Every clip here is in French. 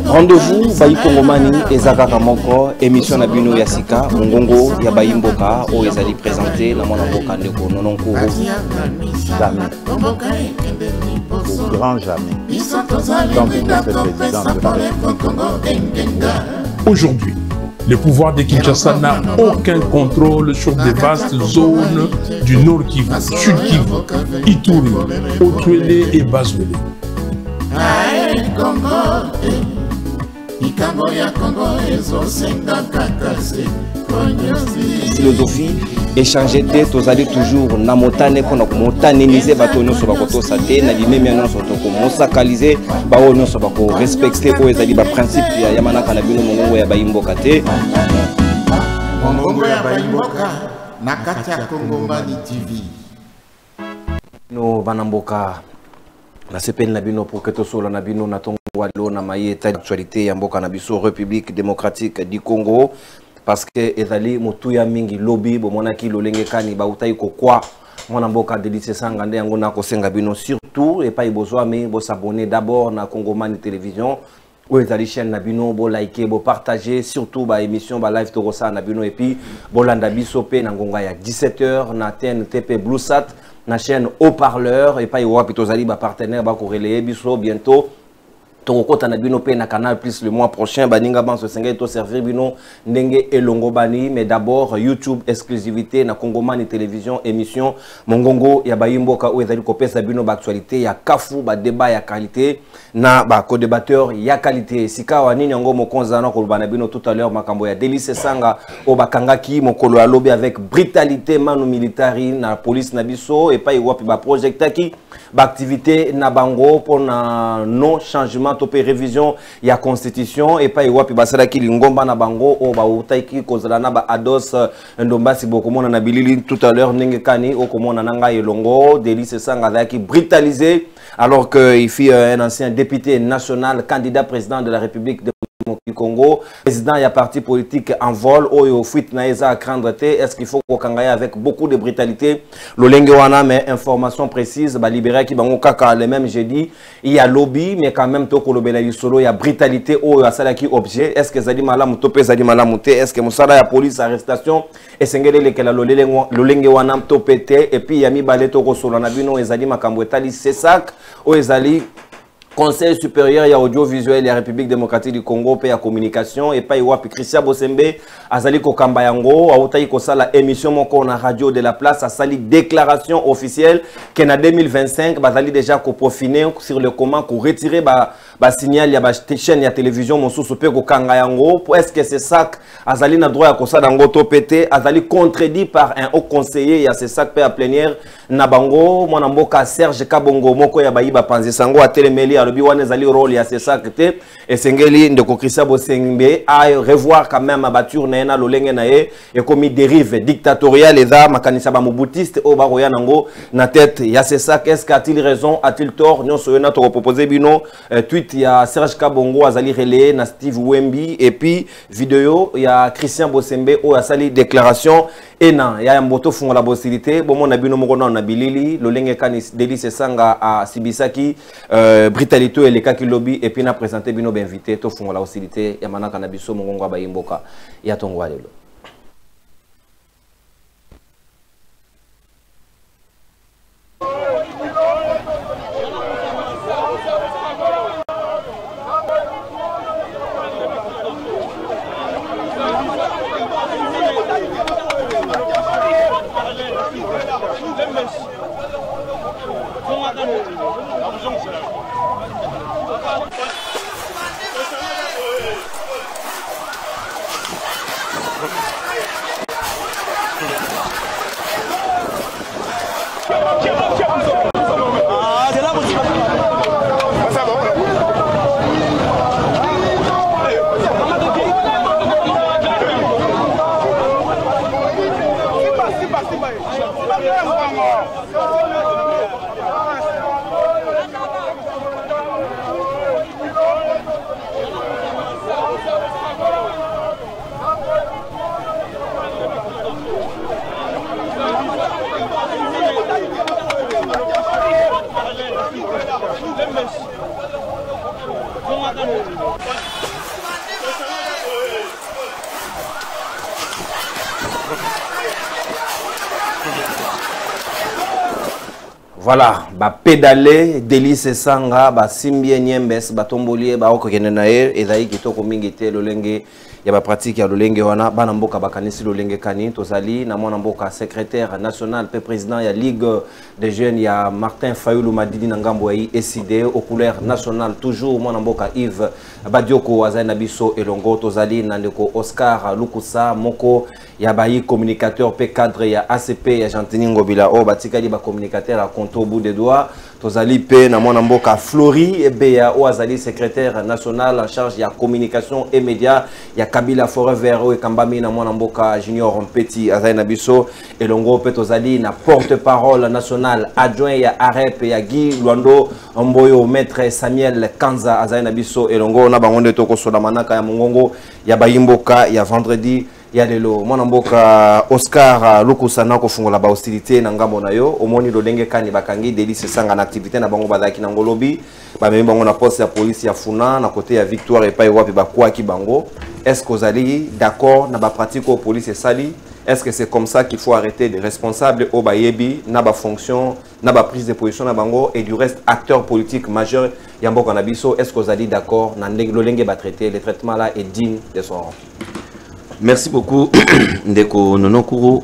Rendez-vous Bayi Kongomani Ezaka Kamoko, émission na bino Yasika, Mongongo ya Bayi Mboka, où ils allaient présenter la Mona Mboka Ndeko Nononkuru. Jamais. Au grand jamais. Tant que vous êtes président de la République. Aujourd'hui, le pouvoir de Kinshasa n'a aucun contrôle sur des vastes zones du Nord Kivu, Sud Kivu, Ituri, Otuele et Bazuele. Philosophie, échanger tête, vous allez toujours namotane pour nous motanéliser, batono sur bakoto saté, nadime miano sur toko mosakaliser, baono sur bako respecter pour les ali ba principe ya yamana kanabino mongongo ya Bayi Mboka te. Mongongo ya Bayi Mboka na kati ya Kongomani TV. No banamboka. La CPN Nabino pour que tout soit Nabino Natongo Walo Namaye actualité ya mboka nabiso République démocratique du Congo parce que ezali motuya mingi lobby bomonaki lolenge kani ba utai ko kwa mwana mboka Delice Sanga nde yango na ko senga bino surtout et pas besoin mais bo s'abonner d'abord na Kongomani télévision ou ezali chaîne Nabino bo liker bo partager surtout ba émission ba live torosa Nabino et puis bo landa biso pe na ngonga ya 17h na TNTP Bluesat na chaîne haut-parleur et pas y aura plutôt zali ba partenaire ba ko relayer biso bientôt Tokota na bino pe na Canal Plus le mois prochain baninga ban se senga to servir bino ndenge elongo bani mais d'abord YouTube exclusivité na Kongomani télévision émission Mongongo ya Bayi Mboka ou ezali kopesa bino ba actualité ya kafu ba débat ya qualité na ba co-débatteur ya qualité sika wa nini ngo mokonza na ko bana bino tout à l'heure makambo ya Delice Sanga o bakangaki mokolo ya lobby avec brutalité manu militari na police na biso et pas y wapi ba projectaki ba activité na bango pour na non changement topé révision ya constitution et pas iwapi basala ki lingomba na bango o ba utaiki kozala na ba ados ndombasi bokomona na bilili tout à l'heure ndenge kani o komona nanga elongo Delice Sanga zaki brutalisé alors que il fit un ancien député national candidat président de la République du Congo, président il y a parti politique en vol au fuite naeza à craindre est-ce qu'il faut qu'on avec beaucoup de brutalité l'olenge wana mais information précise ba libérer qui bango kaka le même jeudi il y a lobby mais quand même to kolobela solo il y a brutalité au asala ki objet est-ce que zali malamu to pe zali malamu te est-ce que musala ya police arrestation et sengele lekela lolenge wana to pété et puis yami baleto ko solo na bino ezali makambo etali sesak o ezali Conseil supérieur ya audiovisuel ya République démocratique du Congo pe ya communication et pas iwapi Christian Bosembe azali ko kamba yango autayi ko sala émission moko na radio de la place asali déclaration officielle que na 2025 bazali déjà ko profiner sur le comment ko retirer ba signal ya ba chaîne ya télévision mosusu pe ko kanga yango est-ce que c'est ça azali na droit ya ko sala ngo to pété azali contredit par un haut conseiller ya c'est ça pe à plénière na bango mwana mboka Serge Kabongo moko ya bayiba panzi sango a telemeli alobi wana zali rôle ya c'est ça que et sengeli ndeko Christian Bosembe a revoir quand même abature na ena lolenge na e comme dérive dictatoriale eza makanisa ba mobutiste o ba roya nango na tête ya c'est ça qu'est-ce qu'a-t-il raison a-t-il tort nyo so na to proposer bino tweet ya Serge Kabongo azali relayer na Steve Wembi et puis vidéo ya Christian Bosembe o asali déclaration ena ya mboto fungola possibilité bomo na bino moko na bilili lolenge kanis Delice Sanga a sibisaki brutalité et les kaki lobby et puis na présenté bino ben invité to fungola possibilité ya manaka na biso mongongo ba Bayi Mboka ya tongwa lelo. Voilà, pédaler, délice sanga, simbi nyembes, tombolier, okokene nae, ezali kitoko mingi te lolenge ya ba pratique ya lolenge wana bana mboka bakanisi lolenge kani tozali na mwana mboka secrétaire national pe président ya Ligue des jeunes ya Martin Fayulu Madidi na ngambo ya ECD aux couleurs nationales toujours mwana mboka Yves Badioko azali na biso elongo tozali na ndeko Oscar Lukusa moko ya bayi communicateur pe cadre ya ACP ya Gentini Ngobila o batikali ba communicateur à compte au bout des doigts tozali pe na mwana mboka Flori Ebeya o azali secrétaire national en charge ya communication et médias ya Kabila Forever et Kambami na mwana mboka Junior Mpeti azali na biso elongo pe tozali na porte-parole national adjoint ya AREP ya Guy Luando Mboyo maître Samuel Kanza azali na biso elongo na bango ndeto ko soda manaka ya mongongo ya bayimboka ya vendredi ya lelo mwana mboka Oscar Lukusa na ko fungola ba hostilité na ngambo na yo omoni lolenge kani bakangi délice sanga na activité na bango bazaki na ngolobi ba memi bango na poste ya police ya Funa na côté ya Victoire et pas wapi ba kwa ki bango est-ce que vous allez d'accord na ba pratique au police et sali est-ce que c'est comme ça qu'il faut arrêter les responsables au bayebi na ba fonction na ba prise de position na bango et du reste acteurs politiques majeurs ya mboka na biso est-ce que vous allez d'accord na lolenge ba traiter le traitement là est digne de son rang. Merci beaucoup ndeko Nonokuru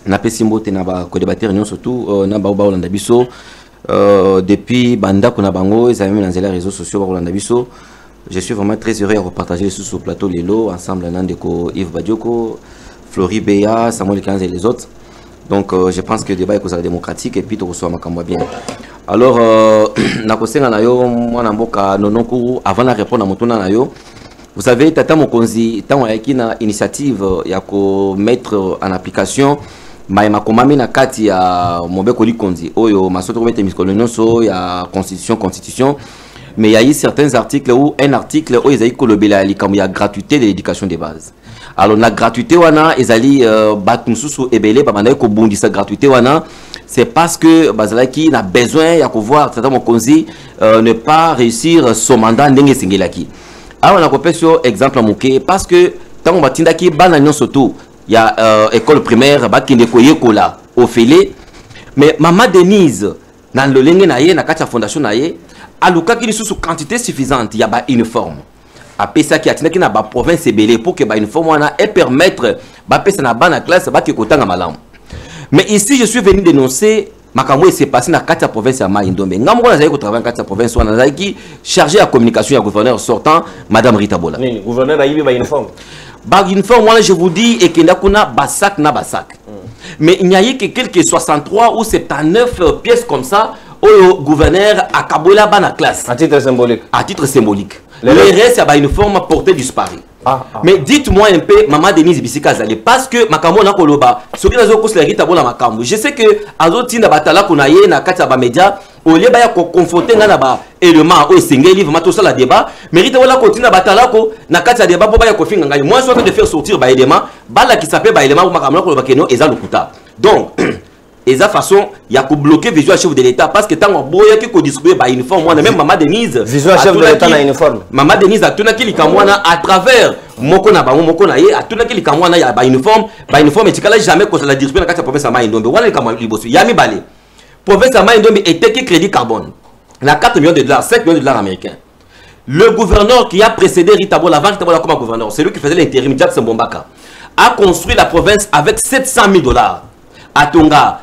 na pesimbote na ba co-débatteur nyon surtout na ba Olanda biso depuis banda kuna bango ils avaient mis dans les réseaux sociaux ba Olanda biso. Je suis vraiment très heureux de repartager sur ce plateau Lelo ensemble nandeko Yves Badioko, Flori Beya, Samuel Kanza et les autres. Donc je pense que le débat est démocratique et puis tout reçoit makambo bien. Alors na kosenga na yo mwana mboka Nonokuru avant de répondre à motuna na yo. Vous savez, Tata Mokonzi, tant qu'il y a une initiative, il y a qu'à mettre en application, mais ma commande na kati ya Mobeko Likonzi, oyo masoto mette miskolonyoso, il y a constitution, mais il y a eu certains articles où un article où ils a eu que le belali comme il y a gratuité de l'éducation de base. Alors la gratuité wana, ils allaient batmususu ebele, babanda ko bondi sa gratuité wana, c'est parce que bazalaki n'a besoin, il y a qu'à voir Tata Mokonzi ne pas réussir son mandat ndenge singelaki. Alors, on a coupé sur exemple moké parce que tant on va tindaki bananion surtout il y a école primaire bakinde koye kola au félé mais maman Denise dans le lenge naie na kati fondation naie aluka ki sous quantité suffisante il y a ba uniforme après ça qui a tindaki na ba province belé pour que ba uniforme wana et permettre ba pesa na bana classe ba ki kotanga malamu mais ici je suis venu dénoncer makambo s'est passé dans la province à Maïndombe. Nous avons travaillé dans la province qui chargé la communication à gouverneur sortant, Madame Rita Bola. Le gouverneur a eu une uniforme. Uniforme, moi je vous dis, et qu'il y a basak na basak. Mais il n'y a eu que quelques 63 ou 79 pièces comme ça où le gouverneur a kabola bana classe. À titre symbolique. À titre symbolique. Le reste, il y a une uniforme portée disparu. Mais dites-moi un peu, Maman Denise Bissika Zali, parce que Makambo na koloba, ce qui nazo kosla Rita Bola Makambo. Je sais que azoti na batala kunaye na kati ba média, au lieu ba ko confronter na ba élément au single livre mato la débat, mais Rita Bola continue batala ko na kati débat pour ba ko finga ngai. Moi je suis en train de faire sortir ba élément, bala qui s'appelle ba élément Makambo na koloba keno eza lokuta. Donc et ça façon il y a que bloquer visuel chef de l'état parce que tant boya qui ko distribuer ba uniforme moi même Maman Denise visuel chef de l'état na uniforme Maman Denise a tuna ki likamwana à travers moko na bango moko na ye a tuna ki likamwana ya ba uniforme etikala jamais ko la distribuer na kati province ma Ndombe wana likamwana liboso yami balé province ma Ndombe était qui crédit carbone na 4 millions de dollars 5 millions de dollars américains. Le gouverneur qui a précédé Rita Bola avant Rita Bola comme gouverneur, c'est lui qui faisait l'intérim Jackson Bombaka, a construit la province avec 700 000 dollars à Tonga.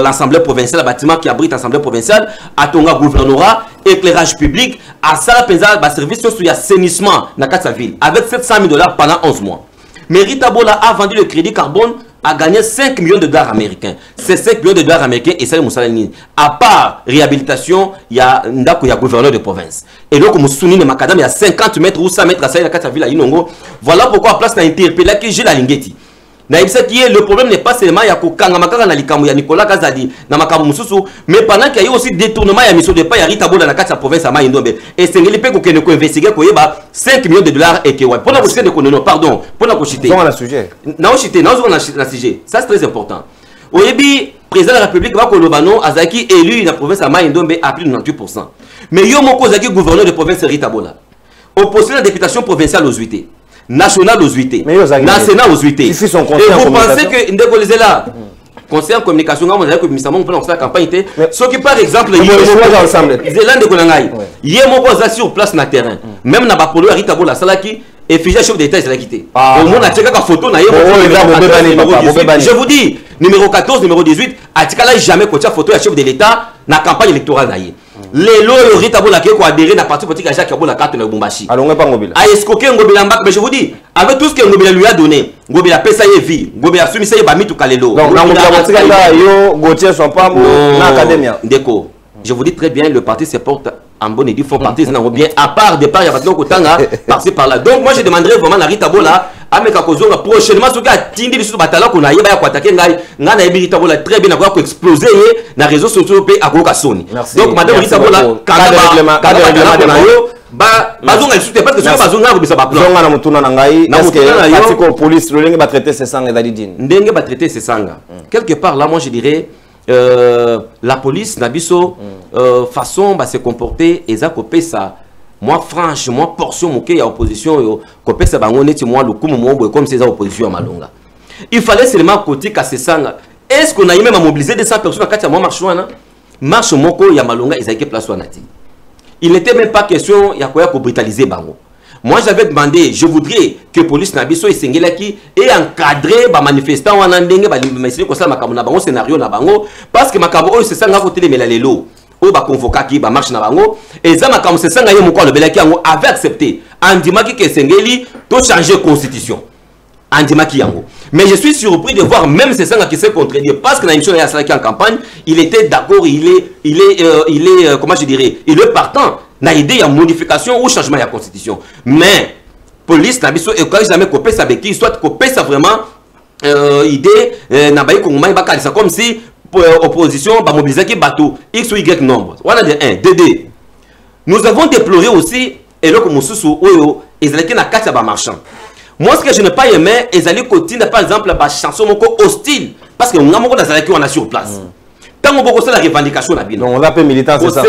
L'Assemblée provinciale, le bâtiment qui abrite l'Assemblée provinciale, à Tonga gouvernorat, éclairage public, à Salapeza, le service sur l'assainissement dans la ville, avec 700 000 dollars pendant 11 mois. Mais Rita Bola a vendu le crédit carbone, a gagné 5 millions de dollars américains. Ces 5 millions de dollars américains, et ça, à part réhabilitation, il y a un gouverneur de province. Et donc, il y a 50 mètres ou 100 mètres à la ville à Inongo. Voilà pourquoi, à place, on a interpellé que j'ai la Lingeti. Le problème n'est pas seulement ya Nicolas Kazadi mais pendant qu'il y a eu aussi détournement ya mission de pas ya Rita Bola na kati province à Maïndombe et c'est ngeli pe ko investiguer ko yeba 5 millions de dollars et que ouais pour la question de non pardon pour la cochiter dans le sujet na ochité na sujet ça c'est très important oyebi président de la République va ko lobano azaki élu na province à Maïndombe à plus de 98% mais yo moko azaki gouverneur de province Rita Bola opposé la députation provinciale aux UT national aux UT, national aux UT. Et vous pensez que Ndegolizela, conseiller en communication on a que ministère mon pour la campagne était ce qui par exemple Zélande Konangai hier mon posa sur place na terrain même na ba polo Rita Bola salaki et figé chef d'état il a quitté au monde a checké la photo na je vous dis numéro 14 numéro 18 a tikala jamais coaché photo ya chef de l'état na campagne électorale na ye les lois Rita Bola qui ko adhérer na parti politique à Jacques Bola carte na Lubumbashi alors pas Ngobila a escroquer Ngobila mbak mais je vous dis avec tout ce que Ngobila lui a donné Ngobila pesa ye vie Ngobila soumis ça ba mitu kalelo donc na Ngobila yo Gauthier son pas na académia déco je vous dis très bien le parti se porte en bonne et due font partie bien à part départ il y a pas de kotanga par-ci par là donc moi je demanderais vraiment à Rita Bola ameka kozonga prochainement ce gars tindi biso batala ko na yeba ya kwatake ngai ngana Rita Bola très bien na ko exploser na réseaux sociaux pe akoka soni donc madame Rita Bola bazonga isute parce que c'est bazonga ko bisa ba plan zonga na mutuna na ngai est-ce que parti ko police le ndenge ba traiter ces sangs d'Alidine ndenge ba traiter ces sangs quelque part là moi je dirais la police nabiso façon va se comporter ezakopé ça moi franchement portion moké ya opposition kopé ça bango neti moi le kumu mo comme ces opposition à Malonga il fallait seulement côté ka sesanga est-ce qu'on a même à mobiliser 200 personnes à kati moi marche moko ya Malonga ezaki place wanati il n'était même pas question ya koya ko brutaliser bango. Moi j'avais demandé, je voudrais que police nabiso esengelaki et encadrer ba manifestants wana ndenge ba mesili ko sala makambo na bango scénario na bango parce que makambo oyo c'est ça nga ko telemela lelo o ba convokaki ba marche na bango et ça makambo c'est ça nga ye moko le belaki yango avait accepté andimaki que sengeli to changer constitution andimaki yango mais je suis surpris de voir même c'est ça qui s'est contredit parce que la émission ya salaki en campagne il était d'accord il est comment je dirais il est partant na idée ya modification ou changement de la constitution mais police na biso et quand jamais copé ça beki soit copé ça vraiment idée na bayi kongoma ba kalisa comme si opposition ba mobiliser ki bateau x ou y nombre voilà de 1 2 nous avons déploré aussi et le mususu oyo ezalaki na kati ba marchand moi ce que je n'ai pas aimé ezali continue par exemple ba chanson moko hostile parce que ngamoko nazalaki on a sur place tant on beaucoup ça la revendication na bino on l'appelle militant c'est ça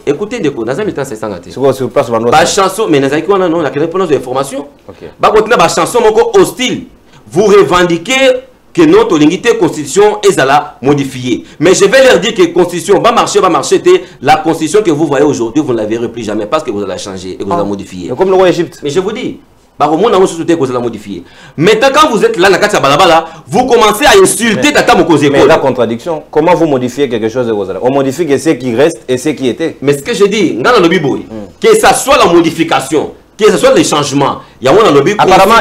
écoutez ndeko naza militant c'est ça ngati sur place ba chanson mais nazalaki on a non la réponse de information ba continue ba chanson moko hostile vous revendiquez que notre lingité constitution est à la modifier mais je vais leur dire que constitution va marcher la constitution que vous voyez aujourd'hui vous ne la verrez plus jamais parce que vous allez la changer et vous allez la modifier comme le roi Égypte mais je vous dis vous la modifier. Maintenant, quand vous êtes là, vous commencez à insulter Tata Mokozeko. Mais la contradiction, comment vous modifiez quelque chose de vous? On modifie que ce qui reste et ce qui était. Mais ce que je dis, que ça soit la modification, que ce soit les changements, il y a un lobby. Apparemment,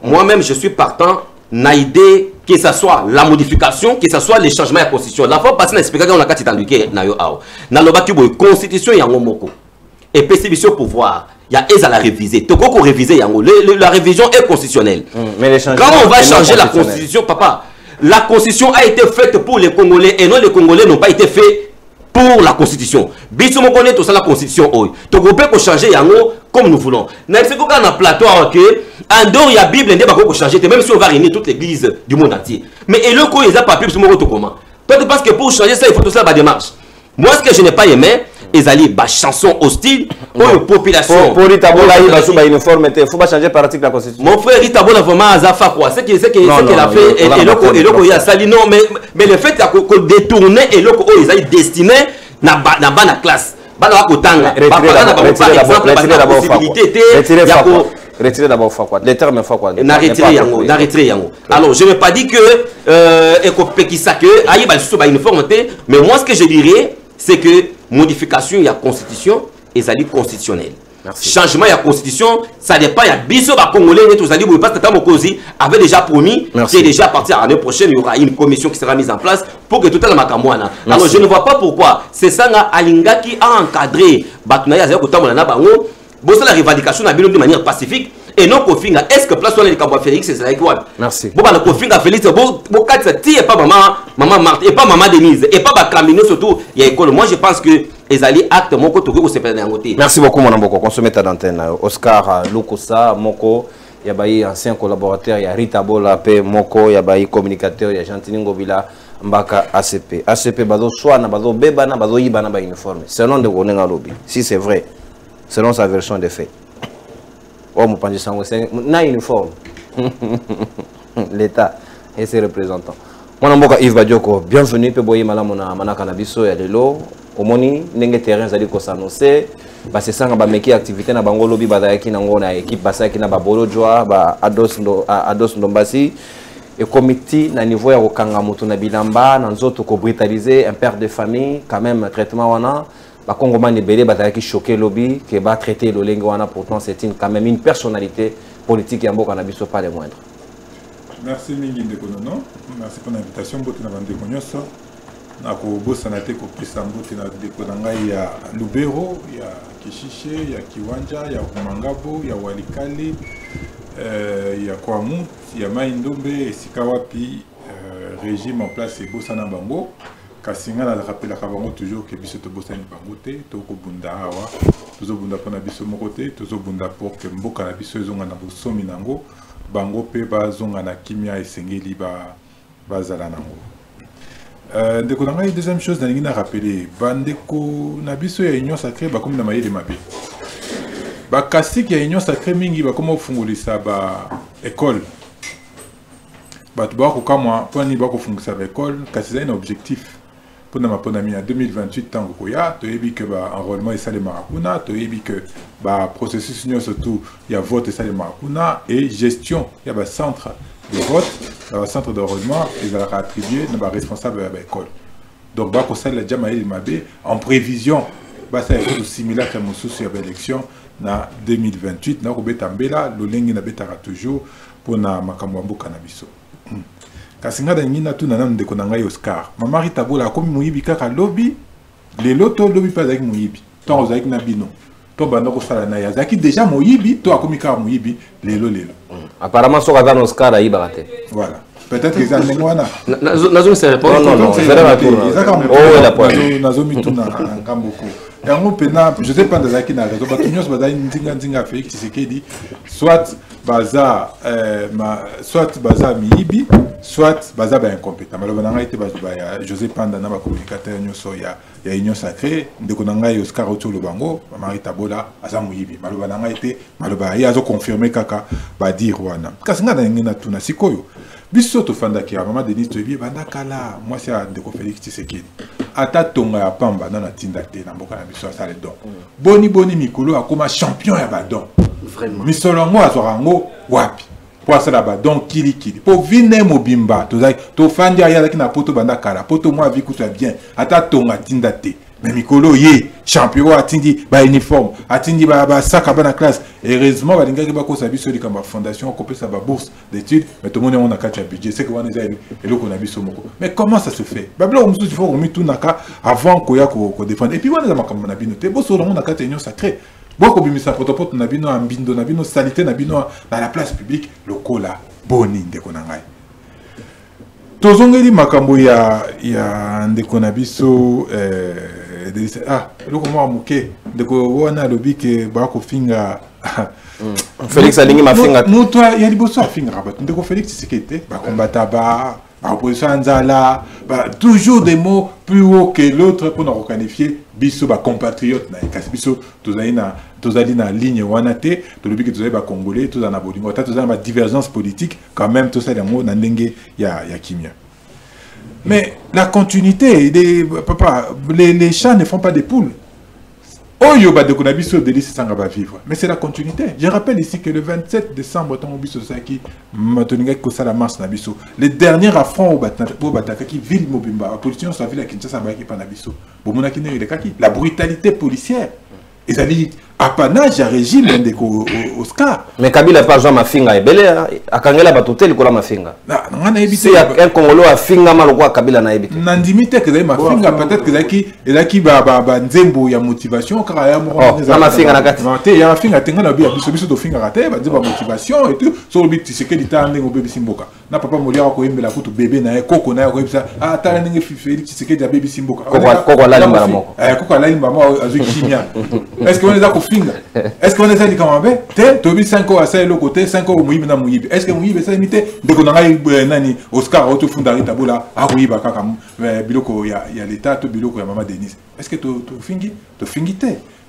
moi-même, je suis partant, naïdé, que ce soit la modification, que ce soit les changements de la constitution. La fois passée, on a expliqué qu'on a dit que la constitution est en moko. Et PCB au pouvoir, il y a à la réviser. Toko qu'on réviser, la révision est constitutionnelle. Quand on va changer la constitution, papa, la constitution a été faite pour les Congolais et non les Congolais n'ont pas été faits pour la constitution. Biso mo connaît tout ça la constitution. Toko peut changer yango comme nous voulons. N'est-ce qu'on a plateau que en dehors il y a Bible n'est pas qu'on changer même si on va réunir toute l'église du monde entier. Mais et le coup ils a pas pu sur mon comment. Toi tu penses que pour changer ça il faut tout ça la démarche. Moi ce que je n'ai pas aimé ils allaient ba chanson hostile pour la population. Pour Rita Bola il va sous ba uniforme il faut pas changer par article la constitution. Mon frère Rita Bola vraiment azafa quoi. C'est qu'elle a fait et le coup il a sali non mais le fait que détourner et le coup ils allaient destiné na bana classe. Retirez d'abord quoi. Les termes fois quoi. Alors je n'ai pas dit que mais moi ce que je dirais c'est que modification il y a constitution et ça dit constitutionnel. Changement de la constitution, ça dépend. Il y a biso ba congolais et tous les parce que Tata Mokozi avait déjà promis que déjà à partir de l'année prochaine il y aura une commission qui sera mise en place pour que tout le monde. Alors je ne vois pas pourquoi c'est ça Alinga qui a encadré Batunaya Zeko Tamona Bango. Bon c'est la revendication de manière pacifique et non Kofinga. Est-ce que place sur les Cambois Félix c'est like what? Merci. Bon bah Kofinga Félix bon quatre et pas maman Marthe et pas maman Denise et pas Camino surtout il y a école. Moi je pense que les alliés actent mon côté se perdent en côté. Merci beaucoup mon amboko. On se met à l'antenne. Oscar Lukosa Moko Yabayi ancien collaborateur, il y a Rita Bola P Moko Yabayi communicateur, il y a Gentini Ngobila Mbaka ACP. ACP bazo soit na bazo beba na bazo yiba na ba uniforme. Selon de Gonenga Lobby. Si c'est vrai, selon sa version des faits. Oh mon panji sango c'est na uniforme. L'État et ses représentants. Mon nom est Yves Badioko. Bienvenue. Peboye malamona manaka na biso ya lelo. Omoni ndenge terrain zali ko s'annoncer. Ba se sanga ba meki activité na bango lobby bazaki na ngona équipe basaki na ba bolo joa ba Ados Ndombasi. Et comité na niveau ya kokanga mutu na bilamba na nzoto ko brutaliser un père de famille quand même traitement wana. Ba Congomani belé bazaki choqué lobby que ba traiter le lengo wana pourtant c'est quand même une personnalité politique ya mboka na biso pas les moindres. Merci mingi Ndekonono, merci pour l'invitation. Bote na bande konyoso. Na ko bosana te ko pesa mbote na Ndekonanga ya Lubero, ya Kishishe, ya Kiwanja, ya Mangabo, ya Walikale, ya Kwamut, ya Maindombe, esika wapi régime en place et bosana bango. Kasinga na rappela kabango toujours que biso to bosana bango te, to ko bunda hawa, tozo bunda pona biso moko te, tozo bunda pour que mboka na biso ezonga na bosomi nango. Bango pe bazonga na kimia esengeli bazala nango. Ndeko na ngai deuxième chose na lingi na rappeler bandeko na biso ya union sacrée ba komi na mayele mabe. Ba kasiki ya union sacrée mingi ba komo fungulisa ba école. Ba tuba ko kamwa poni ba ko fungulisa ba école kasi za un objectif. Pona mapona mi en 2028 tango koya to yebi que ba enrôlement et salé marakuna to yebi que ba processus union surtout il y a vote et salé marakuna et gestion il y a ba centre de vote ba centre d'enrôlement et ça va attribuer na ba responsable de l'école donc ba ko sala jama il mabe en prévision ba ça est similaire à mon souci à l'élection na 2028 na ko betambela lolengi na betara toujours pour na makambo mboka na biso. Kasinga da ngina tu na ndeko na ngai Oscar mama Rita bola komi muyibi kaka lobby les loto lobby pas avec muyibi to ozaki na bino to banda ko sala na ya zaki déjà muyibi to akomi ka muyibi lelo apparemment so kaza Oscar ayiba kate voilà peut-être que ça ngwana nazo se répondre non c'est la tour oh la point nazo mituna ngamboko yango pena je sais pas ndazaki na raison ba tunyos bazali nzinga Félix Tshisekedi soit baza soit baza miyibi soit baza ba incompétent malo bananga ite ba José Panda na ba communicateur nyoso ya union sacrée ndeko nanga Oscar Otolo bango Marie Tabola aza muyibi malo bananga ite malo ba ya zo confirmer kaka ba dire wana kasinga na ngina tuna sikoyo biso to fanda ki mama Denis to bi banda kala moi c'est ndeko Félix Tshisekedi ata tonga ya pamba na tinda te na mboka na biso asale don boni mikolo akoma champion ya ba don vraiment misolongo azorango wapi pour ça là-bas donc kili pour vine mobimba to fandi aya ki na poto banda kala poto moi vi kuta bien ata tonga tinda te mais mikolo ye champion atindi ba uniforme atindi ba saka bana classe heureusement balinga ki ba ko sa biso likamba fondation ko pesa ba bourse d'études mais tout le monde on a kacha budget c'est que on est et le qu'on a biso moko mais comment ça se fait babla on il faut remettre tout naka avant ko ya ko défendre et puis on a makambo na bino te bo so on a kacha union sacrée boko bimisa potopoto na bino ambindo na bino salité na bino dans la place publique lokola boni ndeko na ngai tozongeli makambo ya ndeko na biso loko mo amuke ndeko wana lobike ba ko finga Félix alingi mafinga muto ya liboso afinga rabat ndeko Félix Tshisekedi ba kombata ba opposition nzala toujours des mots plus haut que l'autre pour nous qualifier biso ba compatriotes na kasi biso tozali na ligne wana te to lobi que tozali ba congolais tous na bolingo ta tozali ba divergence politique quand même tout ça yango na ndenge ya kimia mais la continuité papa les chats ne font pas des poules. Oyo ba de konabiso délice sanga ba vivre mais c'est la continuité. Je rappelle ici que le 27 décembre tant obiso saki matoninga ko sala marche na biso le dernier affront au bataka qui ville mobimba la police sur la ville à Kinshasa ba ki pa na biso bomona ki ne kaki la brutalité policière et ça dit apanage à régime ndeko Oscar mais Kabila par Jean Mafinga ebele akangela batotel kola Mafinga ngana ebité un Congolo afinga maloko Kabila na ebité nandimite que Mafinga peut-être que ezaki ba nzembo ya motivation kaka ya mo na Mafinga na kati te ya Mafinga tenga na biso to finga kate ba nzembo motivation et tout so le but c'est que l'État ndengo bébé simboka na papa molia ko yembela kutu bébé na koko na ko yebisa ata ndenge Félix Tshisekedi ya bébé simboka koko la limba moko koko la limba mo azu kimia est-ce que on est finga est-ce qu'on est allé comment ben tu as 5 ans à ça et le côté 5 ans au Mouibi na Mouibi est-ce que Mouibi ça imité de qu'on a nani Oscar auto fondari tabola a Mouibi kaka biloko ya l'état to biloko ya maman Denise est-ce que tu fingite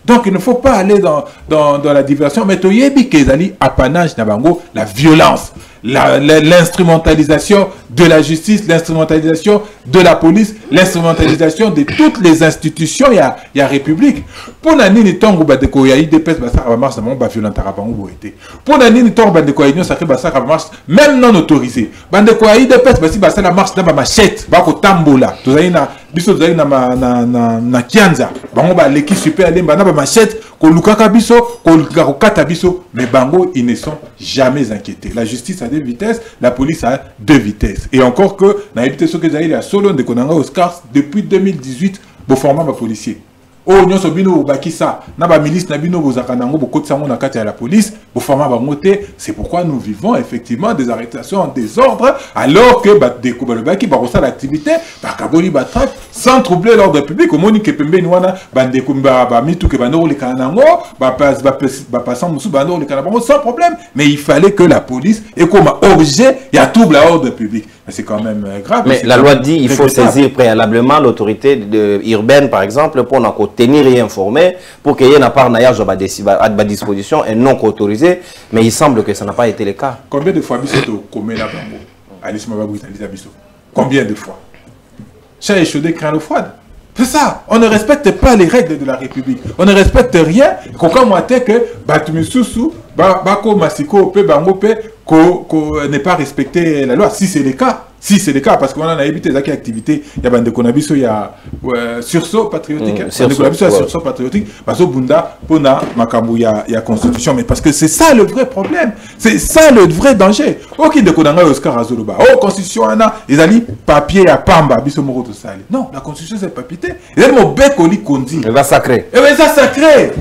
donc il ne faut pas aller dans la diversion mais tu yebi que zali apanage na bango la violence l'instrumentalisation de la justice, l'instrumentalisation de la police, l'instrumentalisation de toutes les institutions, il y a République. Pour nani tongo badeko ya IDPS basa va marche dans ba violent arabango été. Pour nani tongo badeko ya union sacré basa va marche même non autorisé. Bandeko ya IDPS basi basa la marche dans ba machette, ba ko tambola. Tozali na biso tozali na kianza. Bango ba leki super lemba na ba machette ko lukaka biso, ko kata biso, mais bango ils ne sont jamais inquiétés. La justice a 2 vitesses, la police a 2 vitesses. Et encore que na évité ce que j'ai à solo de konanga Oscars depuis 2018 bo format ba policier. Oh nyonso bino bakisa na ba milice na bino bozaka nango bokotisa ngo na kati ya la police bo format ba moté. C'est pourquoi nous vivons effectivement des arrestations en désordre alors que ba deko ba baki ba rosa l'activité ba kaboli ba traque sans troubler l'ordre public. Au moni ke pembeni wana bande kumba ba mitu ke banoro le kanango ba passant musu banoro le kanango sans problème, mais il fallait que la police est comme objet il y a trouble à l'ordre public. C'est quand même grave. Mais la loi dit il faut saisir préalablement l'autorité urbaine par exemple pour n'en tenir et informer pour qu'il y ait une part naïage à disposition et non autorisé, mais il semble que ça n'a pas été le cas. Combien de fois biso commet la bango Alice Mababou biso? Combien de fois? Chat échaudé craint l'eau froide. C'est ça, on ne respecte pas les règles de la République. On ne respecte rien. Quand moi que Batumisusu, Bako Masiko, Pe Bango Pe, n'est pas respecté la loi. Si c'est le cas. Si c'est le cas, parce qu'on a évité des activités, il y a des conabiso, il y a sursaut patriotique, sursaut patriotique, parce que Bunda, Pona, Makambu, il y a constitution, mais parce que c'est ça le vrai problème, c'est ça le vrai danger. Ok, de Konanga Oscar Azuluba, oh, constitution, ils ont dit papier à Pamba, biso moro to sali. Non, la constitution c'est papier. Ils ont dit mon bec au lit kondi. Elle va sacré. Elle va sacré.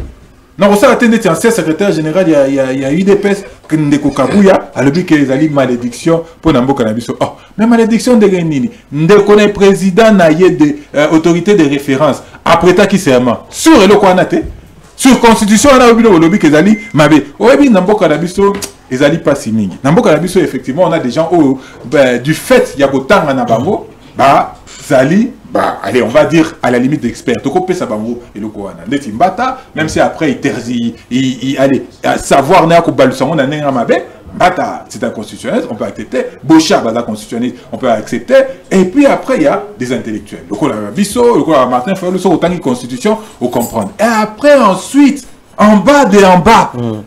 Non, on s'est attendu, ancien secrétaire général, il y a UDPS, Ndeko Kabuya, a le but qu'ils allaient malédiction pour Nambo Canabiso. Oh, mais malédiction de Renini. Ndeko est président de autorité de référence. Après ta qui serment. Sur le Kwanate, sur constitution, on a oublié le lobby qu'ils allaient, mais oui, Nambo Canabiso, ils allaient pas si mingi. Nambo Canabiso, effectivement, on a des gens, du fait, il y a autant en Abango, Zali, allez, on va dire à la limite d'expert. Toko pesa bango et le koana. Ndeti mbata, même si après il allez, savoir n'a ko balusango na nenga mabe, mbata, c'est un constitutionnel, on peut accepter. Bochard baza constitutionnel, on peut accepter. Et puis après il y a des intellectuels. Le kola Bisso, le kola Martin Fayulu, so autant de constitution, on comprend. Et après ensuite, en bas,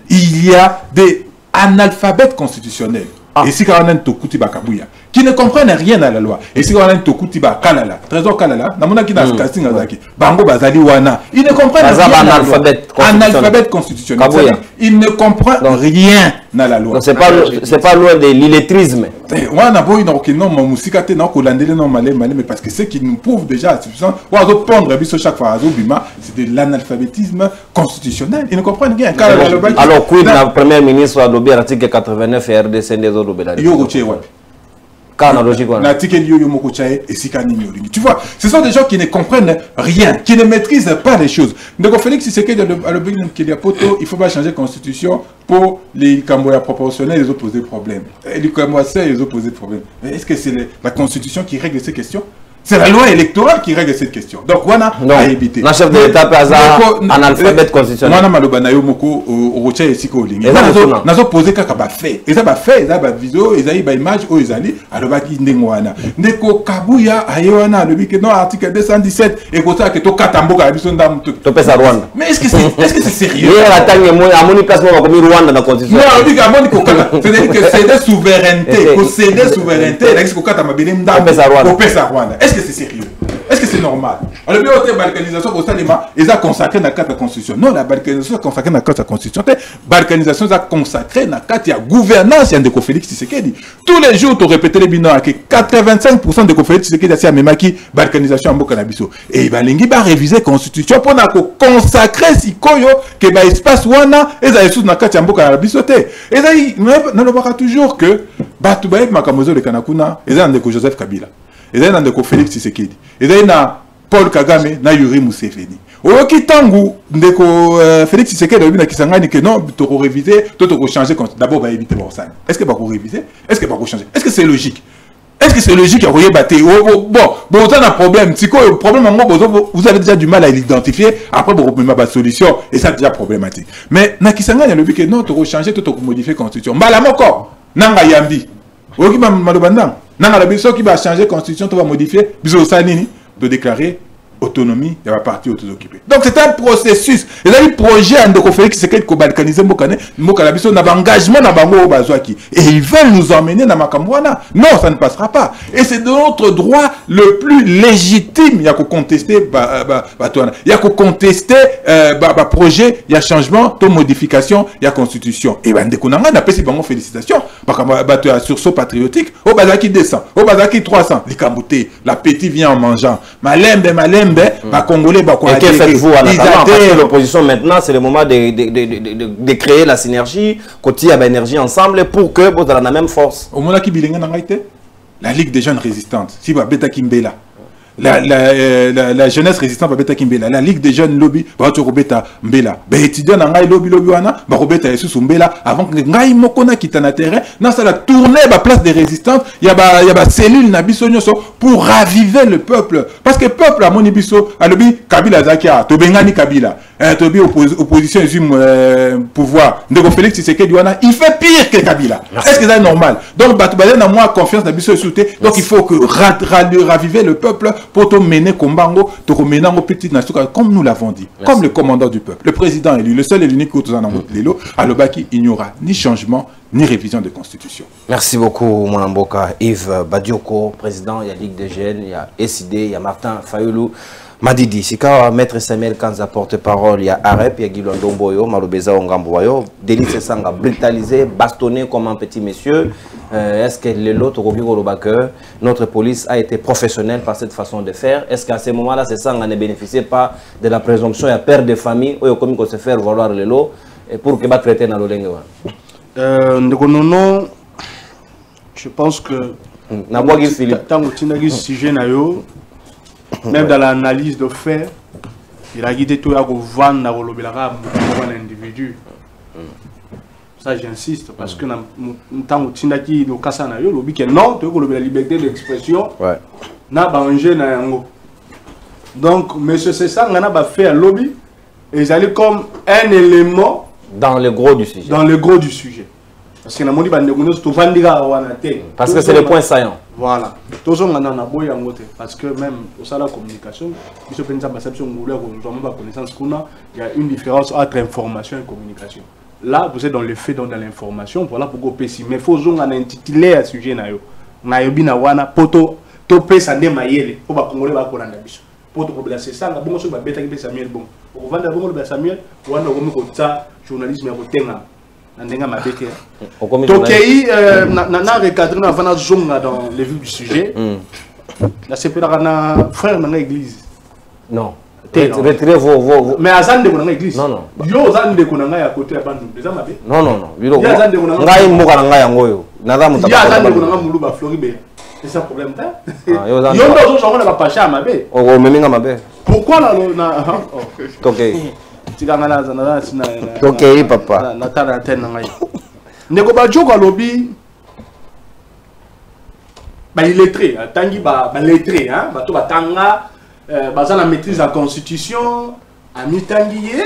il y a des analphabètes constitutionnels. Et si on a un tokuti bakabuya qui ne comprennent rien à la loi. Et si on a un tokuti bakalala, trésor kalala, namona ki na casting azaki, bango bazali wana, ils ne comprennent rien. Analphabète constitutionnel. Ils ne comprennent rien à la loi. C'est pas loin de l'illettrisme. Wana boy non ki non musikate non ko landele non malé mais parce que ce qui nous prouve déjà suffisant, ou azo pondre biso chaque fois azo bima, c'est de l'analphabétisme constitutionnel. Ils ne comprennent rien. Alors quid la première ministre a lobby l'article 89 et RDC des autres lobby. Yo roche wapi. Tu vois, ce sont des gens qui ne comprennent rien, qui ne maîtrisent pas les choses. Donc, Félix Tshisekedi à l'objet qu'il y a poto, il ne faut pas changer de constitution pour les Camboya proportionnels, les opposés problèmes. Et les Camboya, les opposés problèmes. Mais est-ce que c'est la constitution qui règle ces questions? C'est la loi électorale qui règle cette question. Donc, voilà, à éviter. Le chef de l'État peut avoir un alphabet constitutionnel. Voilà, malobana yo moko rocha esiko olingi. Nazo poser kaka ba fait. Et ça ba fait, ça ba vidéo, et ça ba image o ezali, alors ki ndengwana. Ndeko Kabuya ayewana le bike non article 217 et ko ça que to katamboka la biso ndam to pesa Rwanda. Mais est-ce que c'est sérieux? Il a tangi mo amoni placement comme Rwanda dans la constitution. Non, on dit amoni ko kala. C'est-à-dire que c'est des souverainetés, ko c'est des souverainetés, là ko katama belem ndam ko pesa Rwanda. Est-ce que c'est sérieux? Est-ce que c'est normal? Alors, la balkanisation au Salima, ils ont consacré dans la carte de la Constitution. Non, la balkanisation est consacrée dans la carte de la Constitution. La balkanisation est consacrée dans la carte de la gouvernance de Félix Tshisekedi. Tous les jours, tu répètes les bilans que 85% de Félix Tshisekedi c'est la balkanisation en Bokanabiso. Et il va réviser la Constitution pour consacrer si koyo que l'espace wana et ça est sous la carte de Bokanabiso. Et ça, on ne voit toujours que Batubaïk Makamozo de Kanakuna, et ça, on Joseph Kabila. Et là, il y a Félix Tshisekedi. Et là, il y a Paul Kagame, na Yuri Museveni. Oyoki tangu ndeko Félix Tshisekedi obi na kisangani que non, tu vas réviser, tu vas changer. D'abord, va éviter bon ça. Est-ce que va réviser? Est-ce que va changer? Est-ce que c'est logique? Est-ce que c'est logique à rebattre? Bon, on a un problème. Si le problème, vous avez déjà du mal à l'identifier. Après, vous revenez à la solution. Et ça, c'est déjà problématique. Mais na kisangani le but que non, tu vas changer, tu vas modifier la constitution. Malamoko. nanga yambi oki ba malobandang nanga la biso qui va changer constitution to va modifier biso ça nini de déclarer autonomie il y a un parti auto-occupé. Donc c'est un processus. Et là, le projet Ndeko Félix Tshisekedi ko balkaniser Mbokane, Mbokala biso na engagement na bango bazwaki. Et ils veulent nous emmener na Makambwana. Non, ça ne passera pas. Et c'est de notre droit le plus légitime. Il y a qu'à contester il y a qu'à contester projet, il y a changement, de modification, il y a constitution. Et ben Ndeko Nanga n'a pas si bango félicitations. Parce que sursaut patriotique, au bazaki 200, au bazaki 300, les Kambouté, l'appétit vient en mangeant. Malembe Congolais, et que faites-vous en attendant? Parce que l'opposition maintenant, c'est le moment de créer la synergie, côté à l'énergie ensemble pour que vous ayez la même force. Au moment qui la Ligue des jeunes résistantes, si vous avez Kimbela, la jeunesse résistante va Kimbela, la Ligue des jeunes lobby va Robeta Mbela, ben étudiant dans lobby wana, ba Robeta Yesu Mbela avant que ngai mokona kita na terrain, dans ça la tournée ba place des résistantes, il y a ba cellule na biso nyoso pour raviver le peuple parce que peuple a moni biso a lobby Kabila Zakia, to bengani Kabila, to bi opposition exhume pouvoir. Ndeko Félix Tshisekedi wana, il fait pire que Kabila. Est-ce que c'est normal? Donc ba na moi confiance na biso souté. Donc il faut que raviver le peuple pour te mener Kombango, te mener en petite nation, comme nous l'avons dit, comme le commandant du peuple, le président élu, le seul et l'unique que nous en avons à l'Obaki, il n'y aura ni changement, ni révision de constitution. Merci beaucoup, Mwanamboka. Yves Badioko, président, il y a Ligue des Jeunes, il y a SID, il y a Martin Fayoulou, Madidi. Si quand Maître Samuel Kanza porte-parole, il y a Arep, il y a Guilon Domboyo, Malobeza Ongamboyo, Délice Sanga brutalisé, bastonné comme un petit monsieur. Est-ce que l'autre notre police a été professionnelle par cette façon de faire? Est-ce qu'à ce moment-là, ces sangs ne bénéficiaient pas de la présomption? Il y a père de famille, ou comme il se fait valoir le lot pour que va traiter dans le je pense que sujet même dans l'analyse de fait, il a guidé tout à vendre un individu. Ça j'insiste parce que tant que tu as dit le cas na yo lobi que non tu as la liberté d'expression na banger na yango. Donc monsieur César ngana ba fait lobby et ils allaient comme un élément dans le gros du sujet. Dans le gros du sujet. Parce que na moni bande ngono to vandira wana te. Parce que c'est le point saillant. Voilà. Tous on a boya ngote parce que même au sein de la communication, il se pense perception ngouler ko nous avons pas connaissance qu'on a, il y a une différence entre information et communication. Là, vous êtes dans le fait, dans l'information, voilà pourquoi PC. Mais il faut qu'on intitulé à ce sujet. Na yobina wana poto to pesa ne mayele po ba congolais ba kolanda biso. Poto ko blase ça na bongo so ba beta ki Samuel bon. Ko vanda bongo ba Samuel wana ko mi ko tsa journalisme ya ko tenga. Na ndenga mabete. Tokei na recadrer na vana zonga dans le vif du sujet. La CP na frère na église. Non. Retirez vos... Mais Azan de mon église. Non, non. Yo Azan de Konanga à côté à Bandou. Déjà ma non, non, non. Azan de Konanga. Ngai Mokananga yangoyo. Nada mutaba. Ya Azan de Konanga Muluba Floribé. C'est ça problème ta. Yo ndo zo na ba pasha mabe. O meminga mabe. Pourquoi là na OK. Tikanga na zana sina. OK papa. Na tala tena ngai. Ndeko ba joko lobi. Ba illettré, tangi ba lettré hein, ba to ba tanga basant la maîtrise de la constitution, à Mitanguié,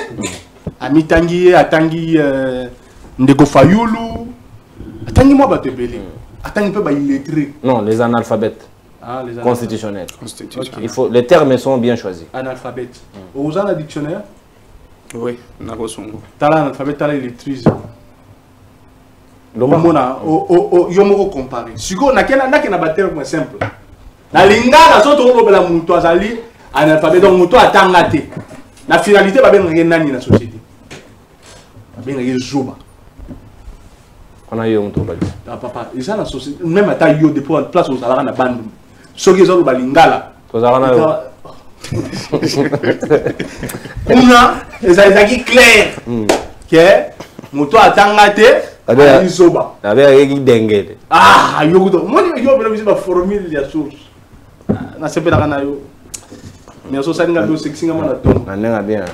à Tanguy Ndeko Fayoulou, à Tanguy moi Batebele, à Tanguy peu illettré. Non, les analphabètes. Ah, les constitutionnels. Il faut, les termes sont bien choisis. Analphabète. Vous avez un dictionnaire? Oui, Nagosongo. Tu as l'analphabète, tu as l'illettrise. Lomona, yomoko comparé. Si vous avez un terme simple. La lingala, surtout au la mouto azali, analphabète, donc mouto a tangaté. La finalité, va bien rien dans la société. Va bien rien zoba. On a eu un tour. Papa, ils sont la société, même à taille de pour place où ça va na bandu. Ce qui est au balingala. Vous avez un Una, ils ont dit clair. Que mouto a tangaté. Avec un dengue. Ah, yo une formule de source. Na sepe la kana yo. Mais so ça nga do sexinga mona ton. Nanga bien.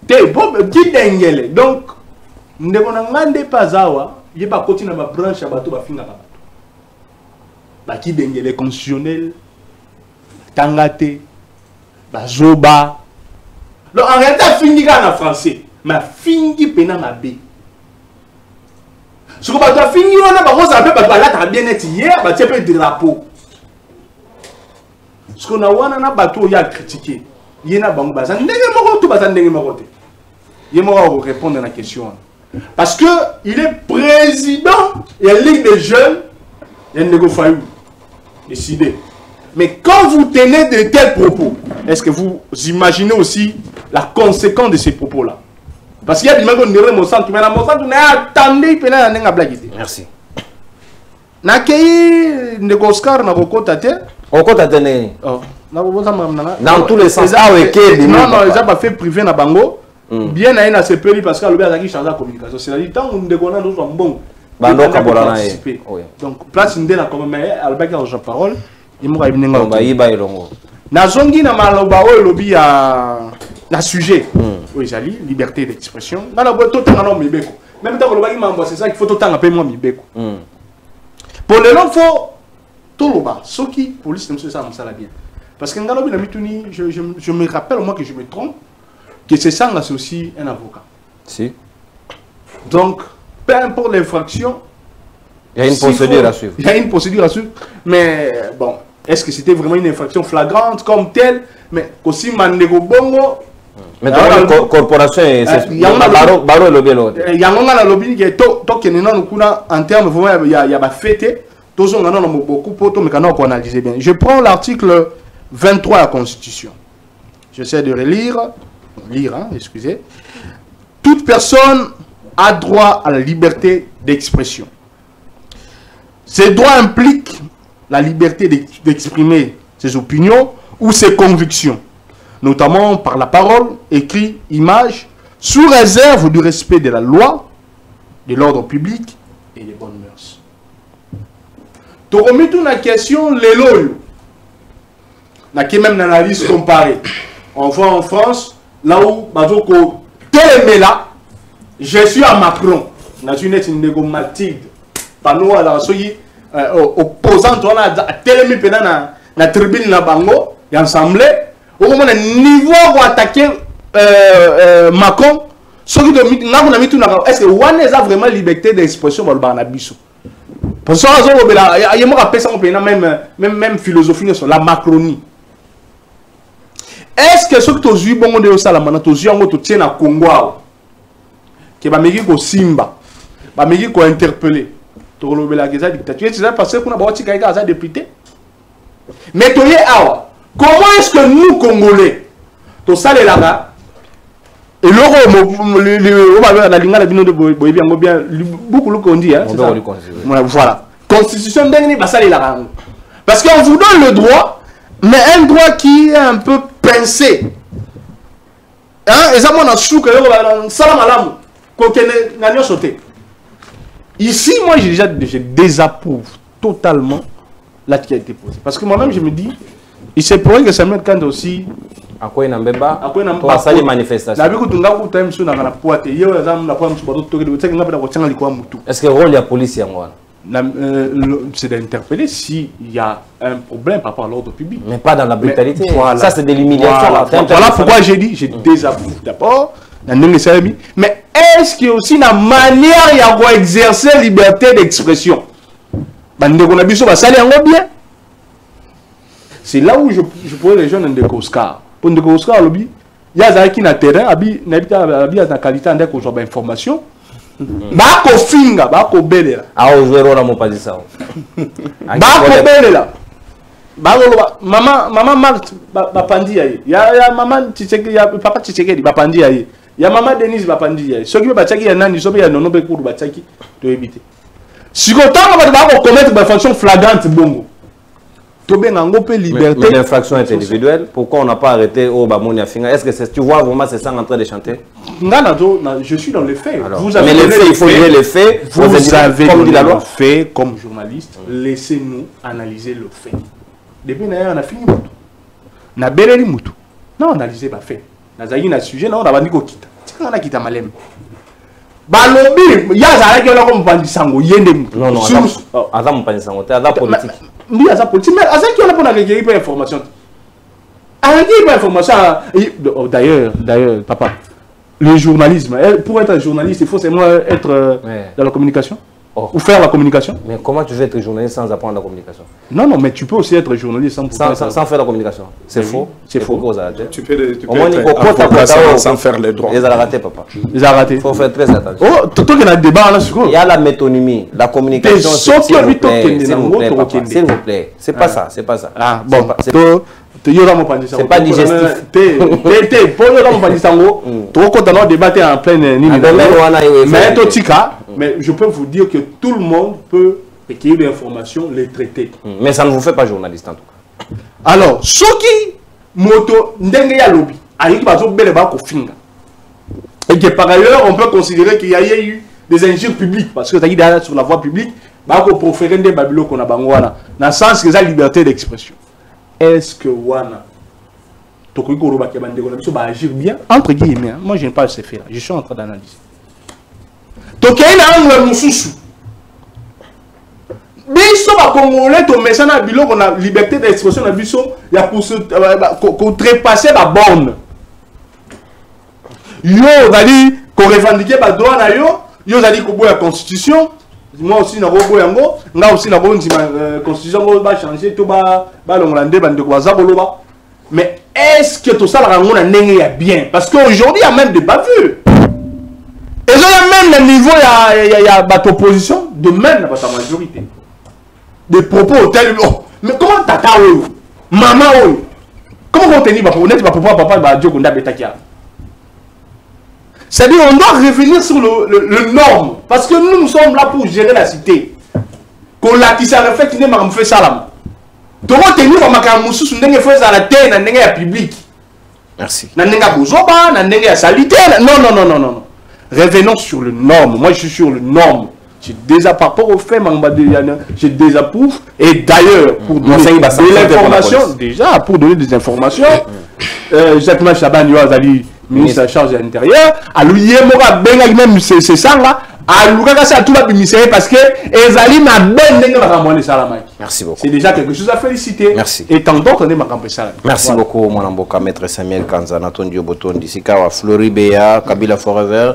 Te bob ki dengele. Donc ndeko na ngande pazawa, ye ba continue na ba branche ya bato ba finga ba. Ba ki dengele constitutionnel. Tangate. Ba zoba. Le en réalité fingi en français, mais fingi pena na B. Ce que tu as fini, on a pas bien net hier, tu as des drapeaux. Ce qu'on a un bateau, il a critiqué. Il y a un bateau, il va répondre à la question. Parce qu'il est président, il y a une ligue des jeunes, il y a une négociation. Décidé. Mais quand vous tenez de tels propos, est-ce que vous imaginez aussi la conséquence de ces propos-là? Parce qu'il y a des gens qui disent mon centre, mais mon centre, on a attendu, il y a un blague. Merci. Nakei Oscar na kokota te. Okota te ne. Oh. Dans tous les sens. Ah oui, non, non, ils ont pas fait privé na bango. Bien na ina CPI parce que le bien qui change la communication. C'est-à-dire tant on déconne nous sommes bons. Bando kabola na. Donc place ndena comme mais albaki en parole, il m'a bien ngalo. Ba yiba ilongo. Na zongi na maloba o lobi ya na sujet. Oui, jali liberté d'expression. Dans la boîte tout en mibeko. Même tant que le baki m'a c'est ça qu'il faut tout temps appeler moi mibeko. Pour les gens, il faut tout le bas. Ce qui, police, ça me bien. Parce que je me rappelle, moi, que je me trompe, que c'est ça, c'est aussi un avocat. Si. Donc, peu importe l'infraction, il y a une procédure à suivre. Il y a une procédure à suivre. Mais, bon, est-ce que c'était vraiment une infraction flagrante comme telle? Mais aussi, Mandego Bongo. Mais dans la corporation, il y a un lobby l'autre. Il y a un lobby qui est en termes vraiment, il y a fêté. Je prends l'article 23 de la Constitution. J'essaie de relire. Excusez. Toute personne a droit à la liberté d'expression. Ces droits impliquent la liberté d'exprimer ses opinions ou ses convictions, notamment par la parole, écrit, image, sous réserve du respect de la loi, de l'ordre public et des bonnes mœurs. Tu remets une question, les loyaux. N'a même une analyse comparée. On voit en France, là où, là, je suis à Macron. Dans une négociation, par nous, opposant, on a télé dans la tribune, na bango, et ensemble, au moment où niveau pour attaquer Macron, est-ce que Wan a vraiment liberté d'expression dans le Barnabiso? Parce que il y a même philosophie sur la Macronie. Est-ce que ce que tu as vu, bon, de ça, la manette, tu as vu, tu à Congo, que va me ko Simba, va me ko interpeller, tu as vu la dictature, c'est parce qu'on a bâti quelqu'un à député. Mais tu es awa. Comment est-ce que nous, Congolais, tu sais là, et beaucoup de qu'on dit, voilà. Constitution dernière, parce qu'on vous donne le droit, mais un droit qui est un peu pincé. Hein? Et ça, on a sous que ici, moi, je désapprouve totalement l'acte qui a été posé. Parce que moi-même, je me dis, il s'est prouvé que Samuel Kanda aussi. À quoi il n'a même pas pour les manifestations. Est-ce que le rôle de la police est en c'est d'interpeller s'il y a un problème par rapport à l'ordre public. Mais pas dans la brutalité. Voilà. Ça, c'est de l'humiliation. Voilà pourquoi j'ai dit, je désapprouve d'abord. Mais est-ce qu'il y a aussi une manière d'exercer la liberté d'expression? C'est là où je pourrais rejoindre un Oscar. Pour un Oscar, il y a des gens qui ont terrain, il y a des qualité d'information. Bako finga, bako bele. Ah, aujourd'hui, on n'a pas dit ça. Bako bele là. Maman Marthe, bapandi aye. Ya maman Tshisekedi, ya papa Tshisekedi, bapandi aye. Ya maman Denise, bapandi aye. Ceux qui bataki ya nani, ceux qui ya nono bekouru bataki, to éviter. Si quand on va commettre des infractions flagrantes, bongo. Mais l'infraction est individuelle. Pourquoi on n'a pas arrêté au Bamonia Finga? Est-ce que tu vois vraiment ces sangs en train de chanter? Je suis dans les faits. Mais les faits, il faut lire les faits. Vous avez comme dit la loi fait comme journaliste. Laissez-nous analyser le fait. Depuis on a fini. On a belé moutou. Non, analysez pas fait. On a un sujet, non, on a dit qu'on quitte. C'est quand on a quitté Malem. Balobi, il y a un gars qui a vendu sango. Non, non, attends, pas sango. C'est la politique. Oui, à sa politique, mais à ça qui on a pour recueillir pas information. D'ailleurs, papa, le journalisme, pour être journaliste, il faut seulement être dans la communication. ou faire la communication. Mais comment tu veux être journaliste sans apprendre la communication? Non, non, mais tu peux aussi être journaliste sans faire la communication. C'est faux. C'est faux. Tu peux être sans faire les droits. Ils ont raté, papa. Ils ont raté. Il faut faire très attention. Oh, tout le monde débat là, il y a la métonymie, la communication. S'il vous plaît. C'est pas ça, c'est pas ça. Ah, bon, c'est pas digestif. Mais je peux vous dire que tout le monde peut recueillir l'information, les traiter. Mais ça ne vous fait pas journaliste en tout cas. Alors, ce qui moto ndenge ya lobby, avec bazo bele ba ko finga. Et que par ailleurs, on peut considérer qu'il y a eu des injures publiques parce que ça dit sur la voie publique, ba ko proférer des babilo qu'on a bangwana, dans le sens que ça liberté d'expression. Est-ce que wana tokiko roba ke bande ko na biso ba agir bien entre guillemets? Moi je n'ai pas ce fait là, je suis en train d'analyser. Tokei na angle mususu. Biso ba congolais to mesana biloko na liberté d'expression na biso ya pour se trépasser la borne. Yo dali ko revendiquer ba droit na yo dali ko boya constitution. Moi aussi na bobo yango, nga aussi na bonzi constitution ko ba changer to ba longolande bande ko za boloba. Mais est-ce que tout ça la ngona ndenge ya bien? Parce qu'aujourd'hui il y a même des bavures. Et il y a même le niveau, il y a votre opposition, de même dans votre majorité. Des propos tels. Oh, mais comment tata ou maman ou comment on te dit papa Dieu qu'on a bêta. C'est-à-dire on doit revenir sur le norme. Parce que nous sommes là pour gérer la cité. Qu'on l'a qui s'est refait, qui n'est pas fait salam. Donc on te dit qu'on m'a fait sur n'engue fait à la terre, n'a n'engue à public. Merci. N'a n'engue à bozoba, n'a n'engue à salité. Non. Revenons sur le norme. Moi, je suis sur le norme. Par rapport au fait, je désapprouve. Et d'ailleurs, pour donner de l'information, déjà, pour donner des informations, Jacques Chaban Yoazali, ministre de la Charge de l'Intérieur, à l'Uyemora, même c'est ça là, à l'Ougagasa, tout va bénéficier parce que Ezali m'a bien de Salamai. Merci beaucoup. C'est déjà quelque chose à féliciter. Merci. Et tant d'autres, on est ma campagne. Merci beaucoup, mon amboka, maître Samuel Kanzana, Tondio Botondi, Sikawa, Floribea, Kabila Forever,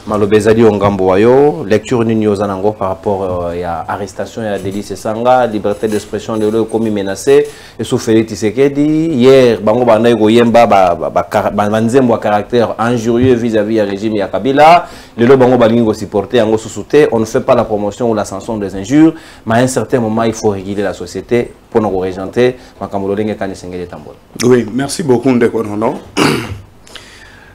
Malobezali Ongamboayo, lecture Nino Zanango par rapport à l'arrestation et à la délit Sanga, liberté d'expression de l'eau commis menacé, et sous Félix Tshisekedi. Hier, Bango Bandaïgo Yemba, Banzembo à caractère injurieux vis-à-vis du régime Kabila, le lot Bango Balingo supporté, Ango sous-souté, on ne fait pas la promotion ou la sanction des injures, mais à un certain moment, il faut réguler la société pour nous régenter. Oui, merci beaucoup, Ndekonono.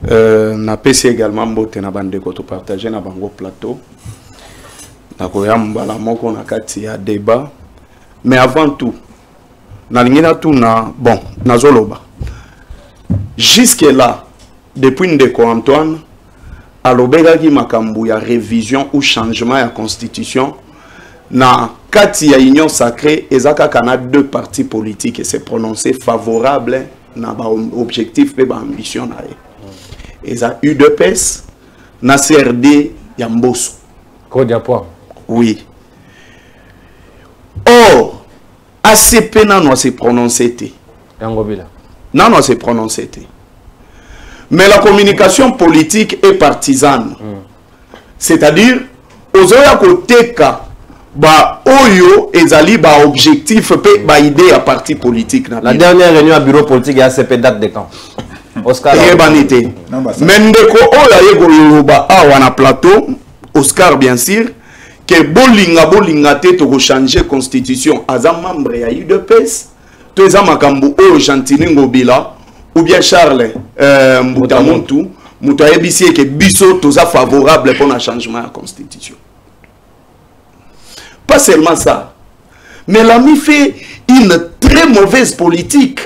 Na PC également mbote na bande ko to partager na bango plateau na ko yamba la moko na kati ya débat, mais avant tout na lingina tout na bon na zoloba jusque là depuis Ndeko Antoine alobega ki makambu ya révision ou changement ya constitution na kati ya union sacrée ezaka kana deux partis politiques et s'est prononcé favorable na ba objectif pe ba ambition na et ça UDPS na CRD Yamboso. Oui. Or, ACP n'a s'est prononcé. Non, s'est prononcé. Mais la communication politique est partisane. C'est-à-dire, aux autres côtés, ba oyo ezali ba objectif pe ba idée à parti politique. La dernière réunion à bureau politique ACP date de quand? Oscar Ebanité. Mendeko oya yego yoruba awana plateau Oscar bien sûr que bolinga te to changer constitution aza membre ya UDPS to eza makambo oyo Gentili Ngobila ou bien Charles Mbutamuntu muta ebisi que biso toza favorable pour un changement de constitution. Pas seulement ça, mais l'ami fait une très mauvaise politique.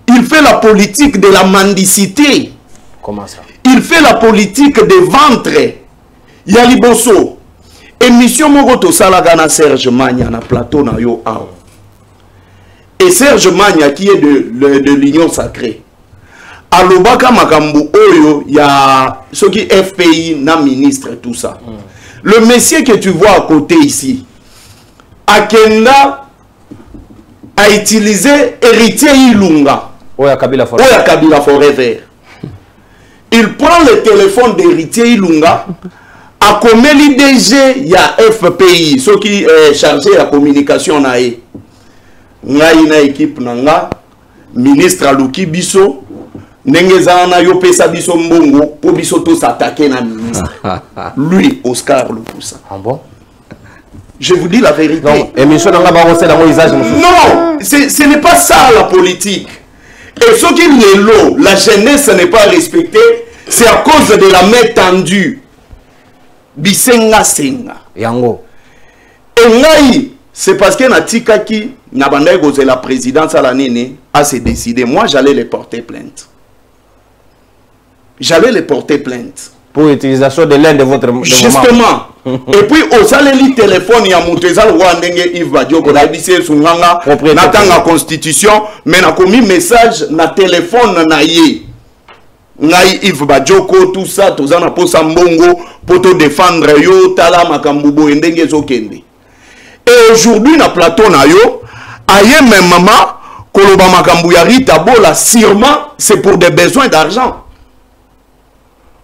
Il fait la politique de la mendicité. Comment ça? Il fait la politique des ventres. Yaliboso. Émission Mogoto Salagana Serge Magna na plateau na yo ao. Et Serge Magna qui est de l'Union Sacrée. Alobaka makambu oyo ya ce qui FPI na ministre tout ça. Le monsieur que tu vois à côté ici, Akenda a utilisé héritier Ilunga. Oya Kabila Forever. Il prend le téléphone d'héritier Ilunga, a comme l'IDG, il y a FPI, ceux qui chargé la communication na e. Nga ina équipe nanga, ministre Aluki Biso, Nengezana yo pesa biso mbongo, po biso to s'attaquer na ministre. Lui, Oscar Lupusa. Ah bon? Je vous dis la vérité. Non, émission nanga ba rosé dans mon usage. Non, ce n'est pas ça la politique. Et ce qui est l'eau, la jeunesse n'est pas respectée, c'est à cause de la main tendue. Bisenga senga. Yango. Et ngai, c'est parce que Natika qui n'a pas la présidence à l'année a se décidé. Moi, j'allais les porter plainte. J'allais les porter plainte. Pour l'utilisation de l'un de votre... Justement. Et puis, au salé téléphone, il y a Moutezal Rwandenge Yves Badioko, il y a Sunganga, la constitution, mais il a commis message na téléphone na ye. Ngai Yves Badioko, tout ça, tout ça, na posa mbongo, pour te défendre yo, tala makambubo, endenge zokende. Et aujourd'hui, na plateau na yo, aye même maman, koloba makambu ya Rita Bola, sûrement, c'est pour des besoins d'argent.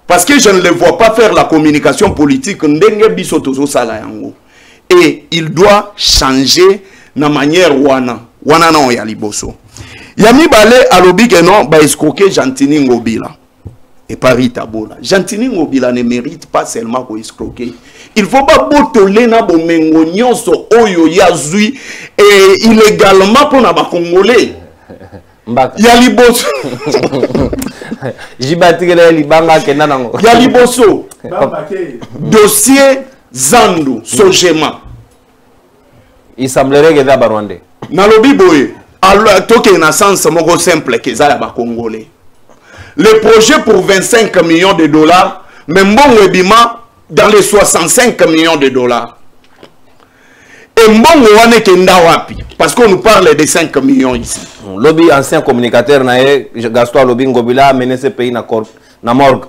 Parce que je ne le vois pas faire la communication politique. Et il doit changer la manière wana. Wana non ya liboso. Yami bale alobi que non, ba escroquer Jantini Ngobila. Et Paris Tabola. Jantini Ngobila ne mérite pas seulement qu'on escroquer. Il ne faut pas botoler na bomengo nyonso oyo yazui et illégalement pour na ba Congolais. Yaliboso. Yaliboso. Dossier Zandu, Sogema. Il semblerait que c'est Rwandais. Nalobi boye. Alors, toke na sens moko simple que ça ba Congolais. Le projet pour 25 millions de dollars, même bon webima dans les 65 millions de dollars. Et bon wane kenda wapi parce qu'on nous parle de 5 millions ici. Lobby ancien communicateur Gaston Lobby Ngobila a mené ce pays na morgue.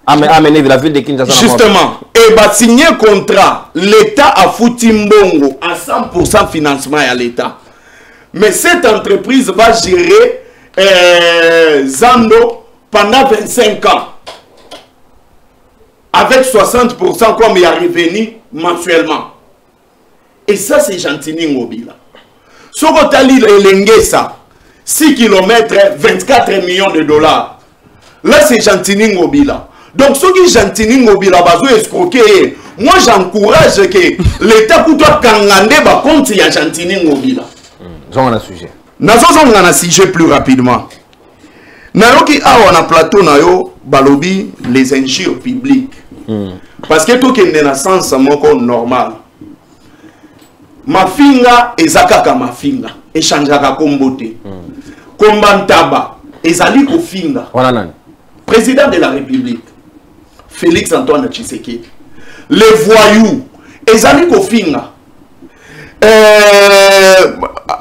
A mené la ville de Kinshasa. Justement, et va signer contrat, l'État a foutu mbongo à 100% financement à l'État. Mais cette entreprise va gérer Zando pendant 25 ans. Avec 60% comme il y a revenu mensuellement. Et ça, c'est Jantini Ngobila. Sokotali Elengesa, 6 km, 24 millions de dollars. Là, c'est Jantini Ngobila. Donc, ceux qui Jantini Ngobila, bazo escroquer, moi, j'encourage que l'État pour toi, kangande, ba compte, il y a Jantini Ngobila. J'en ai un sujet. Nazo on a un sujet plus rapidement. Nayoki a un plateau nayo, balobi, les injures publiques. Parce que tout qui est dans le sens normal. Mafinga ezakaka mafinga echangeaka kombote kombantaba ezali kofinga président de la République Félix Antoine Tshisekedi les voyous ezali kofinga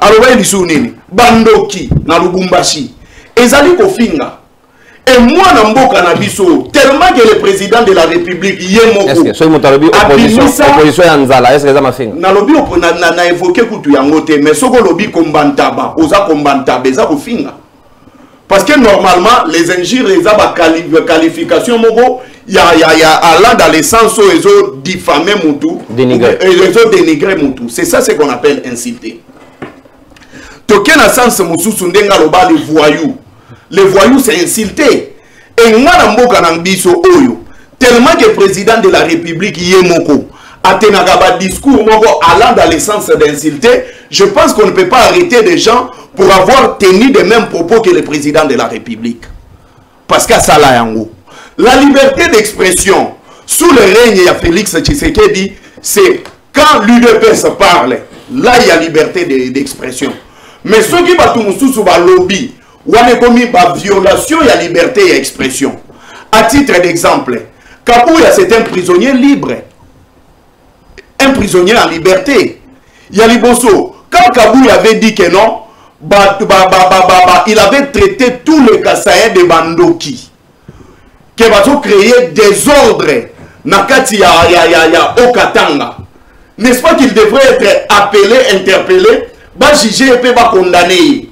aloba lisunini bandoki na Lubumbashi ezali kofinga. Et moi, Namboka Nabiso, tellement que le président de la République, Yemoko, est-ce que ce opposition Yanzala, est-ce que ça m'a fait? Nalobi na évoqué Koutou Yangote, mais ce que lobby kombantaba, osa kombantaba, ça au finga. Parce que normalement, les injures, les qualifications, il y a allant dans les sens où ils ont diffamé Moutou, ils ont dénigré Moutou. C'est ça ce qu'on appelle insulter. Token a sens Moussou Sundenga Loba les voyous. Les voyous, c'est insulté. Et moi, tellement que le président de la République, Yemoko, a tenu un discours allant dans le sens d'insulter, je pense qu'on ne peut pas arrêter des gens pour avoir tenu les mêmes propos que le président de la République. Parce qu'à ça, la liberté d'expression, sous le règne de Félix Tshisekedi, c'est quand l'UDPS parle, là, il y a liberté d'expression. Mais ceux qui battent sous le lobby, ou on commis par violation de la liberté d'expression. À titre d'exemple, Kabouya c'est un prisonnier libre. Un prisonnier en liberté. Yaliboso, quand Kabouya avait dit que non, il avait traité tous les Kassaïens de Bandoki. Qui va créer des ordres. Nakati ya Okatanga. N'est-ce pas qu'il devrait être appelé, interpellé, jugé et condamné?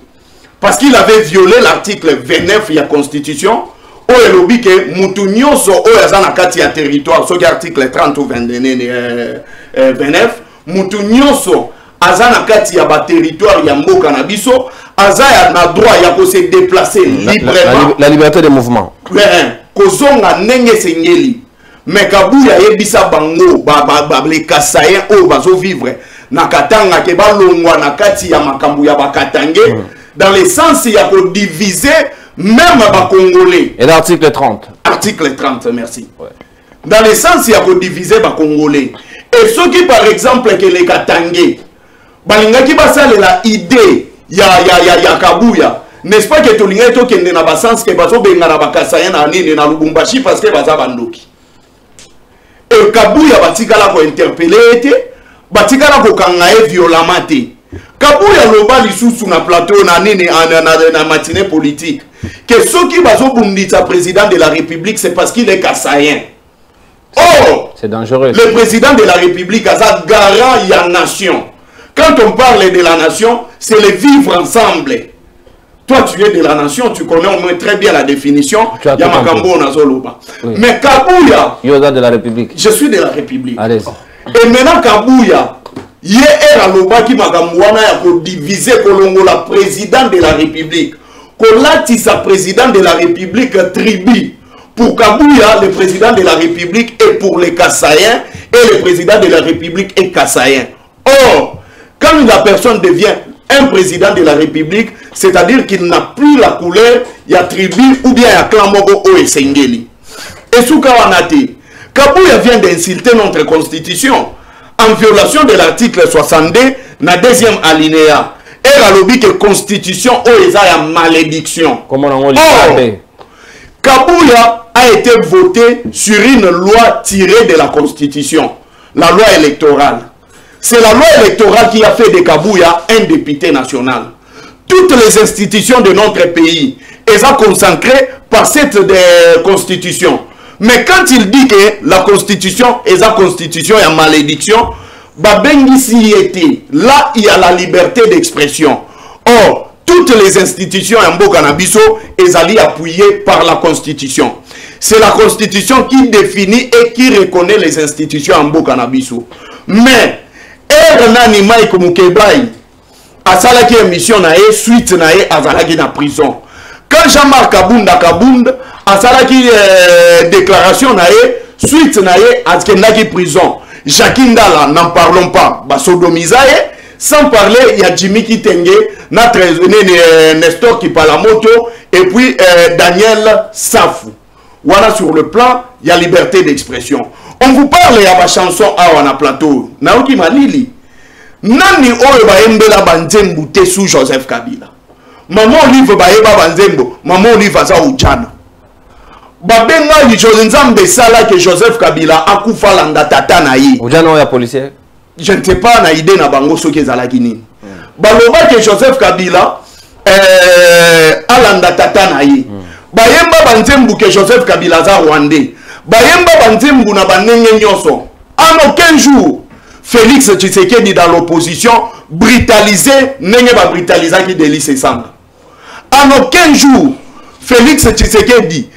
Parce qu'il avait violé l'article 29 de la Constitution, oyo elobi ke mutu nyonso oyo aza na kati ya territoire soki article 30 ou 29 mutu nyonso aza na kati ya baterritoire ya mboka na biso aza na droit ya ko se déplacer librement la liberté de mouvement kozonga ndenge sengeli mais Kabuya yebisa bango les Kasaïens oyo bazo vivre na katanga ke balongwa na kati ya makambu ya bakatange dans le sens ya ko diviser même ba Congolais. Et l'article 30. Article 30, merci. Ouais. Dans le sens ya ko diviser ba Congolais. Et ceux qui par exemple que les Katangé balingaki basale la idée ya Kabuya, n'est-ce pas que tolinga to kende na ba sens que bazo benga na bakasayen na nini na Lubumbashi parce que baza bandoki. Et Kabuya batikala ko interpeller été batikala ko kangae violemment té. Kabuya loba lisusu na plateau na nini na matinée politique que ceux qui bazo bundita président de la République c'est parce qu'il est Kassayen. Oh, c'est dangereux. Le président de la République a ça garant ya nation. Quand on parle de la nation, c'est le vivre ensemble. Toi, tu es de la nation, tu connais au moins très bien la définition. Yamakambo Nazoloba. Oui. Mais Kabuya, Yoda de la République. Je suis de la République. Allez. Et maintenant Kabuya, il est à l'Oba qui m'a divisé Kolongo, la président de la République. Kolati sa président de la République tribu. Pour Kabuya, le président de la République est pour les Kassaïens et le président de la République est Kassaïen. Or, quand la personne devient un président de la République, c'est-à-dire qu'il n'a plus la couleur, il y a tribu ou bien il y a clan Mogo ou Esengeli. Et Soukawanate, Kabuya vient d'insulter notre constitution en violation de l'article 62, na deuxième alinéa. Et la lobby que constitution ou a malédiction. Comment on dit? Kabuya a été voté sur une loi tirée de la Constitution, la loi électorale. C'est la loi électorale qui a fait de Kabuya un député national. Toutes les institutions de notre pays, elles sont consacrées par cette constitution. Mais quand il dit que la constitution est la constitution et la malédiction, là il y a la liberté d'expression. Or, toutes les institutions en Bokanabiso, elles sont appuyées par la Constitution. C'est la Constitution qui définit et qui reconnaît les institutions en Bokanabiso. Mais, Ernani Mike Mukebai, à Salaki émission nae, suite nae, à Salaki na prison. Quand Jean-Marc Kabunda, à Salaki déclaration nae, suite nae, à Skenaki prison. Jacquindala, n'en parlons pas, Basodomisae. Sans parler, il y a Jimmy Kitenge, notre Nestor Kipalamoto, et puis Daniel Safou. Voilà, sur le plan, il y a liberté d'expression. On vous parle, il y a ma chanson à Wana Plateau. Naoki Malili. Nani oyo ba embela banzembu te sous Joseph Kabila. Maman Olive ba eba banzembo, maman Olive aza ujana. Babenga li Nzambe sala que Joseph Kabila akufa landa tata na yi. Ujana oya policier. Je ne sais pas na idée na bango soki ezalaki nini. Baloba que Joseph Kabila alanda tata na ye. Bayemba banzembu que Joseph Kabila za Rwandais. Bayemba banzembu na banenge nyonso. En aucun jour Félix Tshisekedi dans l'opposition brutalisé nenge ba brutaliser qui Délice Sanga. En aucun jour Félix Tshisekedi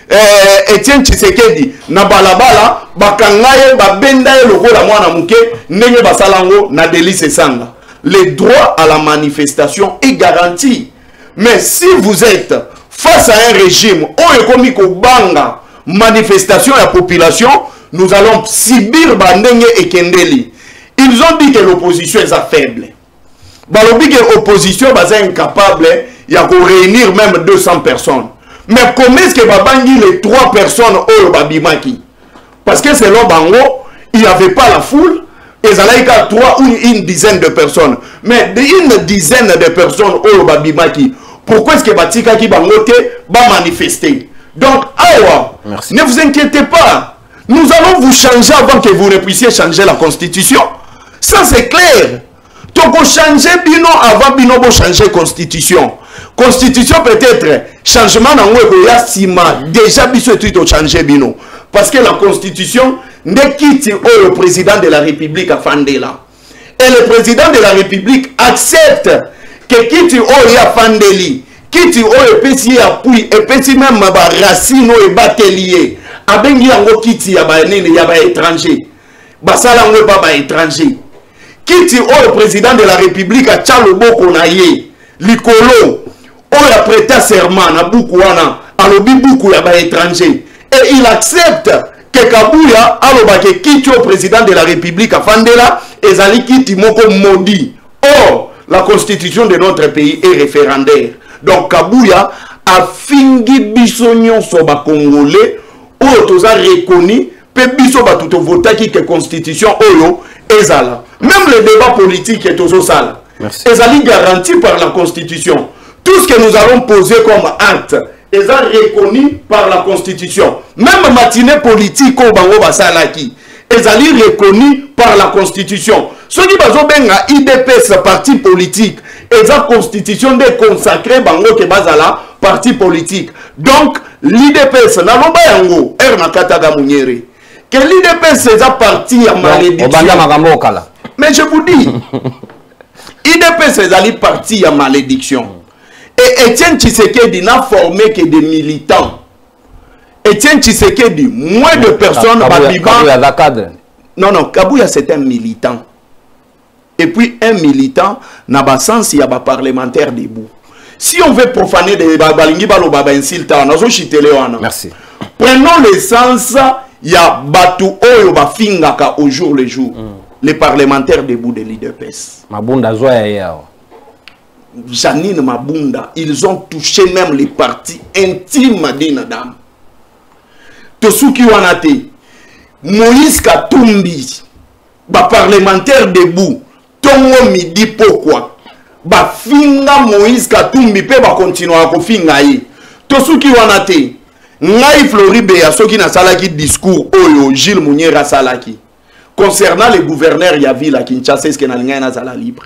Etienne Tshisekedi na balabala bakangaye babendaye lokola mwana muke ndenge basalango na Délice Sanga. Le droit à la manifestation est garanti. Mais si vous êtes face à un régime oyo komi ko banga manifestation à la population, nous allons subir bandenge et kendeli. Ils ont dit que l'opposition est faible. Balobi que l'opposition est incapable de réunir même 200 personnes. Mais comment est-ce que Babangi les 3 personnes au Babimaki? Parce que selon Bango, il n'y avait pas la foule. Ils allaient qu'à 3 ou une dizaine de personnes. Mais une dizaine de personnes au Babimaki. Pourquoi est-ce que Batika qui Bangote va manifester? Donc, awa, ne vous inquiétez pas. Nous allons vous changer avant que vous ne puissiez changer la constitution. Ça c'est clair. Donc changer bino avant bino pour changer constitution. Constitution peut-être changement dans le sima déjà biso tout changer bino parce que la constitution ne quitte le président de la République à Fandela. Et le président de la République accepte que quitte Oya Fandeli, kiti oyo epesi appui epesi même ba racine oyo batelier abengi yango kiti ya ba nini ya ba étranger basala ngo ba étranger kiti oyo président de la république a tcha loboko na ye likolo oyo a prêté serment na buku wana alobi buku ya ba étranger et il accepte que Kabuya aloba ke kiti au président de la république afandela ezali kiti moko maudit. Or la constitution de notre pays est référendaire. Donc Kabuya a fingi biso nyonso ba congolais oyo toza reconnu pe biso ba tout votaki que constitution oyo ezala. Même le débat politique est au sala. Ezali garanti par la constitution. Tout ce que nous allons poser comme acte est reconnu par la constitution. Même matinée politique au bango basalaki ezali reconnu par la constitution. Ce qui bazo benga IDPS parti politique eza constitution de consacré bango ke bazala parti politique. Donc l'IDPS na loba yango erna kataga munyere que l'IDPS eza parti à malédiction. Mais je vous dis IDPS ezali parti à malédiction. Et Etienne Tshisekedi n'a formé que des militants. Etienne Tshisekedi, moins de personnes. Non, non, Kabuya c'est un militant. Et puis un militant n'a pas sens, il y a pas parlementaire debout. Si on veut profaner des balingi balo baba insilta, on a chitele wana. Merci. Prenons l'essence, il y a Batou Oyo Bafingaka au jour le jour. Les parlementaires debout de l'IDPS. Mabunda Zoya yao. Janine Mabunda, ils ont touché même les parties intimes d'Inadam. Tosuki Wanate, Moïse Katumbi, ba parlementaire debout, Tongo Midi pourquoi? Ba finga Moïse Katumbi pe ba continuer à finga yi. Tosuki Wanate, Ngai Floribe ya soki na salaki discours oyo Gilles Mouniera salaki. Concernant les gouverneurs Yavila Kinshasa, est-ce que na linga na sala libre?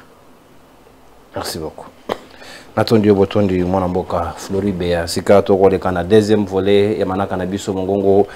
Merci beaucoup. Natondi Botondi Mwanamboka Floribea sika toko le kana deuxième volet ya manaka na biso mongongo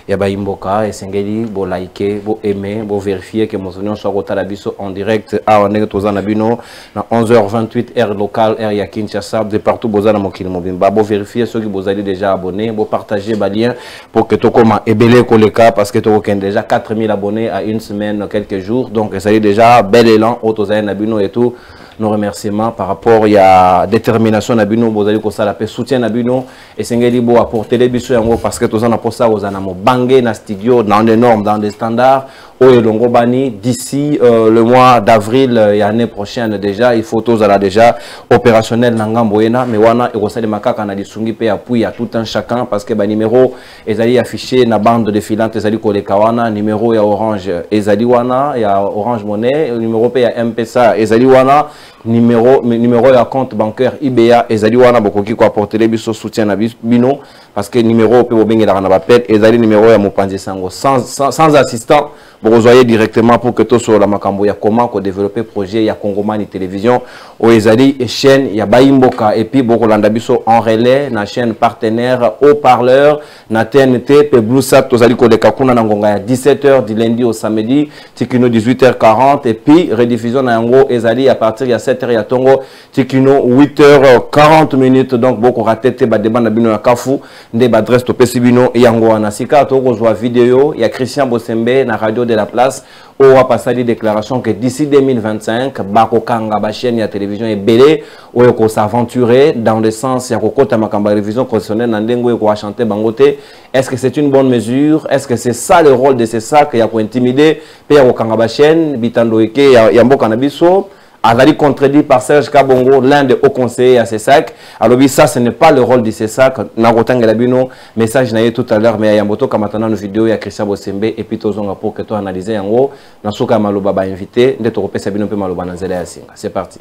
ya baimboka esengeli bo like bo aimer bo vérifier que mozonyo so kotala biso en direct a onenge tozana bino na 11h28 heure locale heure ya Kinshasa de partout bozana mokili mobimba bo vérifier ceux qui bozali déjà abonnés bo partager ba lien pour que tokoma ebele koleka parce que toko ken déjà 4000 abonnés à une semaine quelques jours donc ça y est déjà bel élan autozana na bino et tout. Nos remerciements par rapport à détermination Nabino bozali ko sala pe soutien Nabino et sengeli bo apporter les biso yango parce que tozana pour ça ozana mo bangé na studio dans des normes dans des standards au elongo bani d'ici le mois d'avril et l'année prochaine déjà il faut tozala déjà opérationnel na ngamboena mais wana ekosali makaka na lisungi pe appui à tout un chacun parce que ba numéro ezali affiché na bande défilante ezali koleka wana numéro ya Orange ezali wana ya Orange Money numéro pe ya M-Pesa ezali wana numéro ya compte bancaire IBA ezali wana bokoki ko apporter les biso soutien na bino parce que numéro pe bobengela na bapel ezali numéro ya Mopanzi Sango sans assistant vous voyez directement pour que tout sur la makambo ya comment ko développer projet ya Kongomani télévision au ezali et chaîne ya Baimboka et puis bokolanda biso en relais na chaîne partenaire haut-parleur na TNT pe Bluesat tozali ko leka kuna na ngonga ya 17h du lundi au samedi tikino 18h40 et puis rediffusion na yango ezali à partir ya 7h ya tongo tikino 8h40 minutes donc boko ratete ba débat na bino ya kafu nde ba adresse to pesibino yango wana sika to kozwa vidéo ya Christian Bosembe na radio de la place où a passé des déclarations que d'ici 2025 bako kanga ba chaîne ya télévision et belé où ko s'aventurer dans le sens ya kokota makamba révision constitutionnelle na ndengo ko chanter bangote. Est-ce que c'est une bonne mesure? Est-ce que c'est ça le rôle de ces sacs ya ko intimider pe ya ko kanga ba chaîne bitando eke ya mboka na biso? Azali contredit par Serge Kabongo, l'un des hauts conseillers à CESAC. Alors oui, ça, ce n'est pas le rôle de CESAC. Narotang Elabino, message naïe tout à l'heure, mais il y a moto comme maintenant une vidéo, il y a Christian Bosembe, et puis tous on pour que tu analyses en haut. Nasuka Maloba va inviter, de te repérer Sabino peu Maloba Nanzele Asinga. C'est parti.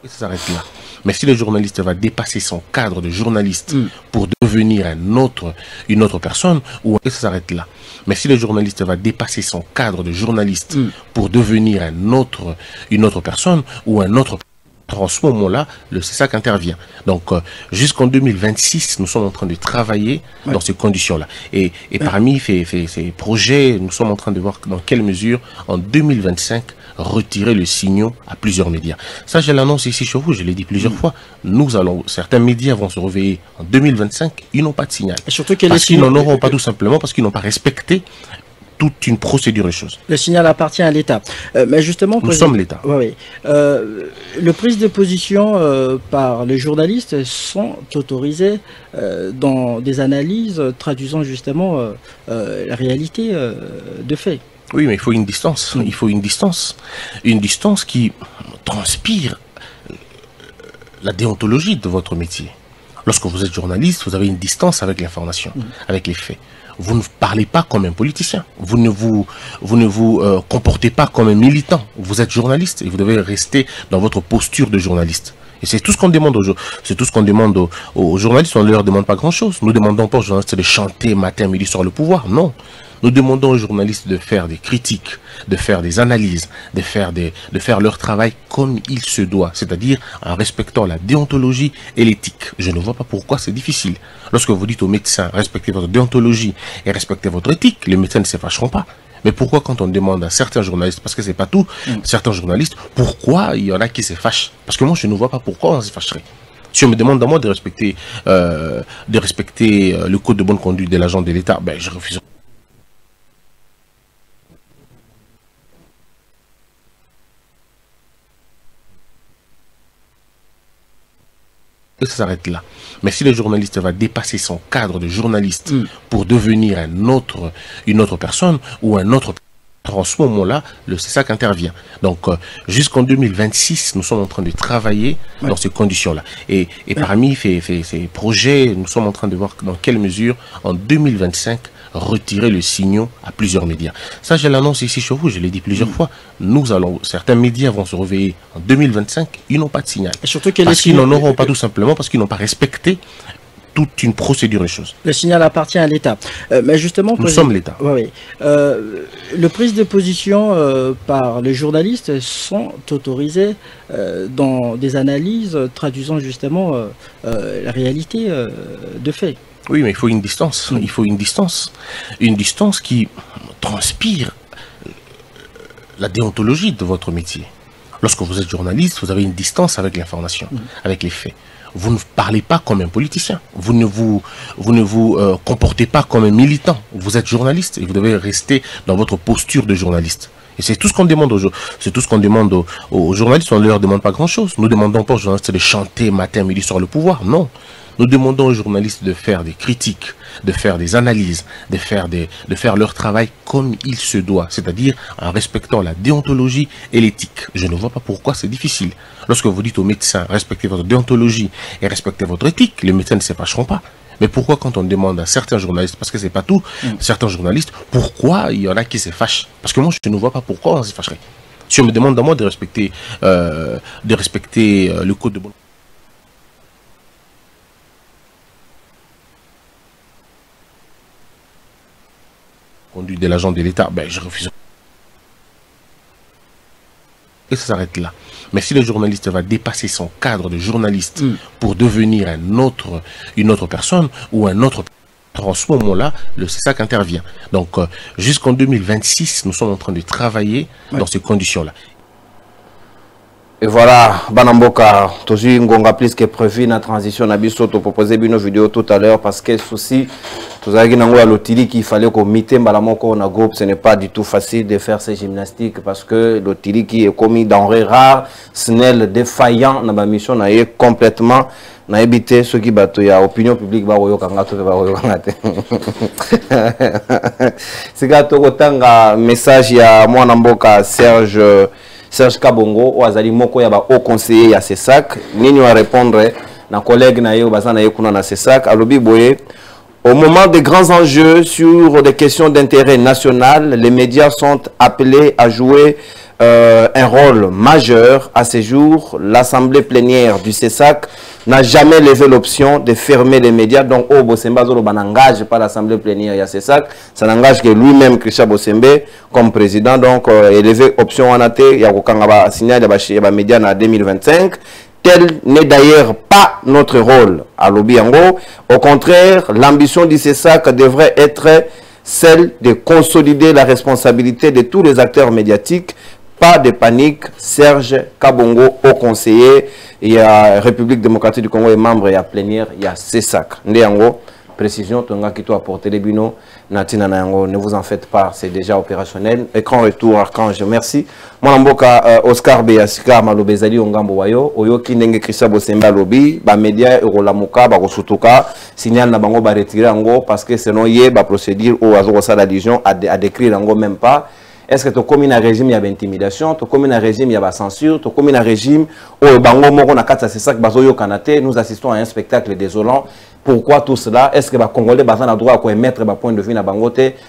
Et ça s'arrête là. Mais si le journaliste va dépasser son cadre de journaliste pour devenir une autre personne, ou et ça s'arrête là. Mais si le journaliste va dépasser son cadre de journaliste pour devenir une autre personne ou un autre, en ce moment-là, le CESAC intervient. Donc, jusqu'en 2026, nous sommes en train de travailler dans ces conditions-là. Et parmi ces projets, nous sommes en train de voir dans quelle mesure, en 2025, retirer le signal à plusieurs médias. Ça, je l'annonce ici chez vous, je l'ai dit plusieurs fois. Certains médias vont se réveiller en 2025, ils n'ont pas de signal. Et surtout que parce qu'ils n'en auront pas tout simplement, parce qu'ils n'ont pas respecté toute une procédure de choses. Le signal appartient à l'État. Mais justement, nous sommes l'État. Oui. Les prises de position par les journalistes sont autorisées dans des analyses traduisant justement la réalité de fait. Oui, mais il faut une distance. Il faut une distance qui transpire la déontologie de votre métier. Lorsque vous êtes journaliste, vous avez une distance avec l'information, avec les faits. Vous ne parlez pas comme un politicien. Vous ne vous comportez pas comme un militant. Vous êtes journaliste et vous devez rester dans votre posture de journaliste. Et c'est tout ce qu'on demande aux journalistes. On ne leur demande pas grand-chose. Nous ne demandons pas aux journalistes de chanter matin, midi, soir le pouvoir. Non. Nous demandons aux journalistes de faire des critiques, de faire des analyses, de faire leur travail comme il se doit, c'est-à-dire en respectant la déontologie et l'éthique. Je ne vois pas pourquoi c'est difficile. Lorsque vous dites aux médecins, respectez votre déontologie et respectez votre éthique, les médecins ne se fâcheront pas. Mais pourquoi quand on demande à certains journalistes, parce que c'est pas tout, certains journalistes, pourquoi il y en a qui se fâchent? Parce que moi je ne vois pas pourquoi on se fâcherait. Si on me demande à moi de respecter le code de bonne conduite de l'agent de l'État, ben je refuse. Et ça s'arrête là. Mais si le journaliste va dépasser son cadre de journaliste pour devenir une autre personne ou un autre, en ce moment-là, le CESAC intervient. Donc, jusqu'en 2026, nous sommes en train de travailler dans ces conditions-là. Et parmi ces projets, nous sommes en train de voir dans quelle mesure, en 2025, retirer le signal à plusieurs médias. Ça, je l'annonce ici chez vous, je l'ai dit plusieurs fois. Certains médias vont se réveiller en 2025, ils n'ont pas de signal. Et surtout parce qu'ils n'en auront pas tout simplement, parce qu'ils n'ont pas respecté toute une procédure de choses. Le signal appartient à l'État. Mais justement, nous sommes l'État. Oui. Les prises de position par les journalistes sont autorisées dans des analyses traduisant justement la réalité de fait. Oui, mais il faut une distance. Il faut une distance qui transpire la déontologie de votre métier. Lorsque vous êtes journaliste, vous avez une distance avec l'information, avec les faits. Vous ne parlez pas comme un politicien. Vous ne vous comportez pas comme un militant. Vous êtes journaliste et vous devez rester dans votre posture de journaliste. Et c'est tout ce qu'on demande aux journalistes. On ne leur demande pas grand-chose. Nous ne demandons pas aux journalistes de chanter matin, midi, soir le pouvoir. Non. Nous demandons aux journalistes de faire des critiques, de faire des analyses, de faire leur travail comme il se doit, c'est-à-dire en respectant la déontologie et l'éthique. Je ne vois pas pourquoi c'est difficile. Lorsque vous dites aux médecins, respectez votre déontologie et respectez votre éthique, les médecins ne se fâcheront pas. Mais pourquoi quand on demande à certains journalistes, parce que c'est pas tout, certains journalistes, pourquoi il y en a qui se fâchent? Parce que moi je ne vois pas pourquoi on se fâcherait. Si on me demande à moi de respecter le code de bonne conduite de l'agent de l'État, ben je refuse. Et ça s'arrête là. Mais si le journaliste va dépasser son cadre de journaliste pour devenir une autre personne ou un autre, en ce moment-là, le CESAC intervient. Donc, jusqu'en 2026, nous sommes en train de travailler dans ces conditions-là. Et voilà, Banamboka, toujours Ngonga plus que prévu la transition na biso to proposer une vidéo tout à l'heure parce que souci tout à l'otili qu'il fallait qu'on mette Balamoko na groupe, ce n'est pas du tout facile de faire ces gymnastiques parce que l'otili qui est commis denrées rares, snel défaillant na ba mission na est complètement na éviter ce qui bato ya opinion publique ba royo kanga to ba royo kanga te. C'est gato kotanga message ya mwana mboka Serge Kabongo Ouazali Moko ya ba haut conseiller ya CESAC nini wa répondre na collègue na yo bazana ye kuna na CESAC alobi boye au moment des grands enjeux sur des questions d'intérêt national, les médias sont appelés à jouer un rôle majeur. À ce jour, l'assemblée plénière du CESAC n'a jamais levé l'option de fermer les médias. Donc, au Bosemba Zolo n'engage pas l'assemblée plénière du CESAC. Ça n'engage que lui-même, Christian Bosembe, comme président. Donc, il a levé option en athée. Il y a signé les médias en 2025. Tel n'est d'ailleurs pas notre rôle à Lobiango. Au contraire, l'ambition du CESAC devrait être celle de consolider la responsabilité de tous les acteurs médiatiques, pas de panique. Serge Kabongo, au conseiller, il y a République démocratique du Congo et membre, il y a plénière, il y a CESAC. Ndéango, précision, Tonga qui doit apporter les binos, Natina Nayango, ne vous en faites pas, c'est déjà opérationnel. Écran retour, Archange, merci. Moi, Mboka, Oscar Béasika, Malobezali, Ongambo Wayo, Oyo Kinenge Christa Bosemba Lobby, ba média, Eurolamuka, Barosutuka, signal na bango, ba retirer Ango, parce que sinon, yé, ba procédure ou à l'adhésion, à décrire Ango même pas. Est-ce que tu as un régime, il y a intimidation, tu as un régime, il y a censure, tu as un régime, où bango moko na kata c'est ça que bazoyo kanate, nous assistons à un spectacle désolant. Pourquoi tout cela? Est-ce que les Congolais ont le droit d'émettre un point de vue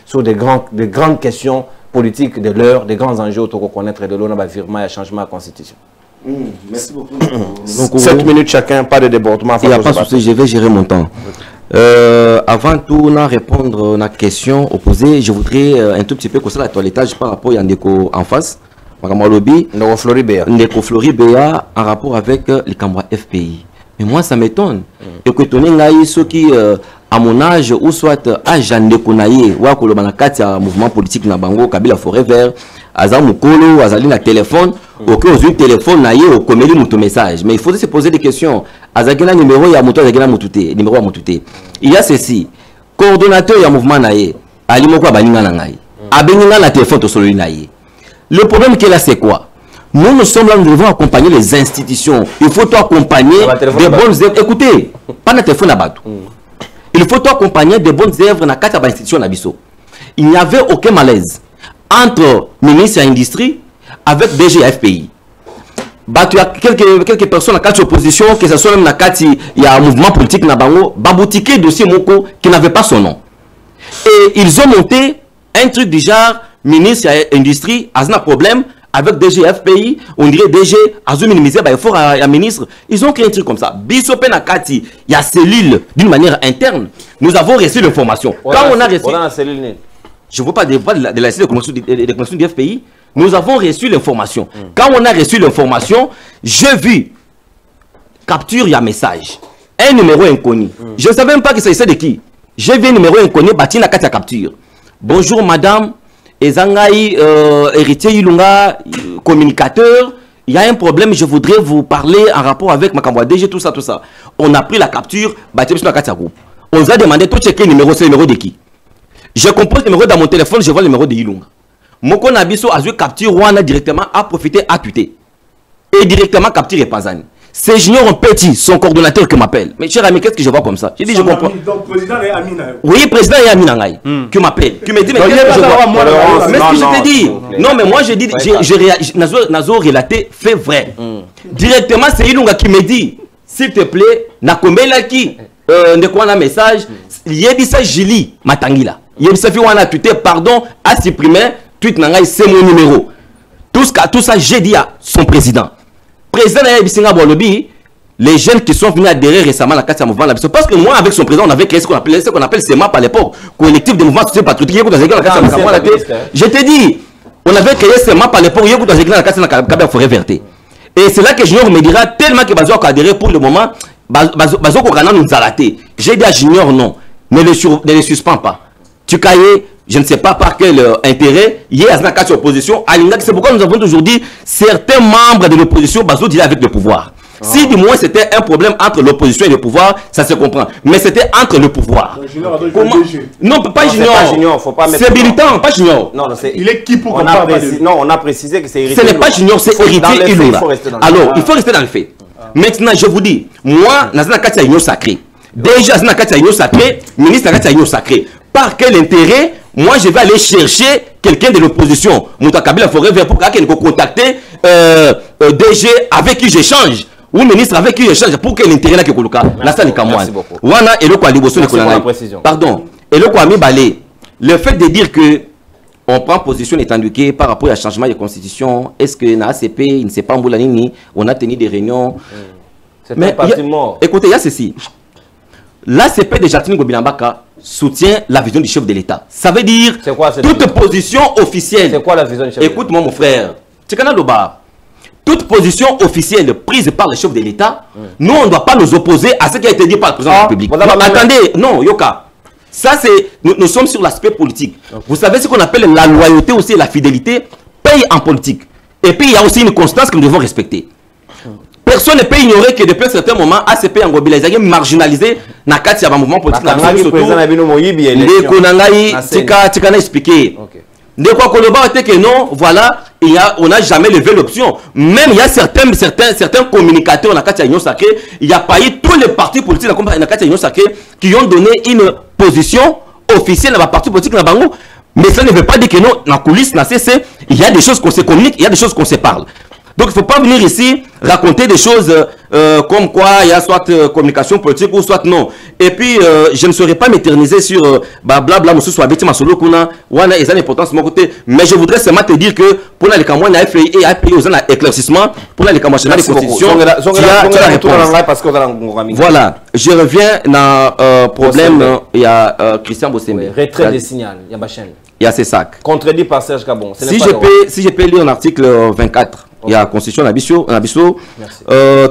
sur des grandes questions politiques de l'heure, des grands enjeux pour connaître de l'eau, virement et changement de la Constitution? Merci beaucoup. 7 minutes chacun, pas de débordement. Il n'y a pas de souci, je vais gérer mon temps. Avant tout, on répondre à la question opposée, je voudrais un tout petit peu que ça la toilettage par rapport à Ndeko en face. Ndeko Floribéa en rapport avec les Cambrois FPI. Mais moi, ça m'étonne. Et que tu aies ceux qui, à mon âge, ou soit à Jeanne de Konaye, ou à Kolobanakati, à mouvement politique Nabango, Kabila Forêt Vert, Azam Mukolo, Azali na téléphone, ou que vous téléphone naïe, ou comme mon message. Mais il faut se poser des questions. Azagena numéro, il y a Moutou, Azagena Moutouté, numéro à Moutouté. Il y a ceci. Coordonnateur, il y a mouvement naïe. Alimoko Abaninga Nangaï. Abeninga la téléphone, to solo naïe. Le problème qu'il a, c'est quoi? Nous sommes là, nous devons accompagner les institutions. Il faut accompagner des bonnes œuvres. Écoutez, pas de téléphone à battre. Il faut accompagner des bonnes œuvres dans quatre institutions. Il n'y avait aucun malaise entre ministre de l'Industrie avec DGFPI. Il y a quelques personnes dans quatre oppositions, que ce soit même dans quatre, il y a un mouvement politique Nabango, baboutique dossier Moko qui n'avait pas son nom. Et ils ont monté un truc du genre ministre de l'Industrie, a un problème. Avec DGFPI, on dirait DG, Azou minimisé, il faut un ministre. Ils ont créé un truc comme ça. Bisopé Nakati, il y a cellule d'une manière interne. Nous avons reçu l'information. Quand on a reçu. Je ne veux pas de la cellule de connexion du FPI. Nous avons reçu l'information. Quand on a reçu l'information, j'ai vu capture, il y a message. Un numéro inconnu. Je ne savais même pas que c'est de qui. J'ai vu un numéro inconnu, bâti Nakati à capture. Bonjour madame. Ezangaï, héritier Ilunga, communicateur, il y a un problème, je voudrais vous parler en rapport avec Makamboa DG, tout ça, tout ça. On a pris la capture, on nous a demandé tout checker le numéro, c'est le numéro de qui? Je compose le numéro dans mon téléphone, je vois le numéro de Ilunga. Moko Nabiso a joué capture, Rwanda directement, a profité, a tuté. Et directement capture et Pazani. C'est Junior Petit, son coordonnateur qui m'appelle. Mais cher ami, qu'est-ce que je vois comme ça? J'ai dit, je comprends. Donc, président est Amina. Oui, président est Amina Ngaï. Qui m'appelle. Qui me dit, mais qu'est-ce que je vois? Mais ce que je t'ai dit. Non, mais moi, j'ai dit, Nazo relaté, fait vrai. Directement, c'est Ilunga qui me dit, s'il te plaît, Nakomela qui, de quoi on a un message, Yebisa Jili, Matangila. Yebisa Fiwana, tu t'es, pardon, à supprimer, tweet Nangaï, c'est mon numéro. Tout ça, j'ai dit à son président. Président les jeunes qui sont venus adhérer récemment à la carte mouvement, parce que moi avec son président on avait créé ce qu'on appelle CEMAP à l'époque, collectif de mouvements sociaux patriotiques. Je t'ai dit, on avait créé CEMAP à l'époque, et c'est là que Junior me dira tellement que Bazo a adhéré pour le moment, Bazo Kokana nous a raté. J'ai dit à Junior non, ne le suspends pas. Tu cailles. Je ne sais pas par quel intérêt, il y a une opposition. C'est pourquoi nous avons aujourd'hui certains membres de l'opposition basés avec le pouvoir. Si du moins c'était un problème entre l'opposition et le pouvoir, ça se comprend. Mais c'était entre le pouvoir. Non, pas Junior. C'est militant, pas Junior. Il est qui pour qu'on parle de... Non, on a précisé que c'est héritier. Ce n'est pas Junior, c'est héritier Ilunga. Alors, il faut rester dans le fait. Maintenant, je vous dis, moi, Nazana Katia Union Sacré. Déjà, Nazana Katia Union Sacré, ministre Katia Union Sacré. Par quel intérêt? Moi, je vais aller chercher quelqu'un de l'opposition, Moutakabila Forêt Vert, pour qu'il contacter DG avec qui j'échange, ou ministre avec qui j'échange, pour quel intérêt là que Koluka. Là, ça n'est qu'à moi. Wana et le Kwaliboso de Kolana. Pardon. Et le Kwami Balé, le fait de dire que on prend position étenduquée par rapport à changement de constitution, est-ce que na ACP, il ne sait pas Mboulanini, on a tenu des réunions. Mais écoutez, il y a ceci. L'ACP de Jacqueline Gobilambaka soutient la vision du chef de l'État. Ça veut dire toute position officielle. C'est quoi la vision du chef de l'État? Écoute-moi mon frère. Toute position officielle prise par le chef de l'État, nous on ne doit pas nous opposer à ce qui a été dit par le président de la République. Attendez, non, Yoka. Ça c'est, nous sommes sur l'aspect politique. Vous savez ce qu'on appelle la loyauté aussi et la fidélité paye en politique. Et puis il y a aussi une constance que nous devons respecter. Personne ne peut ignorer que depuis un certain moment, ACP en Gobila, ils ont marginalisé dans le mouvement politique. De quoi qu'on était que non, voilà, on n'a jamais levé l'option. Même il y a certains communicateurs dans la Union Sacrée, il n'y a pas eu tous les partis politiques dans la Union Sacrée qui ont donné une position officielle dans la parti politique. Mais ça ne veut pas dire que non, dans la coulisse, il y a des choses qu'on se communique, il y a des choses qu'on se parle. Donc il ne faut pas venir ici raconter des choses comme quoi il y a soit communication politique ou soit non. Et puis je ne saurais pas m'éterniser sur blabla, monsieur soit bêtise, masolo kuna, wana ils ont l'importance de mon côté. Mais je voudrais seulement te dire que pour la campagne a fait et a payé aux éclaircissements pour la campagne de constitution. Voilà, je reviens dans problème. Il y a Christian Bossembe. Retrait des signaux, il y a Bachel. Il y a ces sacs. Contredit par Serge Kabon. Si je peux lire l'article 24. Il y a la Constitution d'Abisso.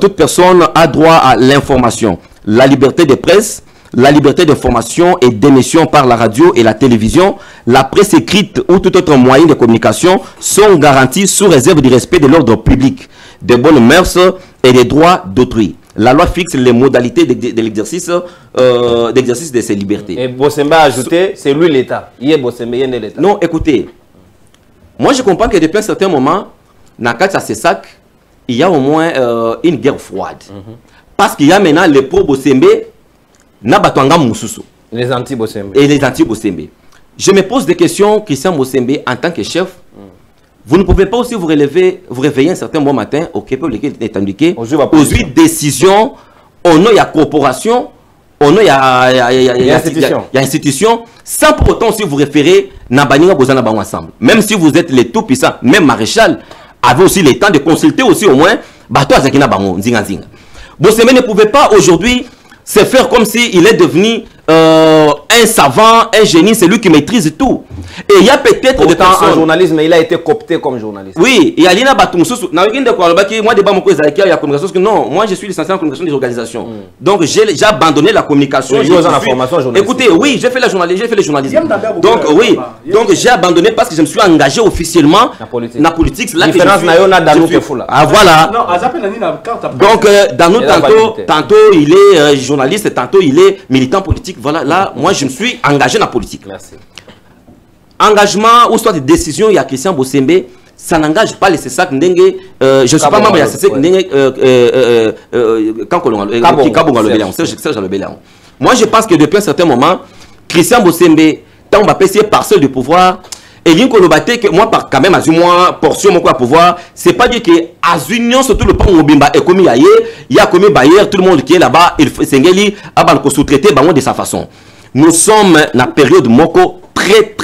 Toute personne a droit à l'information, la liberté de presse, la liberté d'information et d'émission par la radio et la télévision, la presse écrite ou tout autre moyen de communication sont garantis sous réserve du respect de l'ordre public, des bonnes mœurs et des droits d'autrui. La loi fixe les modalités de l'exercice de ces libertés. Et Bossembe a ajouté, c'est lui l'État. Il est Bossembe, il est l'État. Non, écoutez, moi je comprends que depuis un certain moment, dans ces sacs, il y a au moins une guerre froide. Parce qu'il y a maintenant les pro-Bossembe, les anti-Bossembe. Et les anti-Bossembe. Je me pose des questions, Christian Bossembe, en tant que chef. Vous ne pouvez pas aussi vous réveiller un certain bon matin, au Québec, lequel est indiqué, aux 8 décisions, au nom de la corporation, au nom de l'institution, sans pour autant aussi vous référer ensemble. Même si vous êtes les tout-puissants, même maréchal, avait aussi le temps de consulter aussi au moins Bossembe ne pouvait pas aujourd'hui se faire comme s'il est devenu un savant, un génie, c'est lui qui maîtrise tout. Et il y a peut-être des personnes... en journalisme, il a été coopté comme journaliste. Oui, il y a Lina Batumsusu. Moi, non, moi je suis licencié en communication des organisations. Donc j'ai abandonné la communication. Écoutez, oui, j'ai fait le journalisme. Donc oui, donc j'ai abandonné parce que je me suis engagé officiellement dans la politique. La différence ah voilà. Donc dans nous tantôt il est journaliste, tantôt il est militant politique. Voilà, là moi je me suis engagé dans la politique. Merci. Engagement ou soit des décisions, il y a Christian Bossembe, ça n'engage pas les CESAC. Je ne suis pas membre de la CESAC. Moi, je pense que depuis un certain moment, Christian Bossembe, tant on va passer parcelle du pouvoir, et il y a que moi, quand même, à moi, portion mon pouvoir, c'est pas dire que à union, surtout le pan Mobimba est commis ailleurs, il y a commis Bayer, tout le monde qui est là-bas, il faut s'engager à sous-traiter de sa façon. Nous sommes dans la période Moko très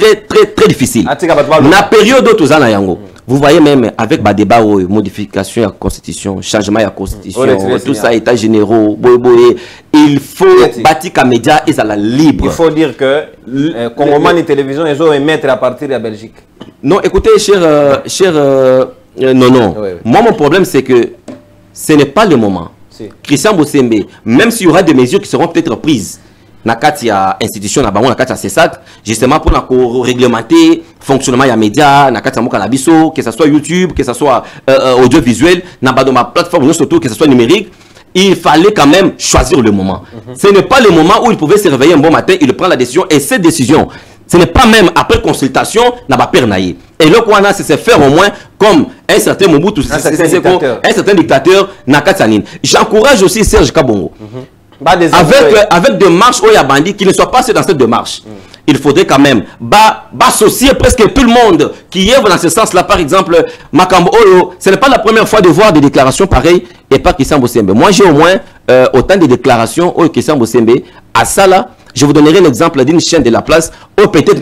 difficile. La période où vous voyez même avec le débat modification de la constitution, changement de la constitution, tout ça, états généraux, il faut bâtir les médias et ça la libre. Il faut dire que Congoman et télévision, ils ont émettre à partir de la Belgique. Non, écoutez, non. Moi, mon problème, c'est que ce n'est pas le moment. Christian Bossembe, même s'il y aura des mesures qui seront peut-être prises, dans la institution, dans la CESAC, justement pour réglementer le fonctionnement des médias, que ce soit YouTube, que ce soit audiovisuel, dans ma plateforme, surtout que ce soit numérique, il fallait quand même choisir le moment. Ce n'est pas le moment où il pouvait se réveiller un bon matin, il prend la décision, et cette décision, ce n'est pas même après consultation, n'a pas pernaillé. Et le qu'on a, c'est se faire au moins comme un certain Mobutu, un certain dictateur, Nakatsanine. J'encourage aussi Serge Kabongo. Avec des marches où il y a bandit qui ne soient pas dans cette démarche. Il faudrait quand même associer presque tout le monde qui œuvre dans ce sens-là. Par exemple, Makambo Oyo, ce n'est pas la première fois de voir des déclarations pareilles et pas Christian Bossembe. Moi, j'ai au moins autant de déclarations au Christian Bossembe. À ça, là, je vous donnerai l'exemple d'une chaîne de la place où peut-être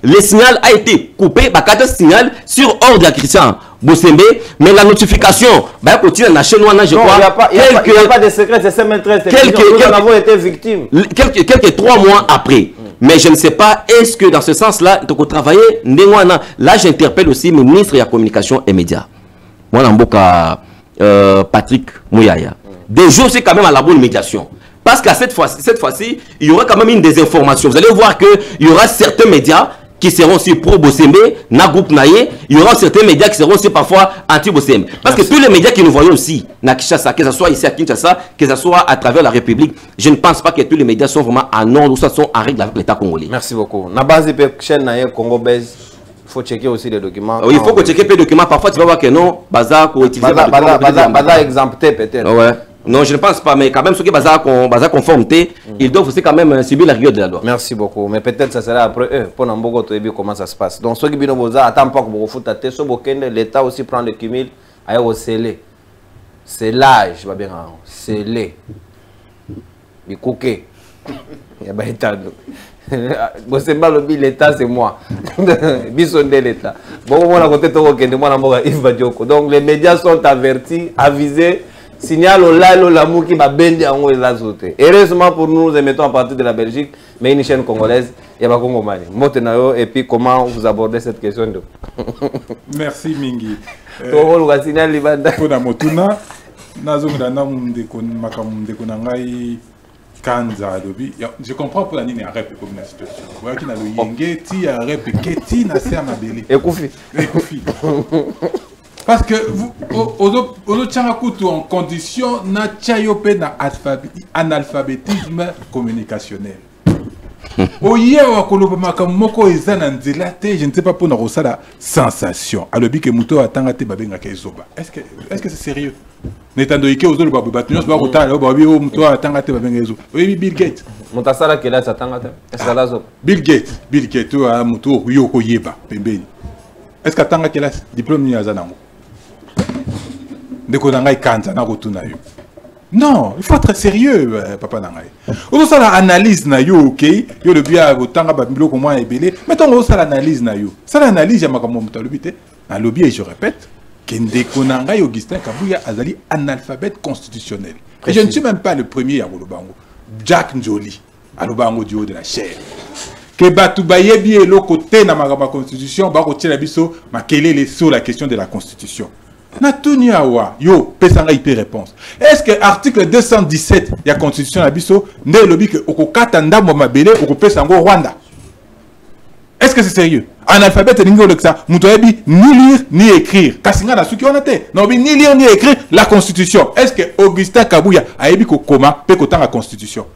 le signal a été coupé, signal sur ordre de Christian Bossembe, mais la notification, continue dans la chaîne, je crois. Il n'y a pas de secret, c'est maîtresse. Nous avons été victimes. Quelques 3 mois après. Mais je ne sais pas, est-ce que dans ce sens-là, il faut travailler. Là, j'interpelle aussi le ministre de la Communication et Médias. Moi, je Patrick Mouyaya. Des jours, c'est quand même à la bonne médiation. Parce qu'à cette fois-ci, il y aura quand même une désinformation. Vous allez voir qu'il y aura certains médias qui seront aussi pro-Bossembe, na groupe Naye, il y aura certains médias qui seront aussi parfois anti-Bossembe. Parce que tous les médias que nous voyons aussi, na Kinshasa, que ce soit ici à Kinshasa, que ce soit à travers la République, je ne pense pas que tous les médias sont vraiment en ordre ou soit sont en règle avec l'État congolais. Merci beaucoup. Na base de chaîne Naye Congo Base, il faut checker aussi les documents. Oui, il faut que checker les documents. Parfois, tu vas voir que non, Bazar, pour utiliser Bazar exempté peut-être. Ouais. Non, je ne pense pas, mais quand même, ceux qui Bazar conformité, ils doivent aussi quand même subir la rigueur de la loi. Merci beaucoup. Mais peut-être ça sera après eux, pour Nambogo, comment ça se passe. Donc, ceux qui viennent au Boza, attends pas que vous foutez à tête, l'État aussi prend le cumul, ailleurs au scellé. C'est l'âge, va bien, c'est les. Il couquet. Il y a pas état. C'est pas l'État, c'est moi. Bisonde l'État. Bon, on a côté tout le monde. Donc, les médias sont avertis, avisés. Signal au lalo l'amour qui va bender en haut et la sauter. Heureusement pour nous, nous émettons à partir de la Belgique, mais une chaîne congolaise, il y a pas Congo Mali. Motenayo, et puis comment vous abordez cette question de... Merci Mingi. Signal Libanda. Pour la Motuna, je comprends pour la ligne à rep comme la situation. Vous voyez qu'il y a le yenge, ti a rep, keti na se amabeli. Et Koufi. Parce que vous, en condition na analphabétisme communicationnel. Oye wa kolobamaka moko eza na nzela te, je ne sais pas pour na rosala sensation. Alobi ke muto atanga te babenga ke zoba. Est-ce que c'est sérieux? Netando ike ozolo babu batunyo ba kotala babi o muto atanga te babenga zoba. Oui, Bill Gates. Mutasala kela atanga te. Est-ce que la zoba? Bill Gates a muto yo ko yeba pembeni. Est-ce que atanga kela diplôme ni azanango? Non, il faut être sérieux, papa Nangaï. On a l'analyse na yo, ok? Yo le bien au temps à bilo comment ébélé. Mettons on a l'analyse na yo. Ça l'analyse y'a comme mon lobité. Na lobby et je répète, Kendeko Nangaï Augustin Kabuya Azali analphabète constitutionnel. Et je ne suis même pas le premier à Wolobango. Jack Njoli, à Lobango du haut de la chair. Que Batu Bayebi est l'autre côté na ma constitution, Bako Tchelabiso, ma kelele sur la question de la constitution. Natuniawa, yo, pesanga IP réponse. Est-ce que article 217 de la constitution Abisso, ne lobi que okokatanda mobile okopesango Rwanda? Est-ce que c'est sérieux? Analphabète lingo lexa, mutoyebi ni lire ni écrire. Kasinga na suki onate. Non bi ni lire ni écrire la constitution. Est-ce que Augustin Kabuya a yebi ko koma pe kotanga constitution?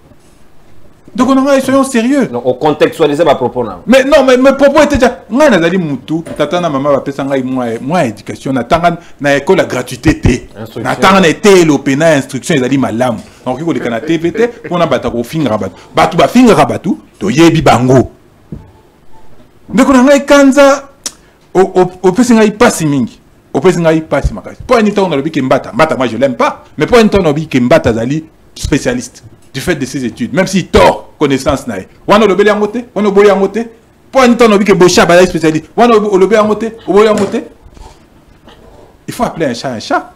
Donc on a soyons sérieux. Donc on contextualise ma propos. Mais non, mais mes propos étaient déjà. Moi, nazali mutu. Tatana maman va payer sanga moi éducation. Natanga na école la gratuité té. Natanga na été l'opéna instruction ezali malam. Donc il faut les canapés pété pour na bata ko fingra batu. Batu ba fingra batu. To yebi bango. Donc on a kanza au pesinga ipasi mingi. Au pesinga ipasi makasi. Pour un temps on a le bi kembata. Mbata moi je l'aime pas. Mais pour un temps on a le bi kembata zali spécialiste. Du fait de ses études, même s'il tord connaissance naïe. Wana le beli amote, wana boli amote. Pour un temps, on a vu que Bocha est spécialiste. Wana le beli amote, boli amote. Il faut appeler un chat un chat.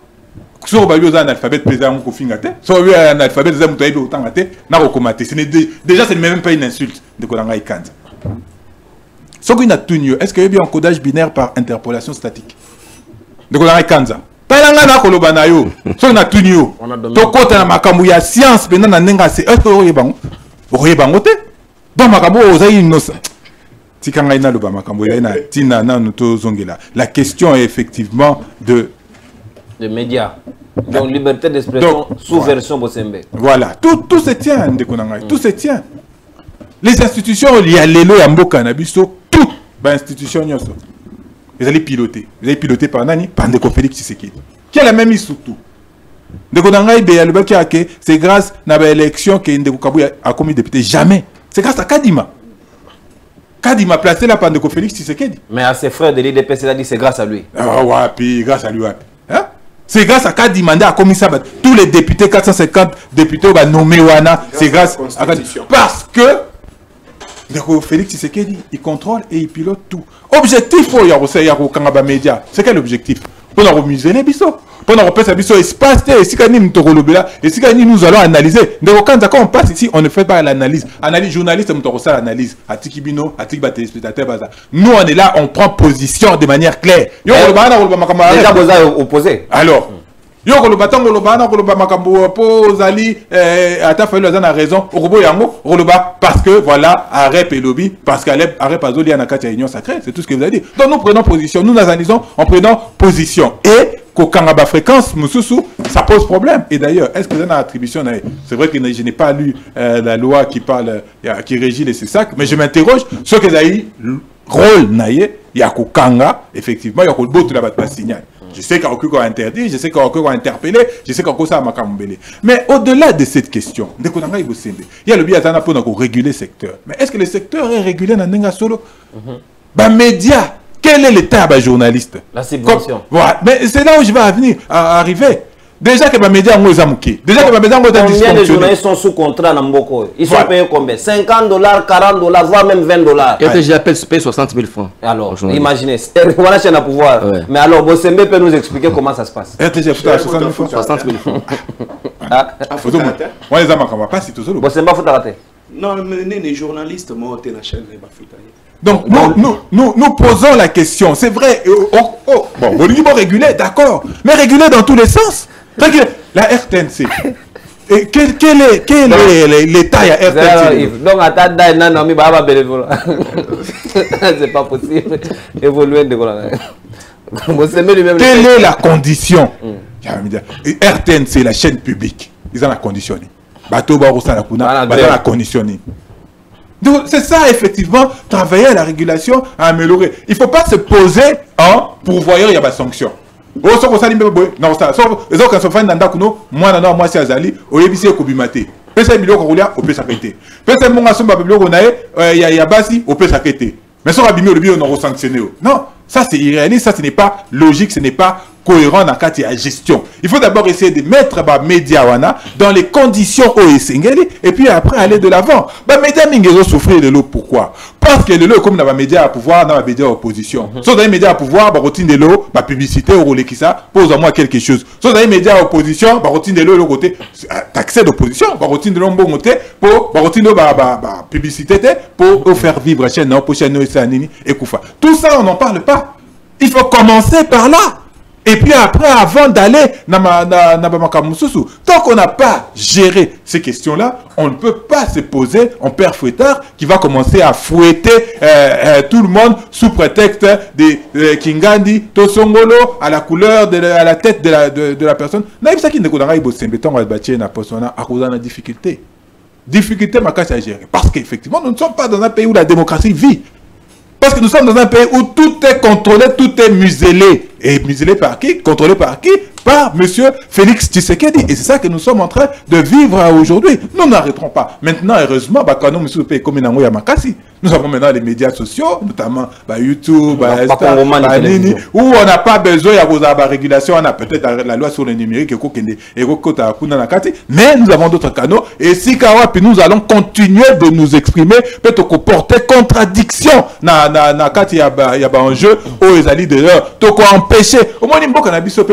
Si on va lui un alphabet présent au fingate, si on va un alphabet présent au autant gâté, n'a recommandé. Déjà, ce n'est même pas une insulte de Kolanga et Kanza. Ce qu'on a tout mieux, est-ce qu'il y a bien un codage binaire par interpolation statique de Kolanga et Kanza? Talanga na kolobana yo so na tunio to kota na makambo ya science bena na nenga se est-ce que oyebango te donc makambo ozai innocent tikanga ina loba makambo ya ina tina na to zongela. La question est effectivement de médias, donc liberté d'expression sous version Bossembe. Voilà, tout se tient ndekonanga, tout se tient. Les institutions il y a lelo ya mboka na biso tout ba institution nyoso. Ils allaient piloter. Ils allaient piloter par Nani, par Ndeko Félix Tshisekedi. Qui a la même mise surtout. Ndeko Nangaï Beyaluba qui a que c'est grâce à l'élection que Ndeko Kabuya a commis député. Jamais. C'est grâce à Kadima. Kadima placé là par Ndeko Félix Tshisekedi. Mais à ses frères de l'IDP, c'est-à-dire c'est grâce à lui. Ah ouais, puis grâce à lui. Hein? C'est grâce à Kadima a commis ça. Tous les députés, 450 députés, nommés Wana, c'est grâce à Kadima. Parce que Ndeko Félix Tshisekedi, il contrôle et il pilote tout. Objectif pour Yaro Kangaba Média, c'est quel objectif? Pour nous museler biso, pour nous repasser biso espace et si nous allons analyser. Ndeko Kanza, quand on passe ici, on ne fait pas l'analyse. Analyse journaliste, on reçoit l'analyse. Atikibino, Atikba téléspectateur, baza. Nous on est là, on prend position de manière claire. Déjà vous avez opposé. Alors, Yo koloba tango loba na koloba makambo po zali ata fa le a raison robo yango koloba parce que voilà arrête et lobby parce qu'arrête pazoli na kati ya union sacrée, c'est tout ce que vous avez dit. Donc nous prenons position, nous analysons en prenant position et kokanga ba fréquence mususu ça pose problème. Et d'ailleurs, est-ce que vous avez une attribution? C'est vrai que je n'ai pas lu la loi qui parle qui régit les CESAC, mais je m'interroge sur que vous rôle naie ya kokanga effectivement ya kolboto la ba signal. Je sais qu'il y a encore interdit, je sais qu'il y a encore interpellé, je sais qu'il y a encore ça à Makambele. Mais au-delà de cette question, il y a le biatana pour réguler le secteur. Mais est-ce que le secteur est régulé dans Nenga Solo? Bah, média, quel est l'état de journaliste? La subvention. Voilà. Mais c'est là où je vais arriver. Déjà que les médias ont zamouké. Déjà que les médias ont dysfonctionné. Combien de journalistes sont sous contrat dans Mboko? Ils sont payés combien? 50 $, 40 $, voire même 20 $. Et que j'appelle paye 60 000 francs. Alors, imaginez, voilà chaîne à pouvoir. Ouais. Mais alors, Bossembe peut nous expliquer comment ça se passe. RTG, 60 000 francs. 60 000 francs. Moi, les amants, on va pas si tout seul. Bossembe, faut t'arrêter. Non, mais les journalistes, moi, on est la chaîne. Donc, nous posons la question. C'est vrai. Bon, vous dites réguler, d'accord. Mais réguler dans tous les sens. La RTNC. Et quel est l'état à RTNC? Donc, c'est pas possible. Évoluer de quelle est la condition? RTNC, la chaîne publique, ils ont la conditionné. Bateau Baroussa la Kuna, ils ont la conditionné. Donc, c'est ça, effectivement, travailler à la régulation, à améliorer. Il ne faut pas se poser en pourvoyeur, il y a des sanctions. Non, ça, les autres, quand ils sont moi, c'est Azali, au début, c'est Kobimate. Pesa milio korulia, au pesa kete. Pesa monga somba biblio konae, ya basi, au pesa kete. Mais ça, on a bien sanctionné. Non, ça, c'est irréaliste, ça, ce n'est pas logique, ce n'est pas cohérent dans la gestion. Il faut d'abord essayer de mettre les médias dans les conditions OSNGL et puis après aller de l'avant. Les médias mingi souffrir de l'eau. Pourquoi? Parce que l'eau comme dans les médias à pouvoir, dans les médias à opposition. Soit dans les médias à pouvoir, bah routine de l'eau, bah publicité au relais qui ça pose à moi quelque chose. Soit dans les médias à opposition, bah routine de l'eau le côté accès d'opposition, bah routine de l'eau bon côté pour bah routine de bah publicité pour faire vivre chaîne non pour chaîne et Koufa. Tout ça on n'en parle pas. Il faut commencer par là. Et puis après, avant d'aller dans tant qu'on n'a pas géré ces questions-là, on ne peut pas se poser en père fouettard qui va commencer à fouetter tout le monde sous prétexte de Kingandi, Tosongolo, à la couleur, à la tête de la personne. Difficulté. Difficulté à gérer. Parce qu'effectivement, nous ne sommes pas dans un pays où la démocratie vit. Parce que nous sommes dans un pays où tout est contrôlé, tout est muselé. Et muselé par qui? Contrôlé par qui? Par M. Félix Tshisekedi. Et c'est ça que nous sommes en train de vivre aujourd'hui. Nous n'arrêterons pas. Maintenant, heureusement, quand nous sommes pays comme Yamakasi, nous avons maintenant les médias sociaux, notamment YouTube, Nini, où on n'a pas besoin de la régulation, on a peut-être la loi sur le numérique, mais nous avons d'autres canaux. Et si nous allons continuer de nous exprimer, peut-être qu'on porter contradiction il y a un jeu où ils allaient d'ailleurs, empêcher. Au moins,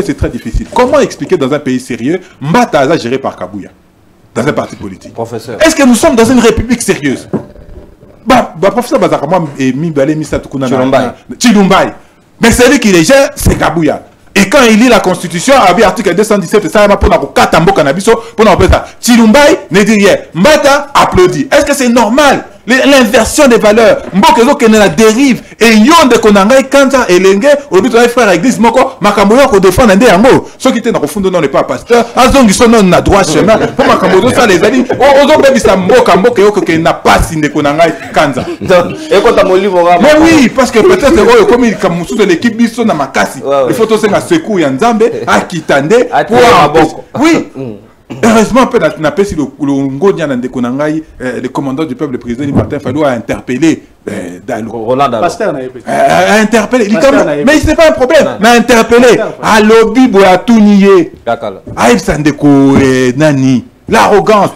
c'est très difficile. Comment expliquer dans un pays sérieux, Mbata géré par Kabouya, dans un parti politique? Professeur. Est-ce que nous sommes dans une république sérieuse? Professeur Bazarama et Mibale Misatukuna Chilumbai. Mais celui qui les gère, c'est Kabouya. Et quand il lit la Constitution, à l'article 217, ça va pour la Katambo Canabiso, pour la Chilumbai ne dit rien. Mbata applaudit. Est-ce que c'est normal? L'inversion des valeurs. Mbokezo que la dérive. Et yon de konangai kanta elenge, au but de frère église moko, makamoyo ko défendre ndé yango. Ceux qui étaient dans le fond non pas pasteur, azongi sono na droit chemin. Pour makamoyo ça les a dit, ozo bebi sa mboka mbokeyo que n'a pas sinde konangai kanza. Et quand mon livre mais oui, parce que peut-être comme il comme sous de l'équipe biso na makasi. Il faut aussi na secours ya Nzambe a kitande pour oui. Heureusement, le commandant du peuple, le président Martin Fayulu a interpellé Roland a interpellé. Mais ce n'est pas un problème. Mais a interpellé. À lobby a tout nié. L'arrogance.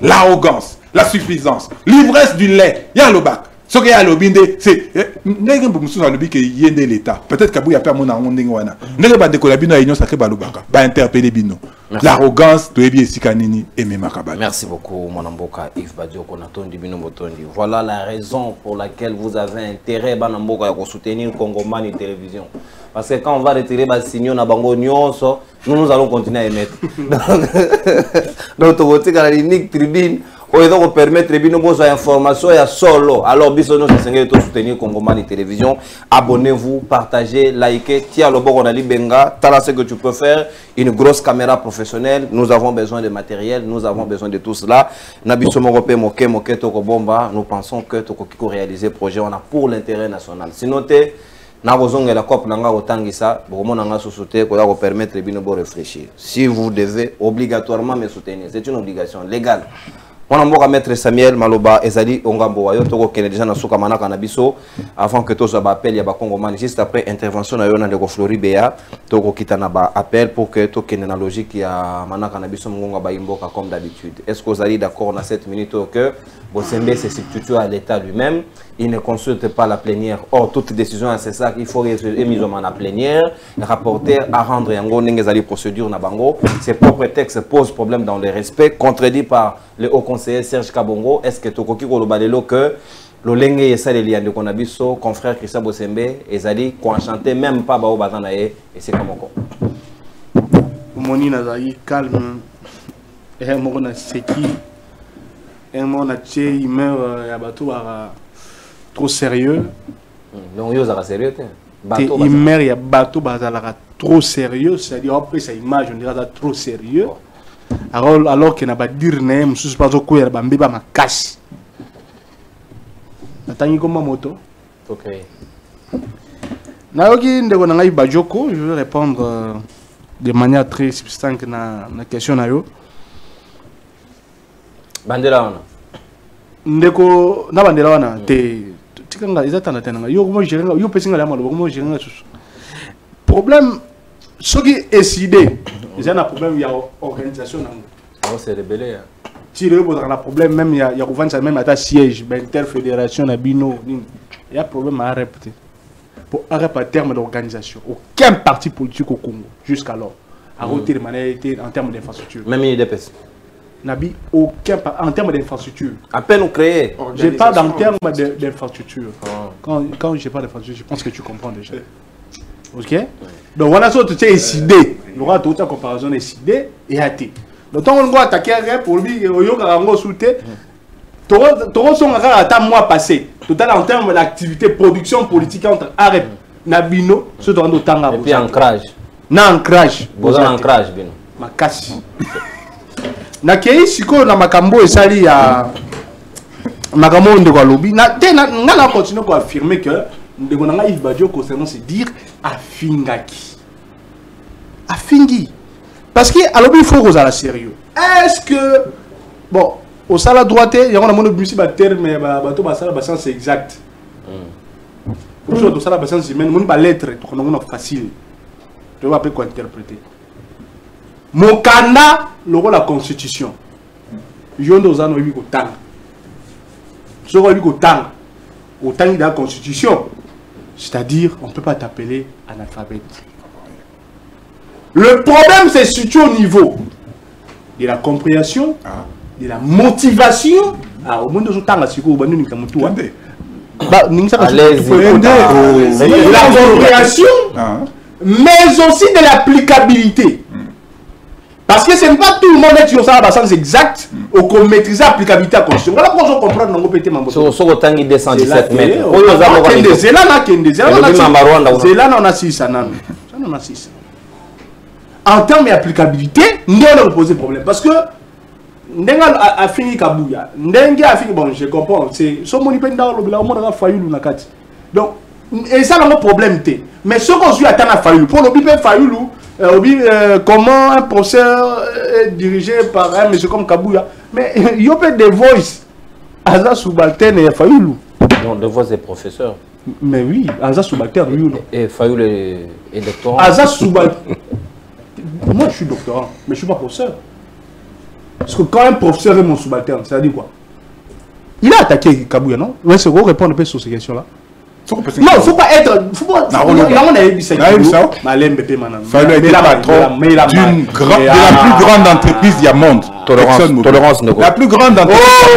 L'arrogance, la suffisance, l'ivresse du lait. Il y a le bac. Ce qui est à l'obinde, c'est. L'État. Peut-être qu'il y a pas mon wana. N'est pas de colabino à l'Union sacrée balubaka. Ba interpeller bino. l'arrogance de Ebi Sikanini et Memakabal. Merci beaucoup, mon amboka Yves Badio Konatondi Bino Botondi. Voilà la raison pour laquelle vous avez intérêt Banamboka à soutenir Congomani Télévision. Parce que quand on va retirer les signaux na bango nyonso, nous allons continuer à émettre. Donc, tu vas la ligne tribune. On va permettre de nous information et solo. Alors, bisous, nous soutenir Congomani Télévision. Abonnez-vous, partagez, likez. Tiens, le bon on a dit Benga. T'as ce que tu peux faire. Une grosse caméra professionnelle. Nous avons besoin de matériel. Nous avons besoin de tout cela. Nous pensons que tu peux réaliser le projet. On a pour l'intérêt national. Sinon, na bozonga la COP nanga otangisa bomo nanga société ko ya ko permettre bino bo réfléchir. Si vous devez obligatoirement me soutenir, c'est une obligation légale. On mboka maître Samuel Maloba ezali ongambo wayo toko kene déjà na suka manaka na biso avant que tous ba appel ya ba Congomani juste après intervention na yo na ndeko Floribea toko kitana ba appel pour que to kene na logique ya manaka na biso ngonga ba imboka comme d'habitude. Est-ce que vous allez d'accord dans 7 minutes que Bosembe se substitue à l'État lui-même, il ne consulte pas la plénière. Or, toute décision, c'est ça qu'il faut émise en la plénière. Le rapporteur à rendre yango n'engezali procédure na bango. Ses propres textes posent problème dans le respect, contredit par le haut conseiller Serge Kabongo. Est-ce que Tokoki Kolobalelo que l'olenge yesa le liande konabiso, confrère Christian Bosembe, ezali ko enchanté même pas bao bazana et c'est comme quoi. Moni nazali calme. Et mon na seki. Et mon a tché il meurt ya bateau trop sérieux. Donc yo za sérieux té. Il meurt ya bateau bazala trop sérieux, c'est-à-dire après sa image on dirait trop sérieux. Alors qu'il n'a pas dire né mususu pas ko ya bambe ba makasi. Natangi comme moto. OK. Naoki ndeko na ngai Bajoko, je vais répondre de manière très substantielle na question na yo. Bandela wana ndeko na bandela wana te tikanga ezatana tena yo ko gérer yo pesinga la malo ko gérer susu problème soki décidé ils ont un problème il y a organisation nango on s'est rebellé tire bo dans la problème même il y a ko vendre même à siège interfédération na bino il y a problème à répéter pour arrêter à terme d'organisation aucun parti politique au Congo jusqu'alors a retirer manière en termes d'infrastructure même IDPS Nabi aucun en termes d'infrastructure. À peine créé. Je parle en termes d'infrastructure. Quand je parle d'infrastructure, je pense que tu comprends déjà. Ok? Donc voilà ce que tu as décidé. Il y aura toute la comparaison décidée et hâté. Donc quand on va attaquer pour lui, il y aura un gros soutien. Toro son à mois passé. Total en termes d'activité, production politique entre Arab, Nabino, ce dont on a. Et puis ancrage. Ancrage. Besoin ancrage, Bino. Ma casse. Nakei siko na makambo esali ya makambo ndeko alobi na tena ngana continue ko affirmer que ndeko na Yves Badio concernant se dire afingaki afingi parce que alobi il faut qu'on sérieux. Est-ce que bon au sala droite il y a un monde bisi ba terme bato ba sala ba sens exact pour ça au sala ba sens humain mon ba lettre to na facile tu vas pas quoi interpréter Mokanda, la constitution. Je ne sais pas si autant de la constitution. C'est-à-dire, on ne peut pas t'appeler analphabète. Le problème, c'est surtout au niveau de la compréhension, de la motivation. Au monde de ce temps, c'est quoi? La compréhension, mais aussi de l'applicabilité. Parce que ce n'est pas tout le monde qui a un sens exact ou qu'on maîtrise l'applicabilité à la Constitution. Voilà pourquoi on comprend que pété mambo. Sur le temps, il descend 17 mètres. En termes d'applicabilité, nous avons posé problème. Parce que Ndenga a fini Kabouya. Ndenga a fini, bon, je comprends. C'est ce qu'on a fait. Donc, et ça, c'est un problème. Mais ce qu'on suit à Tana Fayoulou, pour le Bipé Fayoulou, comment un professeur est dirigé par un monsieur comme Kabouya. Mais il y a des voices. Aza subalterne et Fayoulou. Non, des voices des professeurs. Mais oui, Aza subalterne, oui. Et Fayoulou est doctorant. Aza subalterne. Moi, je suis doctorant, mais je ne suis pas professeur. Parce que quand un professeur est mon subalterne, ça veut dire quoi? Il a attaqué Kabouya, non? Oui, c'est quoi répondre un peu sur ces questions-là? Non, faut pas être. Faut pas. On a eu ça. Fallait être patron de la plus grande entreprise du monde. Tolérance. La plus grande entreprise.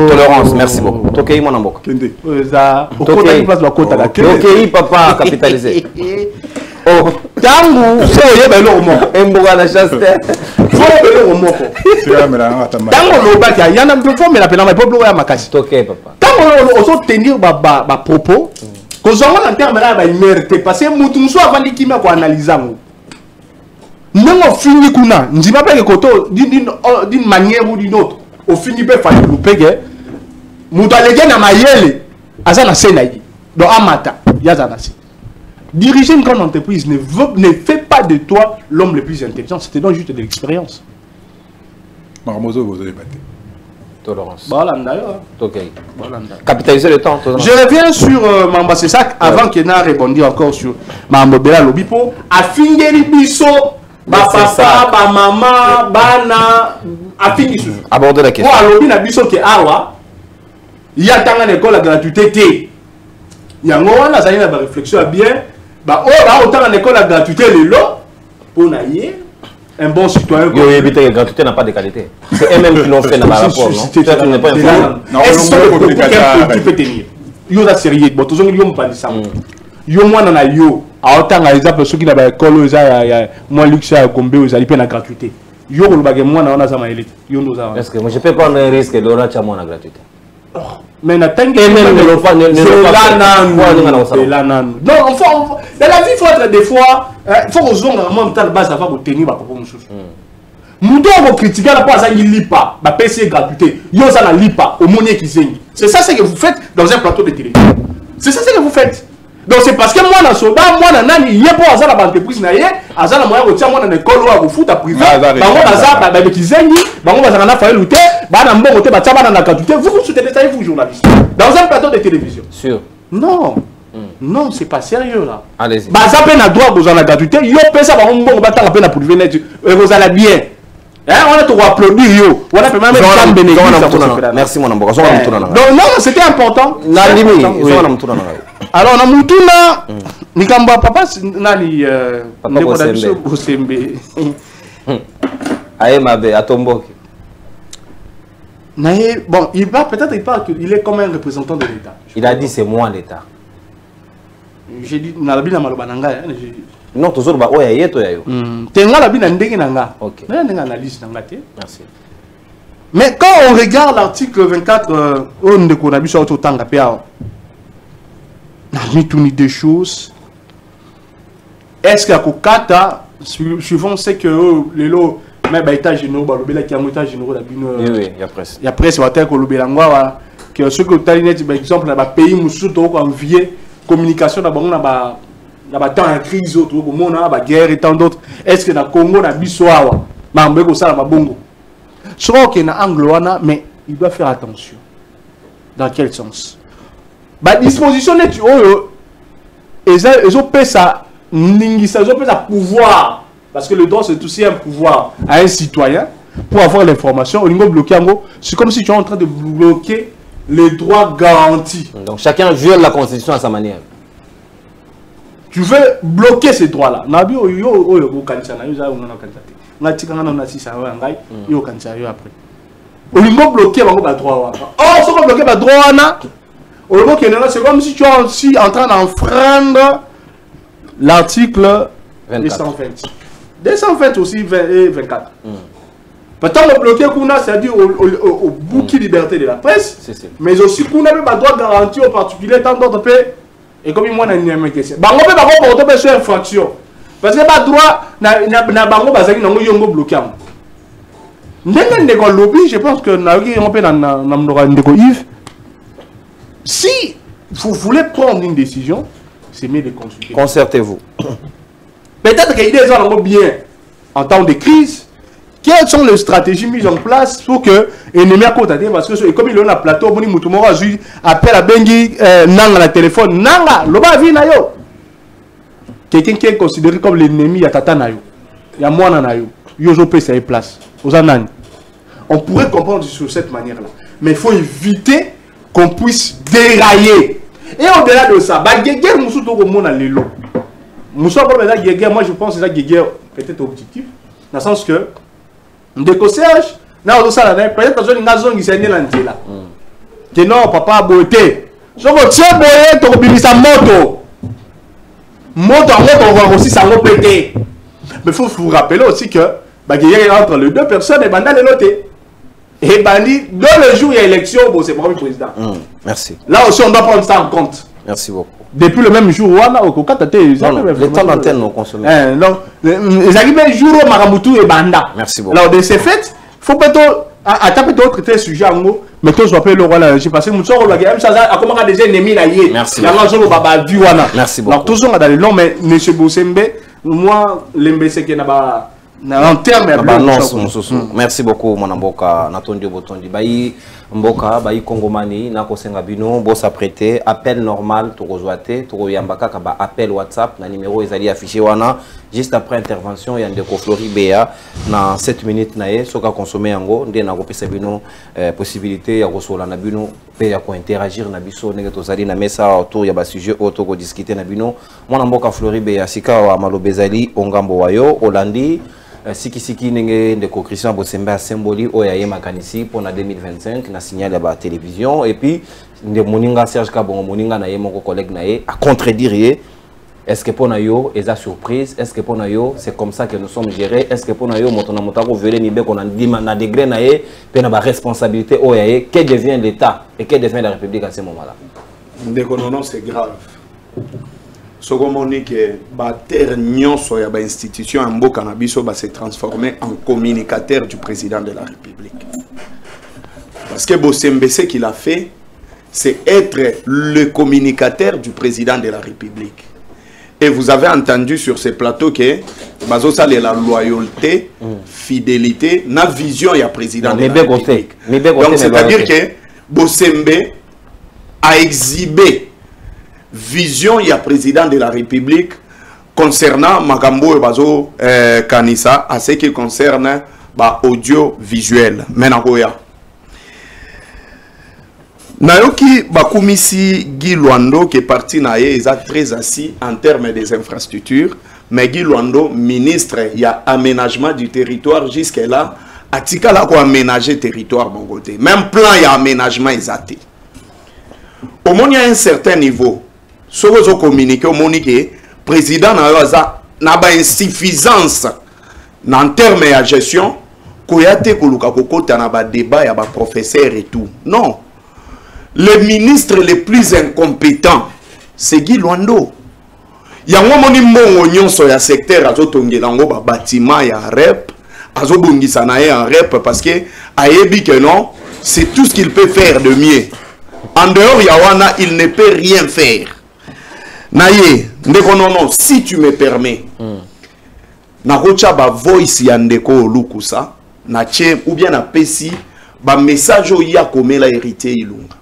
Tolérance. Merci beaucoup. Tokei mon amboka. Tokei papa capitalisé. Oh, tangu so yebelo moko. Emboga na chaste. Faut yebelo moko. Tangu lo baki yana mfo me la pena ma peuple ya makasi. Tokei papa. Tangu oso tenir ba propos. Kozonga na terme na ba imerte parce que mutu muso avandi kimia ko analyser ngo. Nengo fini kuna, njima peke koto d'une manière ou d'une autre. Au fini pe fa lu peke. Mutu alege na mayele azana senayi. Do amata yazana si. Diriger une grande entreprise ne fait pas de toi l'homme le plus intelligent, c'était donc juste de l'expérience. Marmozo, vous avez battu. Tolérance. Voilà, d'ailleurs. Ok. Capitaliser le temps. Je reviens sur Mamba Sessak avant qu'il n'ait répondu encore sur Mamba Bela Lobipo. Afingeri Bisso, ba papa, ba maman, bana, afingi. Aborder la question. Pour Alobi na Bisso qui awa, il y a tant d'école à gratuité. Il y a une réflexion bien. Bah, autant en école à gratuité, pour un bon citoyen. La gratuité n'a pas de qualité. C'est eux-mêmes qui l'ont fait dans le rapport. Tu n'es pas informé. Est-ce que tu peux tenir? Il y a sérieux. Bon, tous les gens pas dit ça. Il y a moins dans la yo. À autant par exemple ceux qui n'ont pas école, il y a moins luxe à Gombe, ils ont la gratuité. Il y a moins dans la zama élite. Est-ce que moi je peux prendre un risque de l'autre à moins la gratuité? Mais non, enfin, dans la vie, il faut être des fois, il faut que on ait une base avant de tenir ma propre chose. Nous devons critiquer la part de l'IPA, la PC gratuité, yo ça la l'IPA, au monnaie qui saigne. C'est ça que vous faites dans un plateau de télévision. C'est ça que vous faites. Donc c'est parce que moi, dans soldat, moi, dans nani, il y a pas à la entreprise, il y a la moyen de tirer moi dans l'école ou à foot à privé. Bah moi, dans ça, bah qui saigne, bah moi, ça n'a pas lutter, bah dans bon côté, bah ça va dans la gratuité. Vous soutenez ça, vous journalistes. Dans un plateau de télévision. Sûr. Non. Non, c'est pas sérieux là. Allez-y. Bah ça peine à droit vous en la gratuité. Yo pèse ça va on bon battre la peine pour venir vous allez bien. Hein, on a tout applaudir yo. On a fait même un bénéfice. Merci mon amboka. Donc non, c'était important. Na limi, alors on a mutuna nikamba papa nani papa Bosembe. Aye mabe atomboki. Bon, il va peut-être qu'il est comme un représentant de l'État. Il a dit c'est moi l'État. J'ai dit nalabina malobananga. Non, toujours ba oya yeto yayo. Tenga la bina ndenge nanga. OK. Mais ndenge analyse nanga te. Merci. Mais quand on regarde l'article 24 on ne connaît pas autant tanga pia. Na mituni des choses. Est-ce que kokata suivant c'est que les lots mais bah état généraux bah lobela qui a état généraux la bino. Oui, il y a presse. Il y a presse va tel que lobela ngwa que ceux que talinet par exemple dans pays musu to ko envier communication na bango na ba temps en crise autour ko mona ba guerre et tant d'autres. Est-ce que na Congo na biso awa mambe ko sala mabongo. Soit que na angloana mais il doit faire attention. Dans quel sens? Bah disposition net oyo ezo pesa ningisa ezo pesa pouvoir parce que le droit c'est aussi un pouvoir à un citoyen pour avoir l'information au niveau bloqué en gros c'est comme si tu es en train de bloquer les droits garantis. Donc chacun viole la constitution à sa manière. Tu veux bloquer ces droits là. Nabi yo kanisa na yo za unana kanisa te. Ngati kanga na sisa wa ngai yo kanisa yo après. Au niveau bloquer bango ba droit wa. Oh so bloquer ba droit na au niveau que c'est comme si tu es aussi en train d'enfreindre l'article 220. 220 aussi 24. Pourtant, le bloqué c'est-à-dire au bouquet liberté de la presse, mais aussi qu'on a pas droit garanti au particulier tant d'autres pays. Et comme moi, on a une question. Bah, on peut pas porter sur infraction. Parce que pas droit, na bango bazaki na yongo bloqué. Je pense que si vous voulez prendre une décision, c'est mieux de consulter. Concertez-vous. Peut-être qu'il y a des gens bien en temps de crise. Quelles sont les stratégies mises en place pour que l'ennemi à côté, parce que comme il y a un plateau, il y a appel à Bengi, Nanga la téléphone, Nanga, l'oba vi na yo. Quelqu'un qui est considéré comme l'ennemi, il y a Tata na yo. Il y a moi na yo. Yozo peut sa place. On pourrait comprendre sur cette manière-là. Mais il faut éviter qu'on puisse dérailler. Et au-delà de ça, bah guerre musu to ko mona lelo. Musu ko mena guerre, moi je pense que ça guerre peut-être objectif dans le sens que décossage na o ça là peut-être besoin nga zongi sene la ntela. Que non papa beauté. Soko tie boye to bimisa moto. Moto on va aussi ça va péter. Mais il faut vous rappeler aussi que bah guerre entre les deux personnes et banda les noter. Et Bandi, dans le jour où il y a élection, bon, c'est le président. Merci. Là aussi, on doit prendre ça en compte. Merci beaucoup. Depuis le même jour, on a au le temps d'antenne non consommé. Donc, les arrivés le jour où Maramoutou et Banda. Merci beaucoup. Alors, de ces faits, il faut peut-être attaquer d'autres traiter sujet en gros. Mais toi, je m'appelle le roi là. J'ai passé mon sort au bagage. À comment des ennemis là y est. Merci. Merci beaucoup. Donc, tous sont dans le long, mais M. Boussembe, moi, l'embc qui n'a pas. Merci beaucoup mon mboka natondi botondi bayi mboka bayi kongomani na kosenga bino bo s'apprêter appel normal to kozwate to yambaka ka ba appel WhatsApp na numéro ezali affiché wana juste après intervention ya ndeko Flori Bea na 7 minutes na ye soka consommer yango nde na kopesa bino possibilité ya kosola na bino pe ya ko interagir na biso ndenge tozali na mesa autour ya ba sujet auto ko discuter na bino mon mboka Flori Bea sika wa malobezali ongambo wayo Olandi Siki nenge ndeko Christian Bosembe a symboli oya ye makanisi pour na 2025 na signal ya ba télévision et puis nde moninga Serge Kabongo moninga na ye moko collègue na ye à contredire est-ce que pour na yo eza surprise est-ce que pour na yo c'est comme ça que nous sommes gérés est-ce que pour na yo motona motako vele ni be qu'on a na degré na ye pe na ba responsabilité oya ye que devient l'état et que devient la République à ce moment-là ndeko non c'est grave. Ce qu'on dit que terre nyonso ya ba institution en mboka na biso va se transformer en communicateur du président de la République. Parce que Bosembe ce qu'il a fait, c'est être le communicateur du président de la République. Et vous avez entendu sur ce plateau que bazo ça la loyauté, fidélité, na vision ya président de la République. Donc c'est-à-dire que Bosembe a exhibé vision il y a président de la République concernant Makambo et Bazo Kanisa à ce qui concerne audiovisuel. Menagoya. Nayoki Bakumisi Guy Luando qui est parti naye est très assis en termes des infrastructures, mais Guy Luando ministre il y a aménagement du territoire jusque là atika la ko aménager territoire bon côté. Même plan il y a aménagement exacté. Au moins il y a un certain niveau. Ce que vous communiquez, le président n'a pas insuffisance en termes de gestion. Il y a des débats, il y a des professeurs et tout. Non. Le ministre le plus incompétent, c'est Guy Luando. Il y a un secteur qui a bâtiment, il y a un rep, parce que non, c'est tout ce qu'il peut faire de mieux. En dehors, il ne peut rien faire. Naye, non, si tu me permets, na rocha ba voice ya ndeko lukusa, na tche ou bien na pesi, ba message o ya komela hérité ilunga.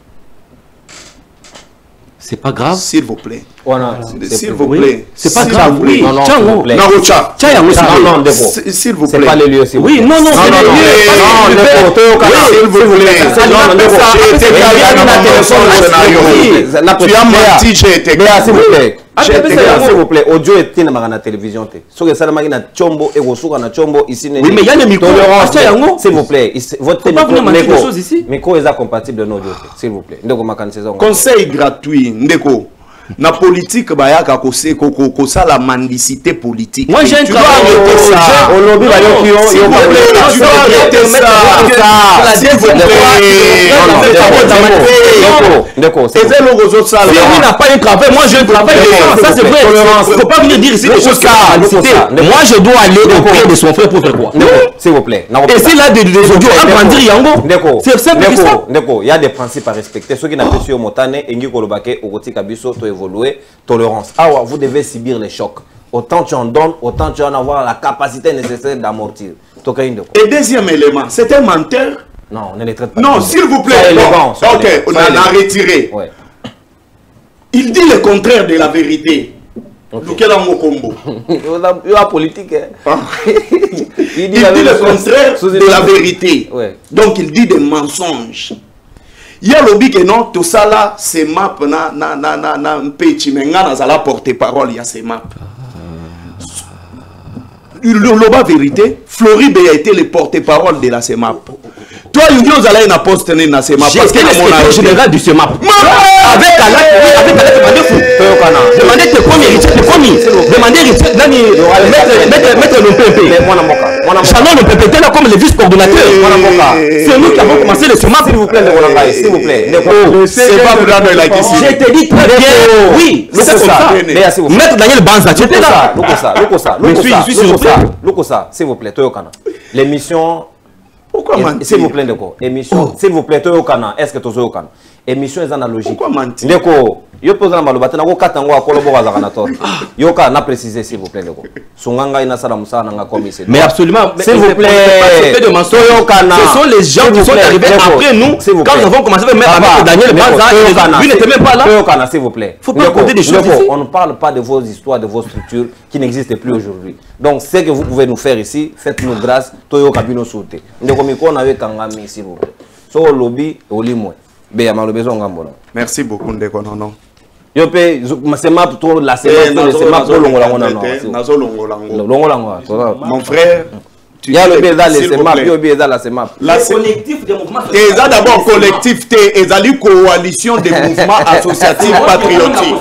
C'est pas grave. S'il vous plaît. S'il vous plaît. C'est pas grave. Oui. Non, s'il vous plaît. S'il vous plaît. C'est pas les lieux. Oui, non, non, c'est les lieux. S'il vous plaît. Tu as menti, j'ai été clair. S'il vous plaît. S'il vous plaît, audio est dans la télévision. Ce que ça m'a dit na chombo et gosuka na chombo ici. Oui, mais il y a des micros. S'il vous plaît, votre micro est compatible de nos audio. S'il vous plaît. Conseil gratuit, ndeko. Na politique bayaka ko ça la mendicité politique. Moi j'ai un travail au lobby ba yo n'a pas un travail, moi j'ai un travail. Ça c'est vrai. Faut pas venir dire ici des choses ça. Moi je dois aller auprès de son frère pour faire quoi? S'il vous plaît. Et c'est là des audios agrandir yango. C'est simple que ça. Il y a des principes à respecter. Ceux qui n'ont pas su au motane engi kolobake okotika biso to évoluer, tolérance. Ah ouais, vous devez subir les chocs. Autant tu en donnes, autant tu vas en avoir la capacité nécessaire d'amortir. Et deuxième élément, c'est un menteur. Non, on ne les traite pas. Non, s'il vous plaît. Ok, on a retiré. Ouais. Il dit le contraire de la vérité. Okay. Il y a politique. Il dit le contraire de la vérité. Ouais. Donc il dit des mensonges. Il y a lobby que non, tout ça là, c'est map, na petit, mais na zala porte-parole, il y a ces maps. Le vérité, Floride a été le porte-parole de la CEMAP. Toi, vous allez une poste dans la CEMAP. Parce que le général du CEMAP. Avec demandez tes premiers, demandez mettre le PP. Jalon le PP, comme le vice-coordonnateur. C'est nous qui avons commencé le CEMAP. S'il vous plaît, s'il vous plaît. C'est pas vous dans la question. Je te dis très bien. Oui, c'est comme ça. Maître Daniel Banza, tu étais là. Lokosa, s'il vous plaît, Toyokana. L'émission. Pourquoi mentir? S'il vous plaît, Ndeko. Émission. S'il vous plaît, Toyokana. Est-ce que Toyokana? Émission est analogique. Pourquoi mentir? Ndeko, yo pose na malobata na ko katango akolo bokaza na to. Yoka na préciser s'il vous plaît, Ndeko. Sunganga ina sala musala nga commissaire. Mais absolument, s'il vous plaît. Toyokana. Ce sont les gens qui sont arrivés après nous. Quand nous avons commencé à mettre Daniel Banza, lui n'était même pas là. Toyokana, s'il vous plaît. Faut pas raconter des choses ici. On ne parle pas de vos histoires, de vos structures qui n'existent plus aujourd'hui. Donc, ce que vous pouvez nous faire ici, faites-nous grâce. Toyo Kabino Soute. S'il vous plaît. So lobby, olimwe. Merci beaucoup, Ndeko Nono. Yopé, c'est ma trop la semaine, c'est ma trop mon frère, il y a le béda les SEMAP, il y a le béda la SEMAP. Le collectif des mouvements. C'est d'abord collectif, et la coalition des mouvements associatifs patriotiques.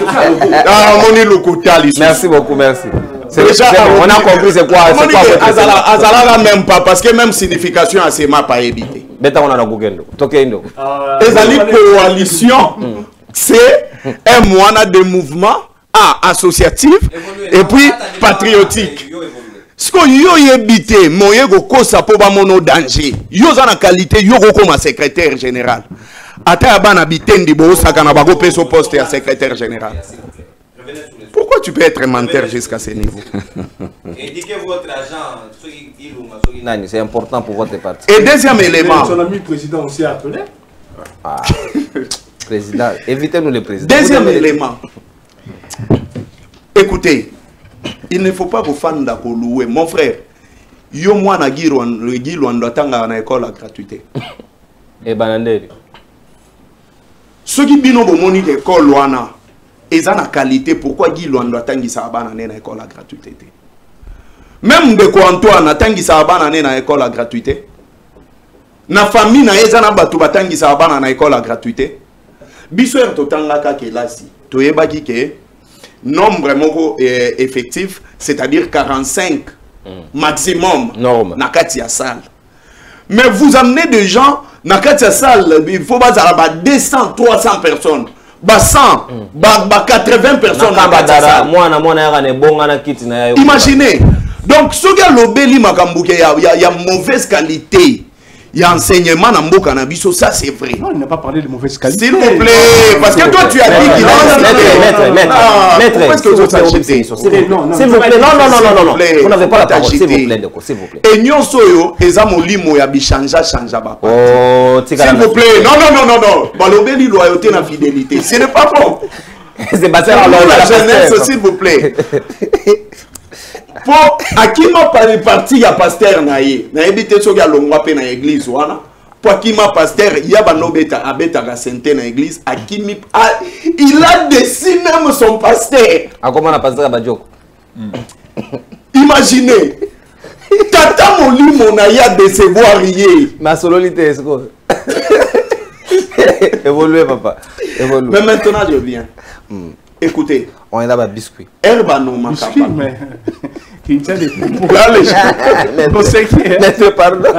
Merci beaucoup, merci. Déjà, on a compris c'est quoi. Azala même pas, parce que même signification à SEMAP pas évité. Beta on a Google. Tokendo. La coalition, c'est un moyen de mouvement associatif et puis patriotique. Ce que yo yebité, moyen go kosa po ba mono danger. Yo za na qualité yo go comme secrétaire général. Ata ba na bitendi bo saka na ba go peso poste à secrétaire général. Pourquoi tu peux être menteur jusqu'à ce niveau? Indiquez votre agent, c'est important pour votre parti. Et deuxième élément. Son ami président aussi appelé. Président, évitez-nous le président. Deuxième élément. Écoutez, il ne faut pas vous faire louer. Mon frère, yo moi na Guilwan doit tanga na école à gratuité. Et bananderi. Ceux qui bino bo moni école wana, ils ont la qualité. Pourquoi Guilwan doit tangi sa bana na école à gratuité? Même de quoi Antoine tangi sa bana na école à gratuité. Na famille na ezana batu batangi sa bana na école à gratuité. Bisoer to tanga ka kelasi. To yebaki ke nombre moko effectif, c'est-à-dire 45 maximum na katia salle. Mais vous amenez des gens na katia salle, il faut pas 200, 300 personnes. 100, 80 personnes na katia salle. Imaginez. Donc ce gars lobeli makambuke ya mauvaise qualité. Il y a enseignement dans le cannabis, ça c'est vrai. Non, il n'a pas parlé de mauvaise qualité. S'il vous plaît, parce que toi tu as dit qu'il a... Maître, s'il vous plaît, non, vous n'avez pas la parole, s'il vous plaît. Et nous sommes les amolimo ya bichanja chanja ba. S'il vous plaît, non. Balobeli loyauté na fidélité, ce n'est pas bon. C'est basé sur la jeunesse, s'il vous plaît. Pour à qui m'a parti ya pasteur naïe na ebité so ga longwa pe na église wana pour qui m'a pasteur ya bano beta abeta ga sente na église à qui il a décidé même son pasteur a comment na pasteur Badioko. Imaginez tata molimo na ya décevoir yé ma sololité est quoi. Évoluez papa, évoluez. Mais maintenant je viens. Écoutez, on est là-bas biscuit. Herba non makapa. Mais qui tient des propos. Maître, pardon.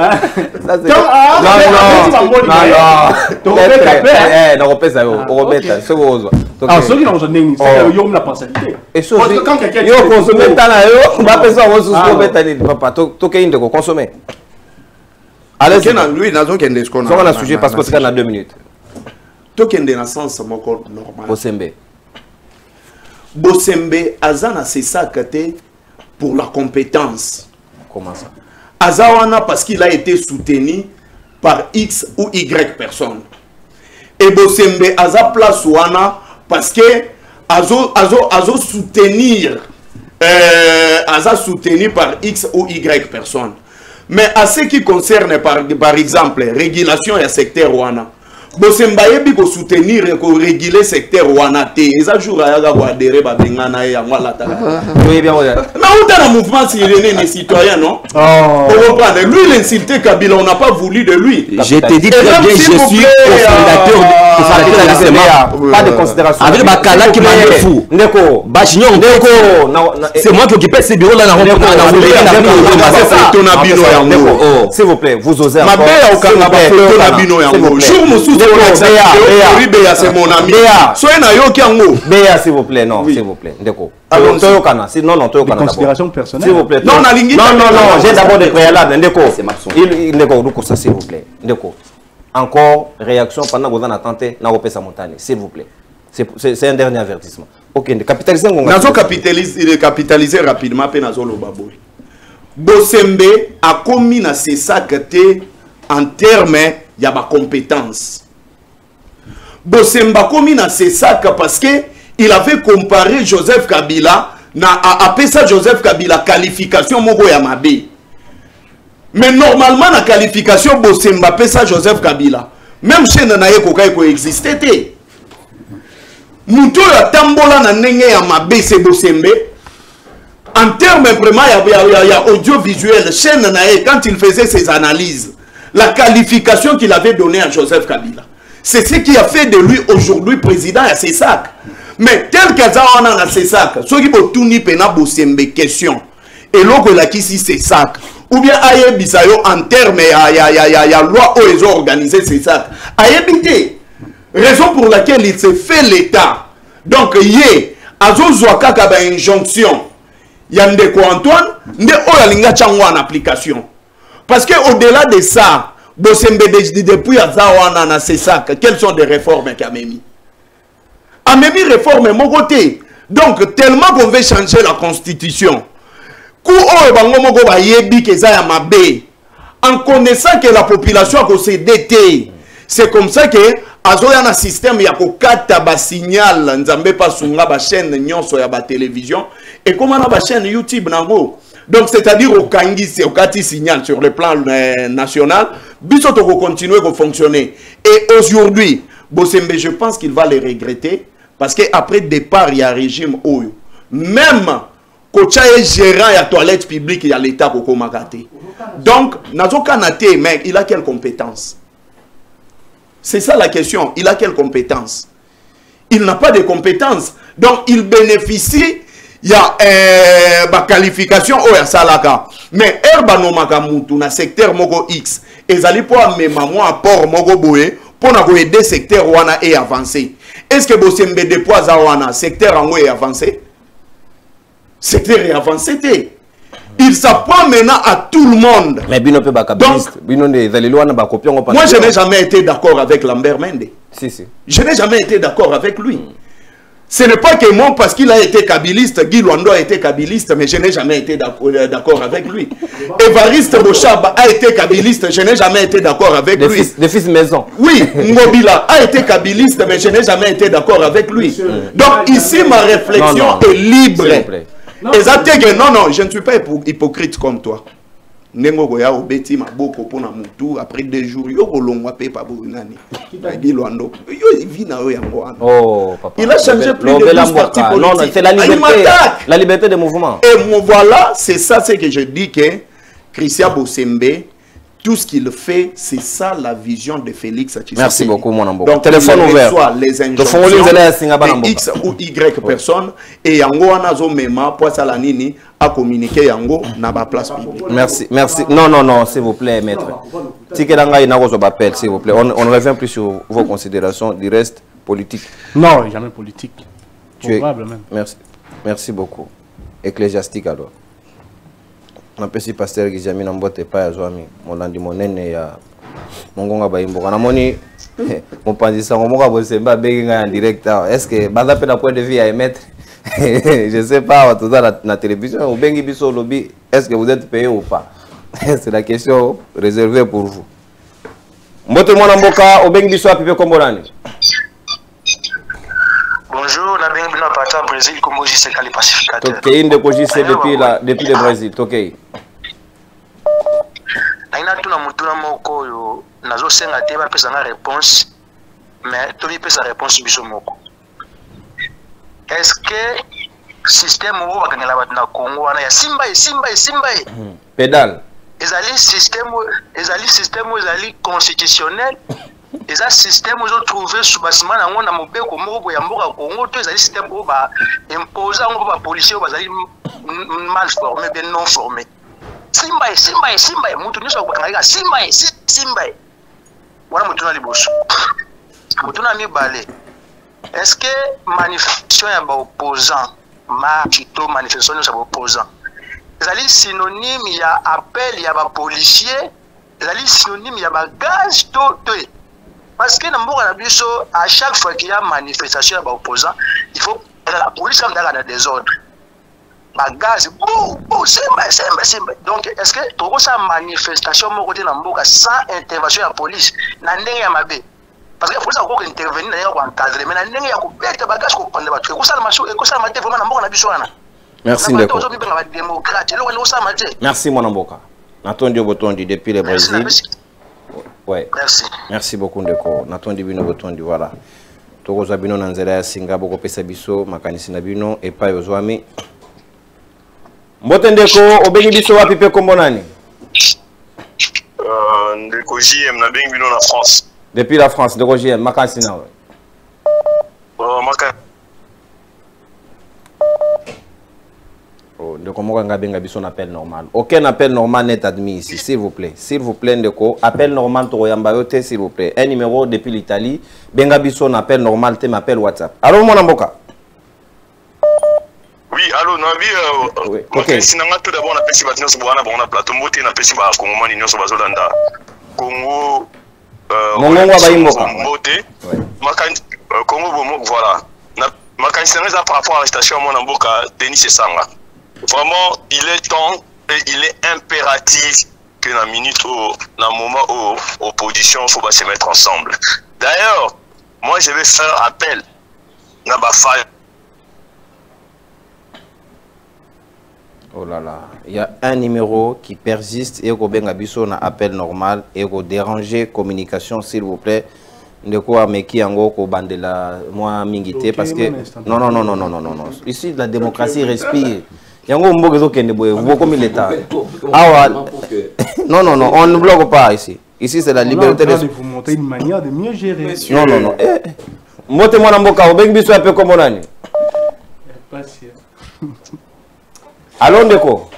Bosembe azana c'est ça pour la compétence. Comment ça? Azawana parce qu'il a été soutenu par X ou Y personnes. Et Bosembe aza place wana parce que azo soutenir aza soutenu par X ou Y personnes. Mais à ce qui concerne par exemple régulation et secteur wana Bosemba yebi ko soutenir et ko réguler secteur wanate. Eza jour ayaga ko adhérer ba bengana ya ngwa lata. Oui bien ouais. Mais on a un mouvement citoyen les citoyens non? On reprend. Lui il insulté Kabila, on n'a pas voulu de lui. Je te dis très bien, je suis cofondateur de pas de considération. Avec Bakala qui m'a fou. Ndeko, Bachignon, c'est moi qui occupais ce bureau là s'il vous plaît, vous osez encore. C'est mon ami. Soyez na yo kiango. Béa, s'il vous plaît, non, s'il vous plaît. Ndeko. Non, non, considération personnelle. S'il vous plaît. Non, non, j'ai d'abord des préalables. Ndeko. Ndeko, ça, s'il vous plaît. Ndeko. Encore réaction pendant que vous en attendez, n'a pas montagne, s'il vous plaît. C'est un dernier avertissement. Ok, capitaliser. Nazo capitaliser rapidement pe nazo lo baboy. Bosembe a commis na c'est ça que en termes y a ma compétence. Bosemba commis na c'est ça parce que il avait comparé Joseph Kabila na appelé ça Joseph Kabila qualification mogo ya mabe. Mais normalement la qualification Bosemba appelé ça Joseph Kabila. Même chez Nanaye Kokai ko existait té. Mouto ya tambola na nenge ya mabe c'est Bosembe. En termes vraiment, il y a audiovisuel, chaîne Nanaye, quand il faisait ses analyses, la qualification qu'il avait donnée à Joseph Kabila, c'est ce qui a fait de lui aujourd'hui président à CESAC. Mais tel que ça on a à CESAC, ceux qui vont tout pena Bosembe question, et l'autre là qui si CESAC, ou bien aye bisayo en termes, il y a loi où ils ont organisé CESAC. Aye bité, raison pour laquelle il s'est fait l'État. Donc, yé, azo zouaka kaba injonction. Yandeko Antoine, nde oyalinga chango en application. Parce que au-delà de ça, Bosembe depuis Azawana na CESAC, quelles sont des réformes qu'a mis? A mis réforme mon côté. Donc tellement qu'on veut changer la constitution. Kou o bango moko ba yebi ke za ya mabe. En connaissant que la population a cédé. C'est comme ça que azoya na système ya ko kata ba signal nzambe pa sunga ba chaîne nyonso ya ba télévision et comment na ba chaîne YouTube nango. Donc c'est-à-dire au kangi c'est au kati signal sur le plan national, biso to ko continuer ko fonctionner. Et aujourd'hui, Bosembe je pense qu'il va le regretter parce que après départ il y a régime oyo. Même kocha est gérant ya toilette publique il y a l'état ko makate. Donc nazo kanate mais il a quelle compétence? C'est ça la question. Il a quelle compétence? Il n'a pas de compétences. Donc, il bénéficie, il y a ma qualification au Salaka. Mais Herba no Makamutu, na secteur Mogo X, et Zali pour amener moi apport Mogo Boé, pour aider secteur Wana et avancer. Est-ce que Bosembe déploie Wana, secteur en est avancé? Secteur est avancé. Il s'apprend maintenant à tout le monde. Mais donc, moi je n'ai jamais été d'accord avec Lambert Mende. Si, si. Je n'ai jamais été d'accord avec lui. Ce n'est pas que moi, parce qu'il a été kabiliste, Guy Luando a été kabiliste, mais je n'ai jamais été d'accord avec lui. Évariste Bochab a été kabiliste, je n'ai jamais été d'accord avec lui. Des fils maison. Oui, Ngobila a été kabiliste, mais je n'ai jamais été d'accord avec lui. Donc ici, ma réflexion est libre. Non, je ne suis pas hypocrite comme toi. Après 2 jours, il a changé plus de 12 partis politiques. Non, c'est la liberté de mouvement. Et voilà, c'est ça ce que je dis que Christian Bosembe, tout ce qu'il fait, c'est ça la vision de Félix Tshisekedi. Merci beaucoup, mon amour. Donc, téléphone ouvert. Soit les injonctions de X ou Y personnes et Yango Anazo Mema, Poissalanini, a communiqué Yango n'a pas place publique. Merci, merci. Non, s'il vous plaît, maître. S'il vous plaît. On revient plus sur vos considérations du reste politique. Non, jamais politique. Probable même. Merci beaucoup. Ecclésiastique alors. Na pesi pasteur Gizami na mbote pa ya zwami molandi monene ya mongonga baimboka na moni mopanzisa ngomoka Bosemba beginga en direct. Est-ce que baza pe na point de vue à émettre? Je sais pas tout ça na télévision ou bengi biso lobby, est-ce que vous êtes payé ou pas? C'est la question réservée pour vous. Mbote mwana mboka obengi biso apipe kombolani. Bonjour, la bienvenue à partir au Brésil, comme je sais qu'elle est pacificateur. Ok, une de Kojise depuis le Brésil, ok. Naina tuna mutuna moko yo nazo senga te ba pesa na réponse mais tobi pesa réponse biso moko. Est-ce que système où bakangela bat na Congo wana ya simba pédale ezali système ezali constitutionnel eza système où ils ont trouvé sous bâtiment nango na mobeko moko ya mboka Congo to ezali système où ba imposer ngo ba policiers bazali mal formés bien non formés simba mutu nyonso bakangela simba wana mutu na liboso mutu na mibale. Est-ce que manifestation ya ba opposant manifestation ya ba opposant ezali synonyme ya appel ya ba policier ezali synonyme ya ba gaz to parce que na mboka na biso à chaque fois qu'il y a manifestation ya ba opposant il faut la police comme dans le désordre ba gaz simba donc est-ce que toko sa manifestation moko te na mboka sans intervention ya police na ndenge ya mabe parce que police ko intervenir na ko encadrer mais na ndenge ya ko beta ba gaz ko prendre ba ko sala macho ko sala mate vraiment na mboka na biso wana. Merci Ndeko. Merci mon Mboka. Natondi Botondi depuis le Brésil. Ouais. Merci beaucoup Ndeko. Natondi bino Botondi voilà. Tokoza bino na nzela ya singa boko pesa biso makanisi na bino epa yozwami. Mbote Ndeko obengi biso wapi pe kombo nani? Ndeko JM na bengi bino na France. Depuis la France Ndeko JM makanisi na we. Ndeko moko nga benga biso na appel normal. Aucun appel normal n'est admis ici, s'il vous plaît. S'il vous plaît Ndeko, appel normal to yamba yote s'il vous plaît. Un numéro depuis l'Italie, benga biso na appel normal te m'appelle WhatsApp. Allô mon Mboka. Oui, allô Nabi oui. OK. Sinanga tout d'abord na pesi batino so bwana bona plateau mbote na pesi ba Congo mani nyoso bazolanda. Congo Mongongo abayimboka. Mbote. Makani Congo bomo voilà. Na makani sinanga par rapport à l'arrestation mon Mboka Denis Sanga. Vraiment, il est temps et il est impératif que dans la minute où, dans le moment où l'opposition, il faut se mettre ensemble. D'ailleurs, moi je vais faire appel à Bafa. Oh là là, il y a un numéro qui persiste et qu'on benga biso na appel normal et qu'on déranger communication s'il vous plaît. De quoi mais qui en gros ko bandela moi mingité parce que non. Ici la démocratie respire. Yango mbogezo kende boye vous comme l'état. Ah non, on ne bloque pas ici. Ici c'est la liberté de vous montrer une manière de mieux gérer. Non. Mote mwana mboka obengi biso un peu comme nani. Patient. Allô Ndeko.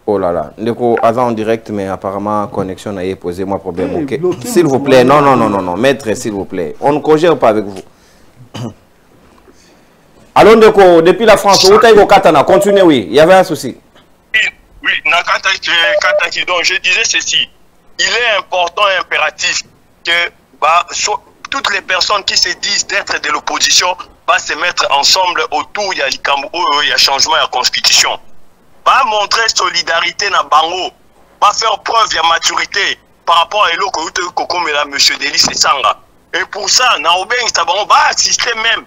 Oh là là, Ndeko avant en direct mais apparemment connexion a posé moi problème. OK. S'il vous plaît, non, maître s'il vous plaît. On ne cogère pas avec vous. Allô Ndeko, depuis la France, où t'as eu au Katana, continuez, oui, il y avait un souci. Oui, Nakataki, donc je disais ceci. Il est important et impératif que toutes les personnes qui se disent d'être de l'opposition va se mettre ensemble autour, il y a changement, il y a constitution. Va montrer solidarité dans Bango, va faire preuve de maturité par rapport à l'eau comme M. Denis Sanga. Et pour ça, on va assister même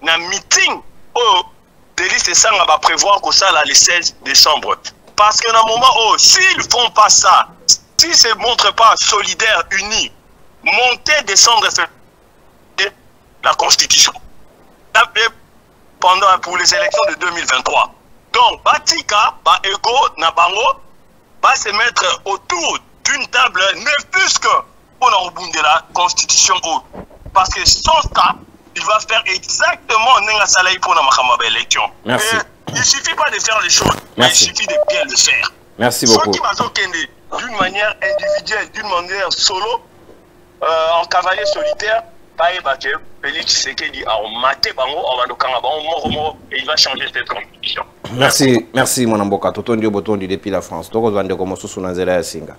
à un meeting où Denis Sanga va prévoir que ça le 16 décembre. Parce que dans le moment où, s'ils ne font pas ça, s'ils ne se montrent pas solidaires, unis, monter, descendre, la Constitution. Pour les élections de 2023. Donc, Batika, Ego, Nabango, va se mettre autour d'une table, ne plus que pour la Constitution. Parce que sans ça, il va faire exactement Nenga pour la élection. Merci. Il ne suffit pas de faire les choses, mais il suffit de bien le faire. Merci beaucoup. Ceux qui vont d'une manière individuelle, d'une manière solo, en cavalier solitaire, Félix Tshisekedi a maté Bango, et il va changer cette constitution. Merci mon Mboka. Totondi Botondi depuis la France. Toko zande komo susu na nzela ya singa.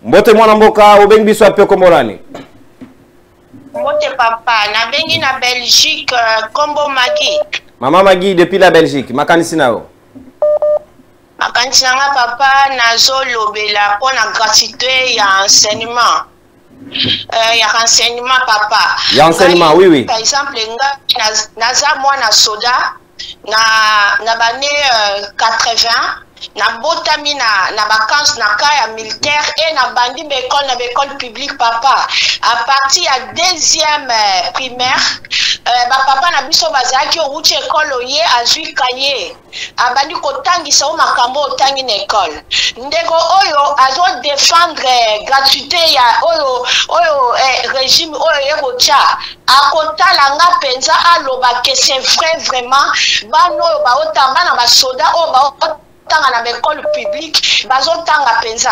Mbote mwana Mboka obengi biso ape komolani. Mbote papa na bengi na Belgique Kombo Magui. Maman Magui depuis la Belgique. Makanisi nao. Makanisi nga papa nazo lobela pour la gratuité ya enseignement. Il y a renseignement papa. Il y a enseignement, oui. Par exemple, naza mwana soda na bane 80 na botami na vacances na kaya militaire et na bandi école publique papa à partir ya deuxième primaire papa na biso bazalaki outi école oye azwi kaye abandi kotangisa o makambo otangi na école ndeko oyo azo défendre gratuité ya oyo régime oyo ekotia akotala nga penza aloba que c'est vrai vraiment bano oyo baotamba na basoda oyo baotanga na école publique bazotanga penza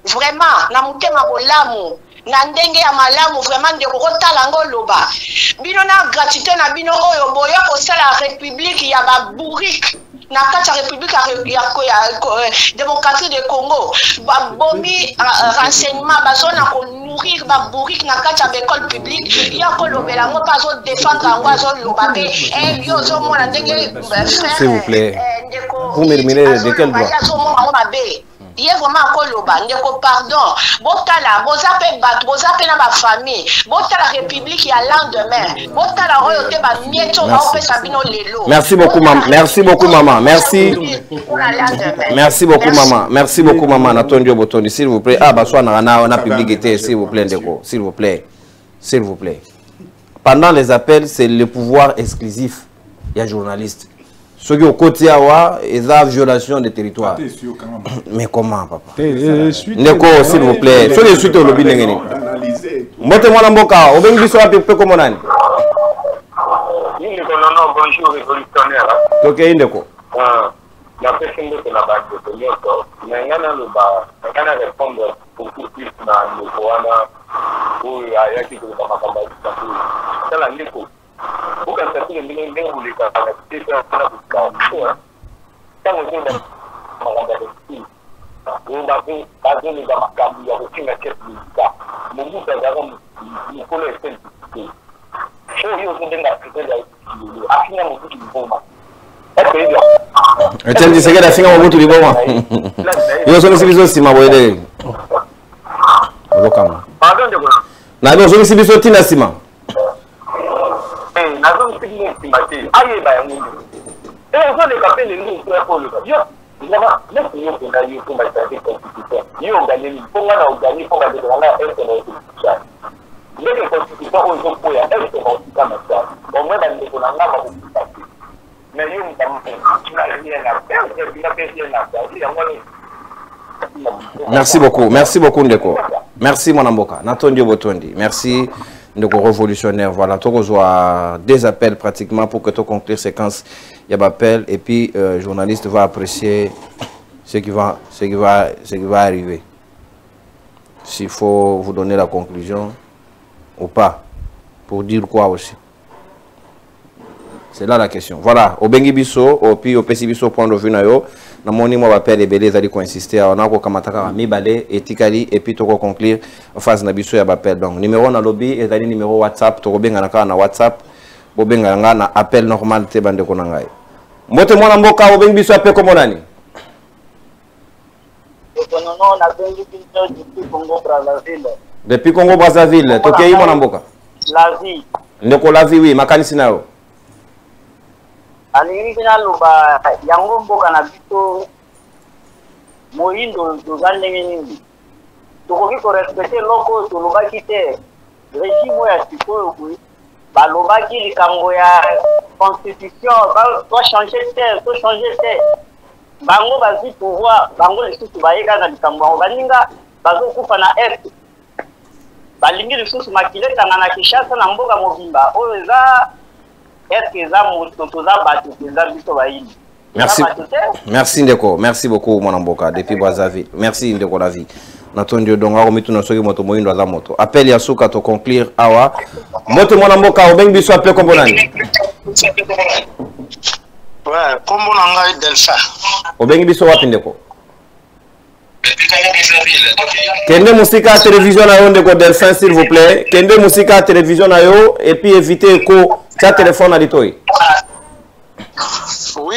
vraiment na mutema bolamu na ndenge ya malamu vraiment ndeko kotala ngo loba bino na gratuité na bino oyo boya kosala république ya babourrique na kati ya république ya démocratique de Congo bombi renseignement bazona ko nourrir babourrique na kati ya école publique ya kolobela ngo pas zo défendre ngo azo loba pe yo zo mona ndenge s'il vous plaît vous m'éliminez de quel droit il est vraiment koloba ndeko pardon botala bozape bat bozape na ba famille botala république ya lendemain botala oyo te ba mieto ba opesa bino lelo. Merci beaucoup maman, merci beaucoup maman, merci beaucoup maman, merci beaucoup maman Natondio Botondi, s'il vous plaît. Ah bah soit na publicité s'il vous plaît ndeko, s'il vous plaît, s'il vous plaît. Pendant les appels c'est le pouvoir exclusif il y a journaliste. Ce qui est au côté et la violation des territoires. Mais comment, papa? Neko, s'il vous plaît. Soyez suite au lobby. Montez-moi la boca. Au Bengi soit peu comme on a. Bonjour, révolutionnaire. Ok, Indeko. La personne de la base de Toyota, il y a un répondre pour tout plus dans le Koana ou il y a qui doit m'accompagner. C'est la Nico. Bukan satu yang dengan boleh kata kita nak buka semua. Kamu sudah mengambil itu. Tapi bagi ni dah makan dia mungkin nak cerita. Mungkin dalam mukulai sendiri. So you sudah kita dah. Akhirnya mungkin boma. Etienne dit que la finga au bout du boma. Yo sono sibiso sima boyede. Lokama. Pardon de quoi? Na yo sono sibiso tina sima. Nazo sigi estimate aye ba yangu so le kapele ni so ko le yo ngaba le yo ko da yo ko ba ta constitution yo ngani ni ponga na ugani ponga de la este no constitution le que constitution o so ko ya este no kama sa o me ba ni ko na ngaba ko ta me yo ngam na ni na pe Merci beaucoup Ndeko. Merci mon amboka. Natondio Botondi. Merci Ndeko révolutionnaire. Voilà, tu reçois des appels pratiquement pour que tu conclures séquence. Il y a appel et puis journaliste va apprécier ce qui va arriver. S'il faut vous donner la conclusion ou pas. Pour dire quoi aussi. C'est là la question. Voilà, au Bengi Bisso, au puis au Pessi Bisso point de vue nayo. Na moni mo appel ebele zali ko insister on a ko kamataka mibale etikali et puis to ko conclure phase na biso ya appel. Donc numéro na lobby ezali numéro WhatsApp to ko benga na WhatsApp bo benga na appel normal te bande ko ngai. Mbote mwana mboka o Bengi Bisso appel ko monani. Non na Bengi Bisso depuis Congo Brazzaville. Depuis Congo Brazzaville, to kei mwana mboka. La vie. Ndeko la vie oui, makanisi nayo. Alingi na luba yango mboka na biso moindo tozandenge nini tokoki korespecte loko tolobaki te régime ya sikoyo kui balobaki likambo ya constitution to changer te bango bazwi pouvoir bango lisusu bayeka na likambo yango baninga bazokufa na est balingi lisusu makile etanga na Kinshasa na mboka mobimba oyo eza Merci Ndeko, merci beaucoup mon amboka depuis Brazzaville. Merci Ndeko la vie. Natondio donga ko mitu na soki moto moyindo za moto. Appel ya suka to conclure awa. Moto mon amboka o Bengi Bisso appel kombo nani? Ouais, kombo na ngai Delphin. O Bengi Bisso wapi Ndeko? Kende musika télévision na yo Ndeko Delphin s'il vous plaît. Kende musika télévision na yo et puis éviter écho. Tu téléphone à l'itoy. Oui,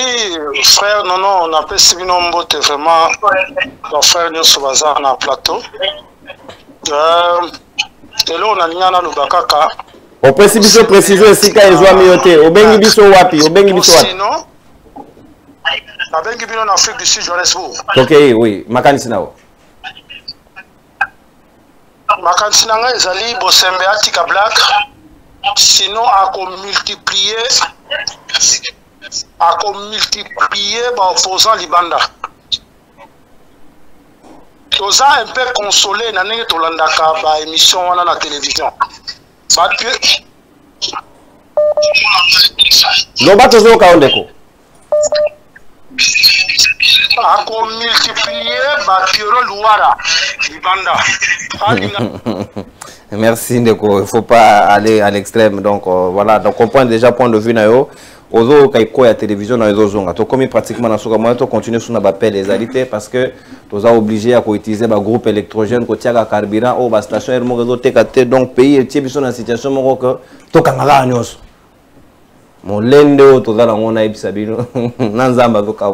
frère, non, on appelle Sibino Mbote, vraiment, mon frère, nous sommes dans un plateau. Et là, on a Niana Lubakaka. Au peut si préciser si quand ils ont mis au Bengi Bisso wapi, au Bengi Bisso wapi. nabengi bino na Afrique du Sud, Johannesburg. Ok, oui, makanisi nao. Makanisi nanga ezali bosembe atika black, sinon ako multiplier ba opposant libanda. Toza un peu consolé na ndenge tolandaka ba émission wana na télévision. Loba tozo ka ondeko. Ako multiplier ba Piero Luara libanda. Merci Ndeko, il ne faut pas aller à l'extrême. Donc voilà, donc on prend déjà point de vue na yo. Ozo kaiko ya télévision na ezo zonga. To komi pratiquement na soka moyen to continuer sur na bapel les alités parce que toza obligé à utiliser ba groupe électrogène ko tiaka carburant au ba station mo rezo tekate donc pays et biso na situation moko que to kangala nyos. Mon lendo toza la ngona ebisa bino nanzamba zoka.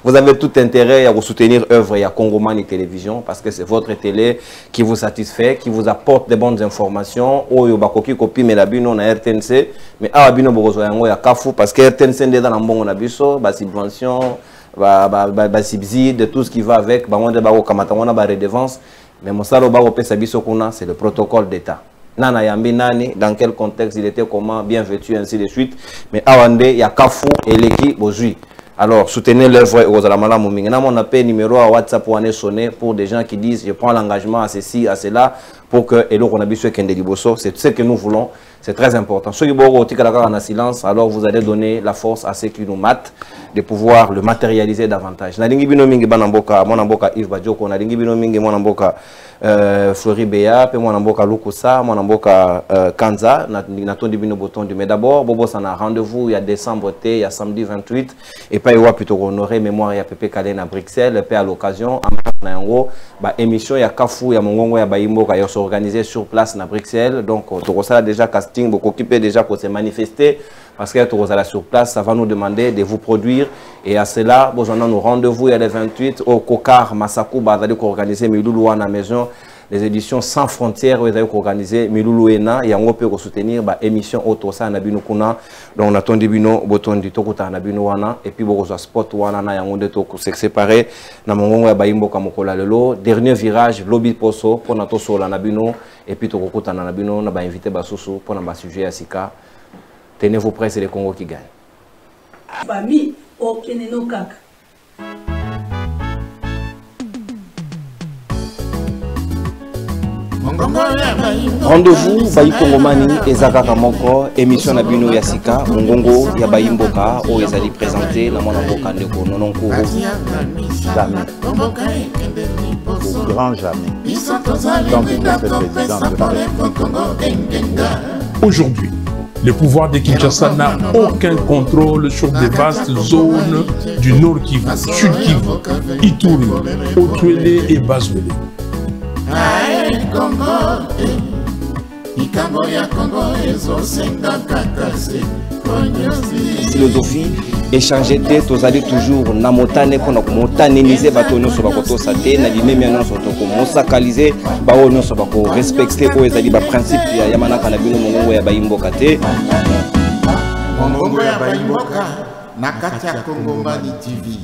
Vous avez tout intérêt à soutenir œuvre ya Kongomani Télévision parce que c'est votre télé qui vous satisfait, qui vous apporte des bonnes informations. Oyo bakoki kopi melabino na RTNC mais awa bino bokozo yango ya kafu parce que RTNC ndeza na mbongo na biso ba subvention ba subside tout ce qui va avec ba monde ba ko kamata ngona ba redevance mais mosalo ba ko pesa biso kuna c'est le protocole d'état. Nana yambi nani, dans quel contexte il était, comment, bien vêtu, ainsi de suite. Mais Awande, il y a Kafou et l'équipe Bozui. Alors, soutenez l'œuvre Rosalamala Mouming. On appelle numéro à WhatsApp pour en sonner pour des gens qui disent je prends l'engagement à ceci, à cela, pour que Elo Konabiso Kendeliboso. C'est ce que nous voulons. C'est très important. Ceux qui en silence, alors vous allez donner la force à ceux qui nous matent de pouvoir le matérialiser davantage. Nalingi bino mingi banamboka, monamboka Yves Badioko, nalingi bino mingi monamboka Flori Beya, pe monamboka Lukusa, monamboka Kanza, natondi bino botondi. Mais d'abord, Bobo s'en a rendez-vous il y a décembre, il y a samedi 28, et pas y a plutôt honoré mémoire il y a Pepe Kalen à Bruxelles, et à l'occasion, en émission il y a Kafou, il y a Mongongo, il y a Baimbo, qui sont organisés sur place à Bruxelles. Donc, tout ça déjà casting, beaucoup occupé déjà pour se manifester. Parce que tout ça sur place, ça va nous demander de vous produire. Et à cela, nous avons nos rendez-vous il y a les 28 au Kokar Masakou, qui a organisé Miloulou à la maison. Les éditions sans frontières, où ils ont organisé Miloulou Ena, et on peut soutenir l'émission Otosa Nabino Kuna, donc on a ton débino, boton du Tokuta Nabino Wana, et puis beaucoup spot Wana, na Yangonde Toku, c'est séparé, Namongo Baimbo Kamokola Lelo, dernier virage, Lobby Poso, pour Nato Sola Nabino, et puis Tokuta Nabino, on a invité Basusu pour un sujet à Sika. Tenez-vous prêts, c'est le Congo qui gagne. Rendez-vous Bayi Kongomani Ezaka Kamoko émission na bino ya sika Mongongo ya Bayi Mboka o ezali présenté na mwana mboka ndeko nononko jamais au grand jamais donc il est président de la République. Aujourd'hui, le pouvoir de Kinshasa n'a aucun contrôle sur des vastes zones du Nord Kivu, Sud Kivu, Ituri, Otuele et Bazwele. Philosophie, échanger tête, vous allez toujours na motane pour motanéliser batono sur bakoto saté, na limé miano sur toko mosakaliser, baono sur bako respecter pour les ba principe ya yamana kanabino mongongo ya Baimboka te. Mongongo ya Baimboka, na Katia Kongomani TV.